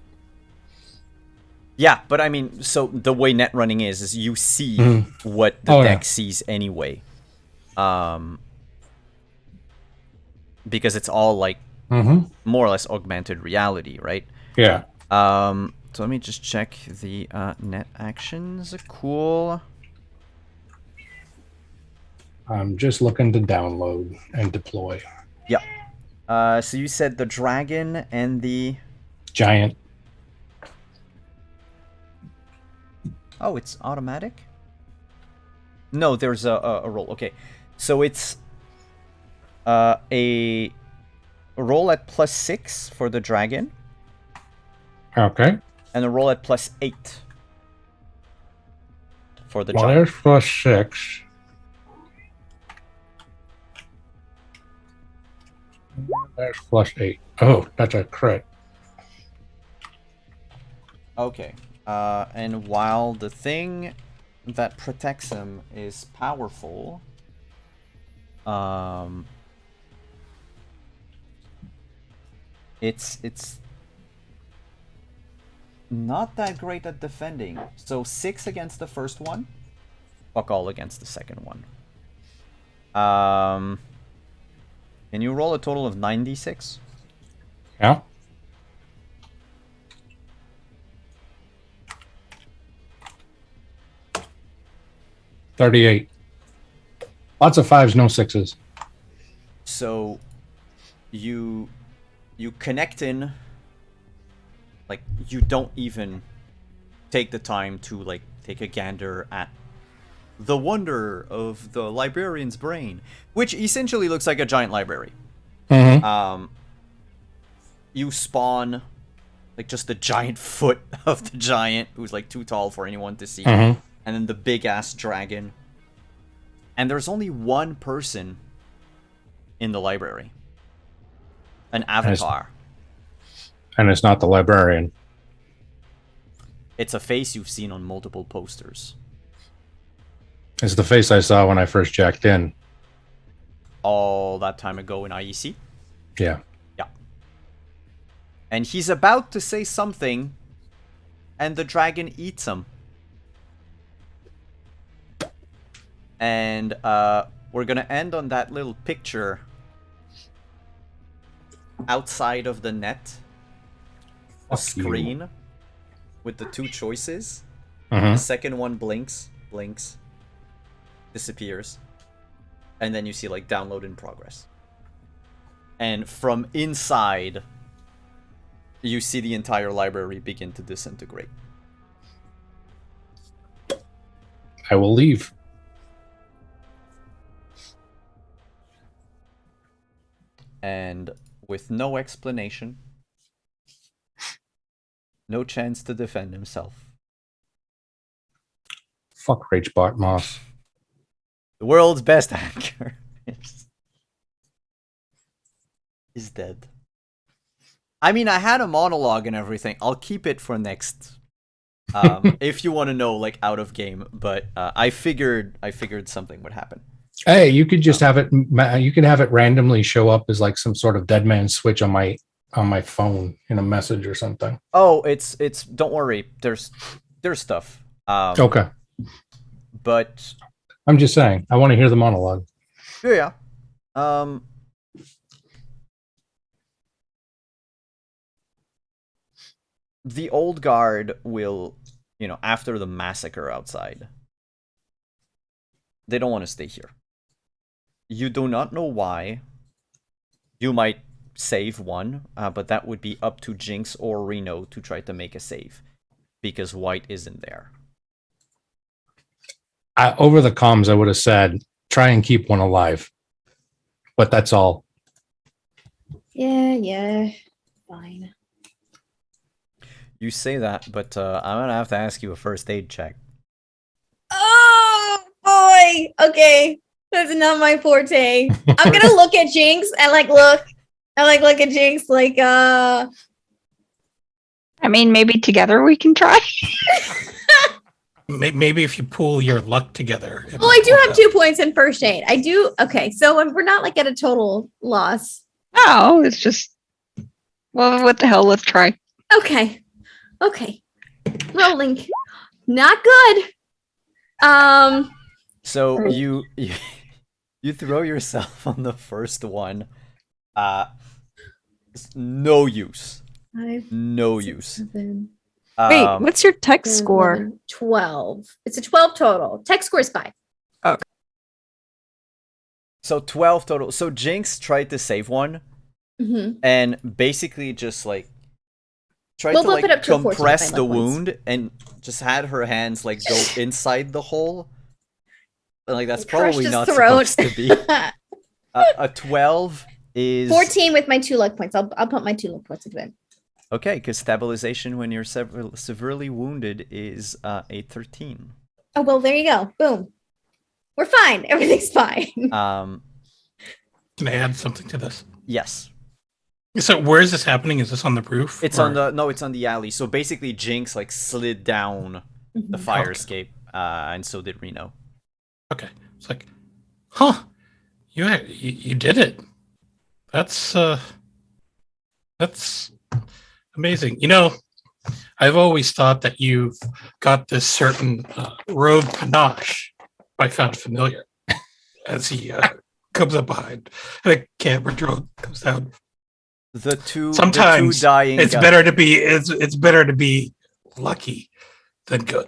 Yeah, but I mean, so the way net running is you see what the Oh, deck yeah. sees anyway. Because it's all like more or less augmented reality, right? Yeah. So let me just check the net actions. Cool. I'm just looking to download and deploy. Yeah. So you said the dragon and the... Giant. Oh, it's automatic? No, there's a roll. Okay. So it's a roll at +6 for the dragon Okay. and a roll at +8 for the Well, giant. there's +6. There's +8. Oh, that's a crit. Okay. And while the thing that protects him is powerful, it's not that great at defending. So 6 against the first one, fuck all against the second one. Can you roll a total of 96? Yeah. $38. Lots of 5s, no 6s. So you connect in, like, you don't even take the time to like take a gander at the wonder of the librarian's brain, which essentially looks like a giant library. Mm-hmm. You spawn like just the giant foot of the giant who's like too tall for anyone to see, Mhm. and then the big ass dragon. And there's only one person in the library, an avatar. And it's not the librarian. It's a face you've seen on multiple posters. It's the face I saw when I first jacked in. All that time ago in IEC. Yeah. Yeah. And he's about to say something, and the dragon eats him. And we're gonna end on that little picture outside of the net. A Fuck you. screen with the two choices. The Mhm. second one blinks, disappears, and then you see like download in progress. And from inside, you see the entire library begin to disintegrate. I will leave. And with no explanation, no chance to defend himself, Fuck Ragebot Moss. the world's best hacker is dead. I mean, I had a monologue and everything. I'll keep it for next, if you want to know, like out of game. But I figured something would happen. Hey, you could just have it. You can have it randomly show up as like some sort of dead man switch on my phone in a message or something. Oh, it's. Don't worry. There's stuff. Okay. But I'm just saying. I want to hear the monologue. yeah. The old guard will, after the massacre outside, they don't want to stay here. You do not know why. You might save one, but that would be up to Jinx or Reno to try to make a save, because White isn't there. Over the comms, I would have said, try and keep one alive. But that's all. Yeah. Fine. You say that, but I'm gonna have to ask you a first aid check. Oh boy. Okay. That's not my forte. I'm gonna look at Jinx and look at Jinx I mean, maybe together we can try. Maybe if you pull your luck together. Well, I do have 2 points in first aid. I do. Okay, so we're not at a total loss. No, it's just, well, what the hell? Let's try. Okay. Rolling. Not good. So you throw yourself on the first one. It's no use. 5, No 6, use. 7, Wait, Um, what's your tech 10, score? 11, 12. It's a 12 total. Tech score is 5. So 12 total. So Jinx tried to save one, Mm-hmm. and basically just tried We'll to bump it up to a 14 compress by the luck points. wound and just had her hands go inside the hole. And that's Crushed probably his not throat. supposed to be. A 12 is 14 with my 2 luck points. I'll put my 2 luck points into it. okay, because stabilization when you're severely wounded is a 13. Oh well, there you go. Boom. We're fine. Everything's fine. Can I add something to this? Yes. So where is this happening? Is this on the roof? It's on the alley. So basically Jinx slid down the Mhm. fire Okay. escape, and so did Reno. Okay. It's like, huh? You did it. That's amazing. I've always thought that you've got this certain rogue panache I found familiar as he comes up behind and a camera drone comes down. The two Sometimes dying it's guys. better to be it's better to be lucky than good.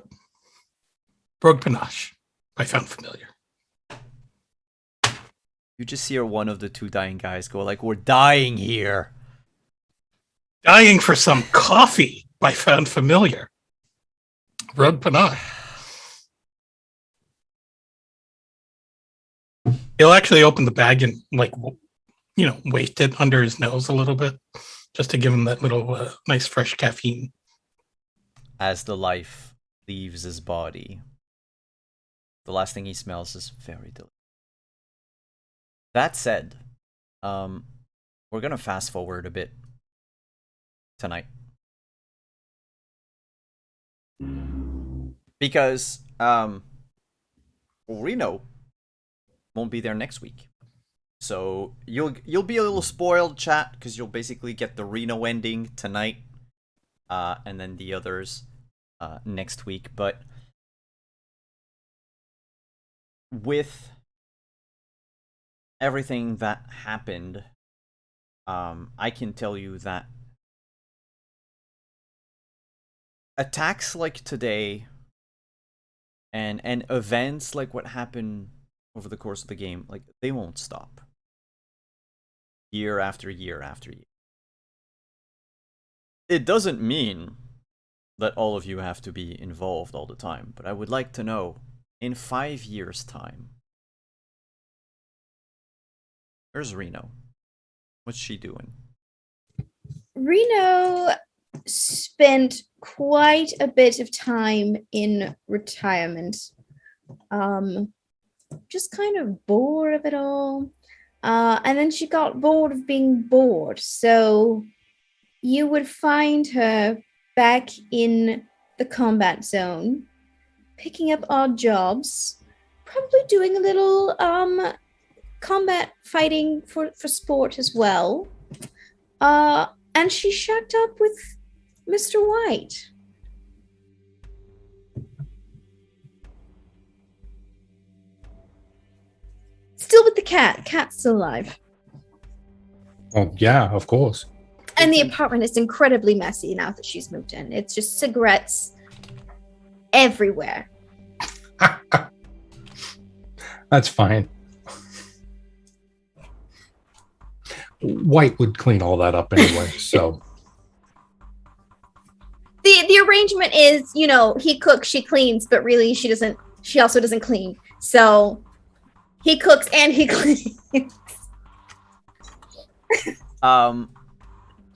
Rogue panache I found familiar. You just hear one of the two dying guys go we're dying here. Dying for some coffee I found familiar. Rogue panache. He'll actually open the bag and waste it under his nose a little bit. just to give him that little nice fresh caffeine. As the life leaves his body, the last thing he smells is very delicious. That said, we're gonna fast forward a bit tonight. Because Reno won't be there next week. So you'll be a little spoiled, chat, because you'll basically get the Reno ending tonight, and then the others next week. But with everything that happened, I can tell you that attacks like today and events like what happened over the course of the game, like, they won't stop. Year after year after year. It doesn't mean that all of you have to be involved all the time, but I would like to know, in 5 years' time, where's Reno? What's she doing? Reno spent quite a bit of time in retirement. Just kind of bored of it all. And then she got bored of being bored. So you would find her back in the combat zone, picking up odd jobs, probably doing a little combat fighting for sport as well. And she shacked up with Mr. White. Still with the cat. Cat's still alive. Oh, yeah, of course. And the apartment is incredibly messy now that she's moved in. It's just cigarettes everywhere. That's fine. White would clean all that up anyway, so. The arrangement is, you know, he cooks, she cleans, but really she also doesn't clean. So he cooks and he cleans.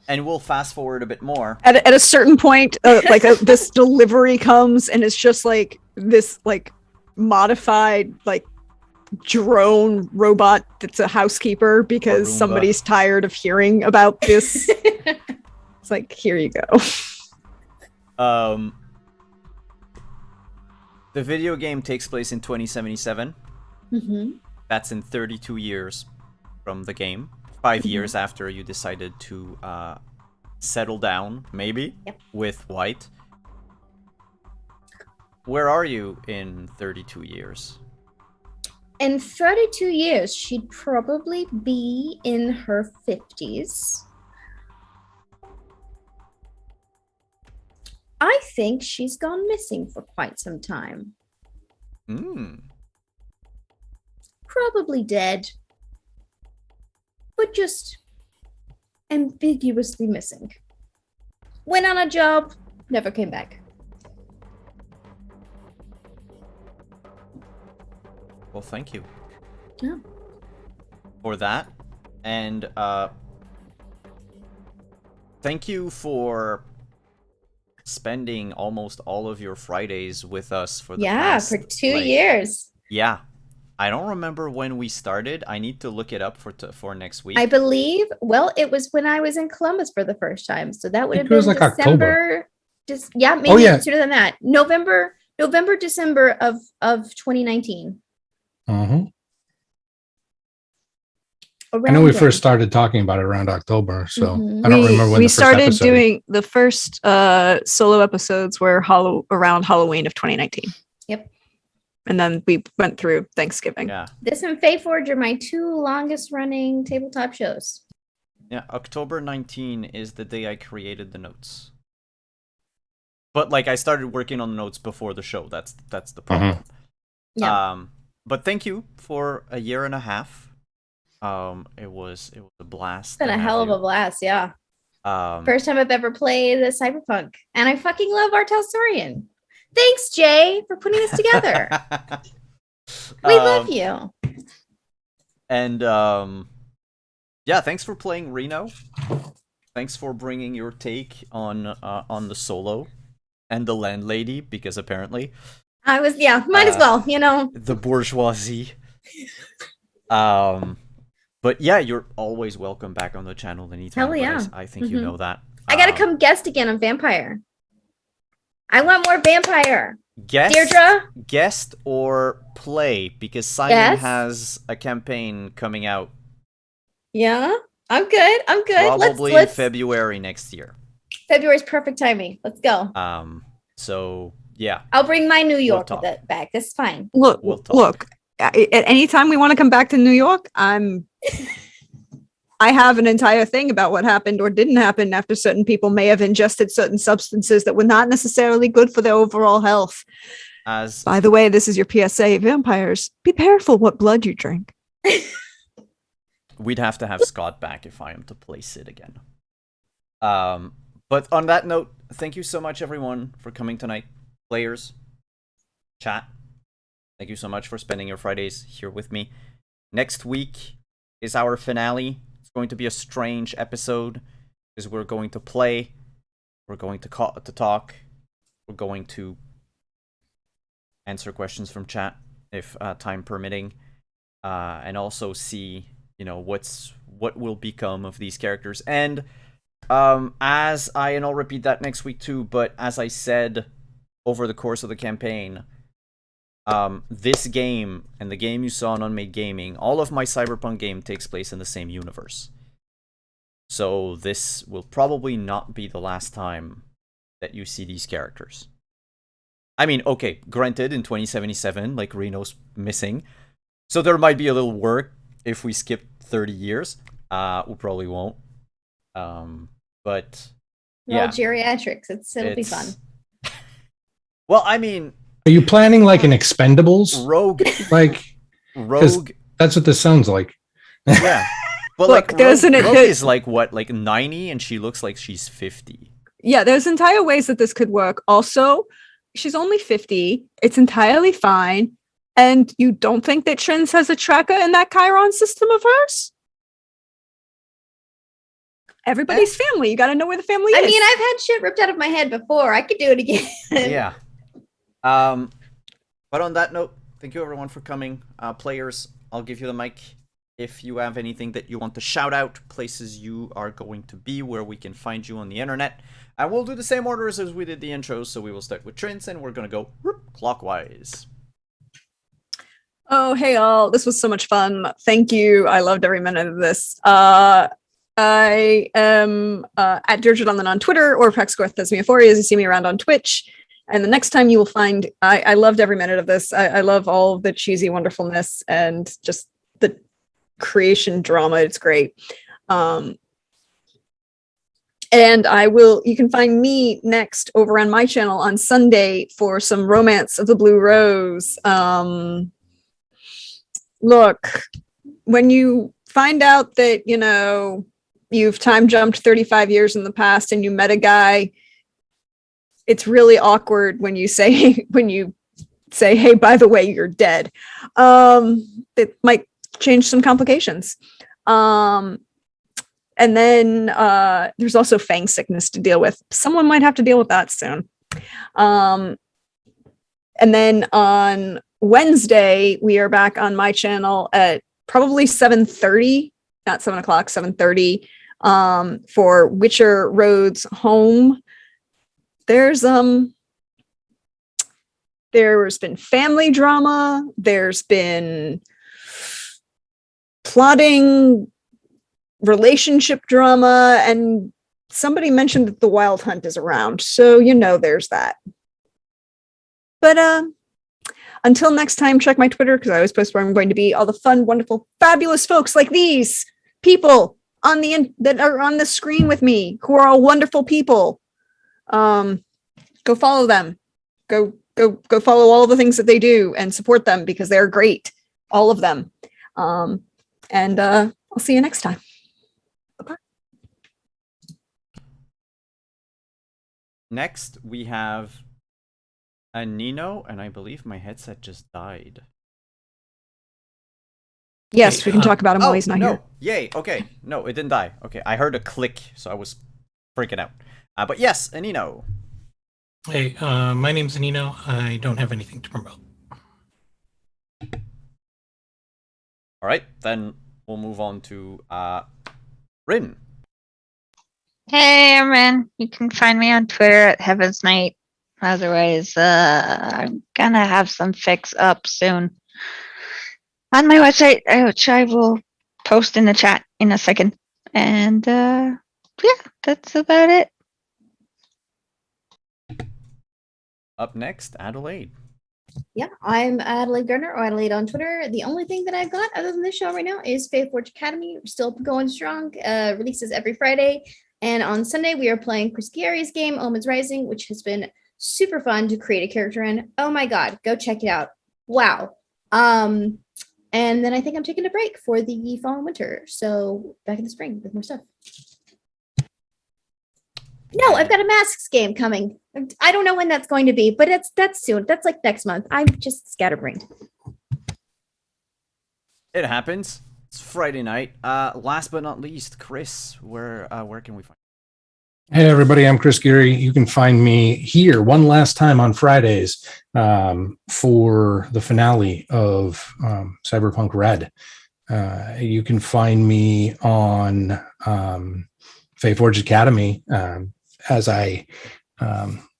And we'll fast forward a bit more. At a certain point, this delivery comes, and it's just like this like modified like drone robot that's a housekeeper because Roomba. somebody's tired of hearing about this. It's like, here you go. The video game takes place in 2077. Mm-hmm. That's in 32 years from the game. 5 years after you decided to settle down, maybe, with White. Where are you in 32 years? In 32 years, she'd probably be in her 50s. I think she's gone missing for quite some time. Probably dead. But just ambiguously missing. Went on a job, never came back. Well, thank you. Yeah. For that. And thank you for spending almost all of your Fridays with us for the past, for 2 years. Yeah. I don't remember when we started. I need to look it up for next week. I believe, well, it was when I was in Columbus for the first time. So that would have It been was like December. Maybe sooner than that. November, December of 2019. I know we first started talking about it around October, so I don't remember when we the first started episode. doing the first solo episodes were around Halloween of 2019. Yep. And then we went through Thanksgiving. Yeah. This and Fae Forge are my 2 longest running tabletop shows. Yeah, October 19 is the day I created the notes. But like I started working on the notes before the show. That's the problem. Yeah. But thank you for a year and a half. It was a blast. It's been a hell of a blast, yeah. First time I've ever played a Cyberpunk, and I fucking love Artel Sorian. Thanks, Jay, for putting this together. We love you. And yeah, thanks for playing Reno. Thanks for bringing your take on the solo and the landlady, because apparently I was, might as well, the bourgeoisie. But yeah, you're always welcome back on the channel anytime. Hell yeah. But I think you know that. I gotta come guest again on Vampire. I want more Vampire. Deirdre? Guest or play, because Simon has a campaign coming out. Yeah, I'm good. Probably in February next year. February's perfect timing. Let's go. So yeah, I'll bring my New York back. That's fine. Look. At any time we want to come back to New York, I have an entire thing about what happened or didn't happen after certain people may have ingested certain substances that were not necessarily good for their overall health. By the way, this is your PSA, vampires. Be careful what blood you drink. We'd have to have Scott back if I am to play Sid again. But on that note, thank you so much, everyone, for coming tonight. Players, chat. Thank you so much for spending your Fridays here with me. Next week is our finale. It's going to be a strange episode because we're going to play, we're going to talk, we're going to answer questions from chat if time permitting, and also see, what will become of these characters. And I'll repeat that next week too, but as I said over the course of the campaign, this game and the game you saw on Unmade Gaming, all of my Cyberpunk game takes place in the same universe. So this will probably not be the last time that you see these characters. I mean, okay, granted, in 2077, like, Reno's missing, so there might be a little work if we skip 30 years. We probably won't. But yeah, geriatrics. It'll be fun. Well, I mean, are you planning like an Expendables? Rogue. Rogue. That's what this sounds like. Yeah. But look, Rogue is like what, like 90, and she looks like she's 50. Yeah, there's entire ways that this could work. Also, she's only 50. It's entirely fine. And you don't think that Trins has a tracker in that Chiron system of hers? Everybody's family. You got to know where the family is. I mean, I've had shit ripped out of my head before. I could do it again. Yeah. But on that note, thank you everyone for coming. Players, I'll give you the mic. If you have anything that you want to shout out, places you are going to be, where we can find you on the internet. I will do the same orders as we did the intros, so we will start with Trins, and we're going to go clockwise. Oh, hey all. This was so much fun. Thank you. I loved every minute of this. I am at Deirdre on Twitter, or Praxcorth as Miafori, as you see me around on Twitch. And the next time you will find, I loved every minute of this. I love all the cheesy wonderfulness and just the creation drama. It's great. And you can find me next over on my channel on Sunday for some Romance of the Blue Rose. Look, when you find out that, you've time jumped 35 years in the past and you met a guy, it's really awkward when you say, hey, by the way, you're dead. It might change some complications. And then there's also fang sickness to deal with. Someone might have to deal with that soon. And then on Wednesday, we are back on my channel at probably 7:30, not 7 o'clock, 7:30, for Witcher Road's Home. There's been family drama, there's been plotting, relationship drama, and somebody mentioned that the Wild Hunt is around, so there's that. But until next time, check my Twitter, because I always post where I'm going to be. All the fun, wonderful, fabulous folks like these people that are on the screen with me, who are all wonderful people. Go follow them. Go follow all the things that they do and support them, because they're great, all of them. And I'll see you next time. Bye-bye. Next, we have a Nino, and I believe my headset just died. Yes, we can talk about him while he's not no. here. Yay, okay. No, it didn't die. Okay, I heard a click, so I was freaking out. But yes, Anino. Hey, my name's Nino. I don't have anything to promote. All right, then we'll move on to Rin. Hey, Aaron. You can find me on Twitter at Heaven's Night. Otherwise, I'm gonna have some fix up soon on my website, which I will post in the chat in a second. And yeah, that's about it. Up next, Adelaide. Yeah, I'm Adelaide Gardner, or Adelaide on Twitter. The only thing that I've got other than this show right now is Faith Forge Academy. We're still going strong. Releases every Friday. And on Sunday, we are playing Chris Gary's game, Omens Rising, which has been super fun to create a character in. Oh my God, go check it out. Wow. And then I think I'm taking a break for the fall and winter. So back in the spring with more stuff. No, I've got a Masks game coming. I don't know when that's going to be, but that's soon. That's like next month. I'm just scatterbrained. It happens. It's Friday night. Last but not least, Chris, where can we find you? Hey, everybody, I'm Chris Geary. You can find me here one last time on Fridays for the finale of Cyberpunk RED. You can find me on Faith Forge Academy as I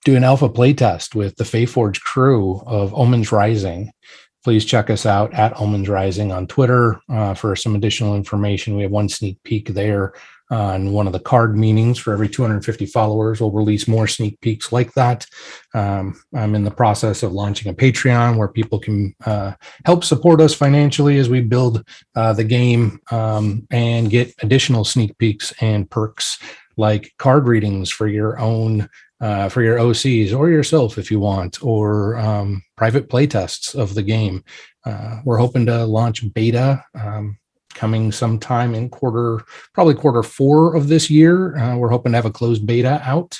do an alpha playtest with the Faith Forge crew of Omens Rising. Please check us out at Omens Rising on Twitter for some additional information. We have one sneak peek there on one of the card meetings. For every 250 followers, we'll release more sneak peeks like that. I'm in the process of launching a Patreon where people can help support us financially as we build the game and get additional sneak peeks and perks like card readings for your own for your OCs or yourself if you want, or private playtests of the game. We're hoping to launch beta coming sometime in probably quarter 4 of this year. We're hoping to have a closed beta out.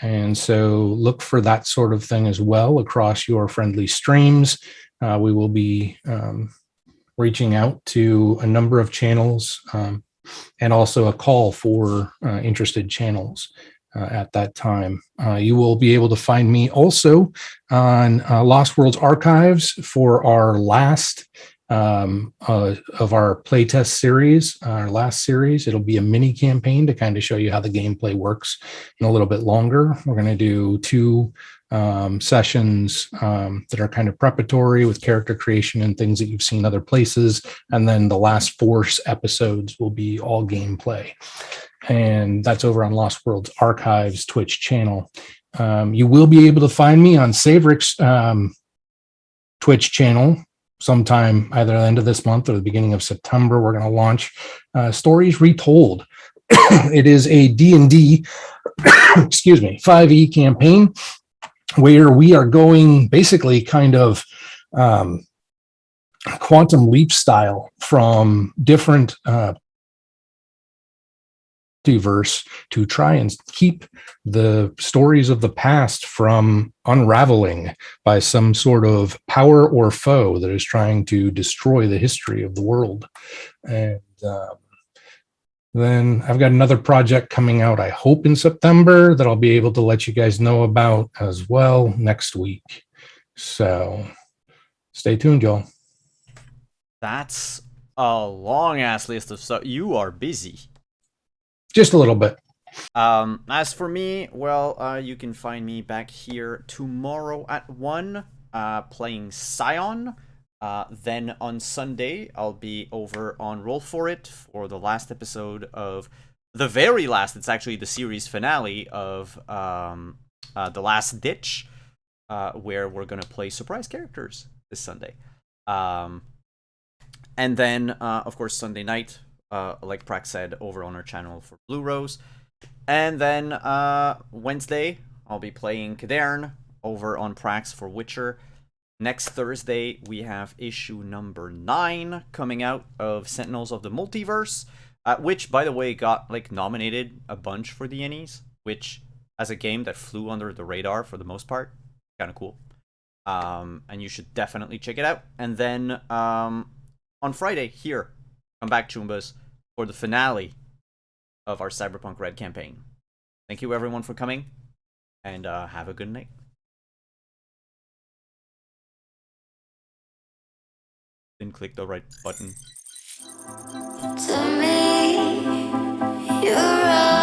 And so look for that sort of thing as well across your friendly streams. We will be reaching out to a number of channels and also a call for interested channels at that time. You will be able to find me also on Lost Worlds Archives for our last of our playtest series, our last series. It'll be a mini campaign to kind of show you how the gameplay works in a little bit longer. We're going to do 2 sessions that are kind of preparatory with character creation and things that you've seen other places. And then the last 4 episodes will be all gameplay. And that's over on Lost Worlds Archives Twitch channel. You will be able to find me on Savric's Twitch channel sometime either the end of this month or the beginning of September. We're going to launch Stories Retold. It is a D&D, 5e campaign where we are going basically kind of quantum leap style from different multiverse to try and keep the stories of the past from unraveling by some sort of power or foe that is trying to destroy the history of the world. And then I've got another project coming out, I hope in September, that I'll be able to let you guys know about as well next week. So stay tuned, y'all. That's a long ass list of stuff. You are busy. Just a little bit. As for me, well, you can find me back here tomorrow at 1 playing Scion. Then on Sunday, I'll be over on Roll For It for the last episode of the very last. It's actually the series finale of The Last Ditch, where we're going to play surprise characters this Sunday. And then, of course, Sunday night, like Prax said, over on our channel for Blue Rose. And then Wednesday, I'll be playing Kadern over on Prax for Witcher. Next Thursday, we have issue number 9 coming out of Sentinels of the Multiverse, which, by the way, got nominated a bunch for the Ennies, which, as a game that flew under the radar for the most part, kind of cool. And you should definitely check it out. And then on Friday, here, come back, Chumbas, for the finale of our Cyberpunk RED campaign. Thank you everyone for coming, and have a good night. Then click the right button. To me, you're all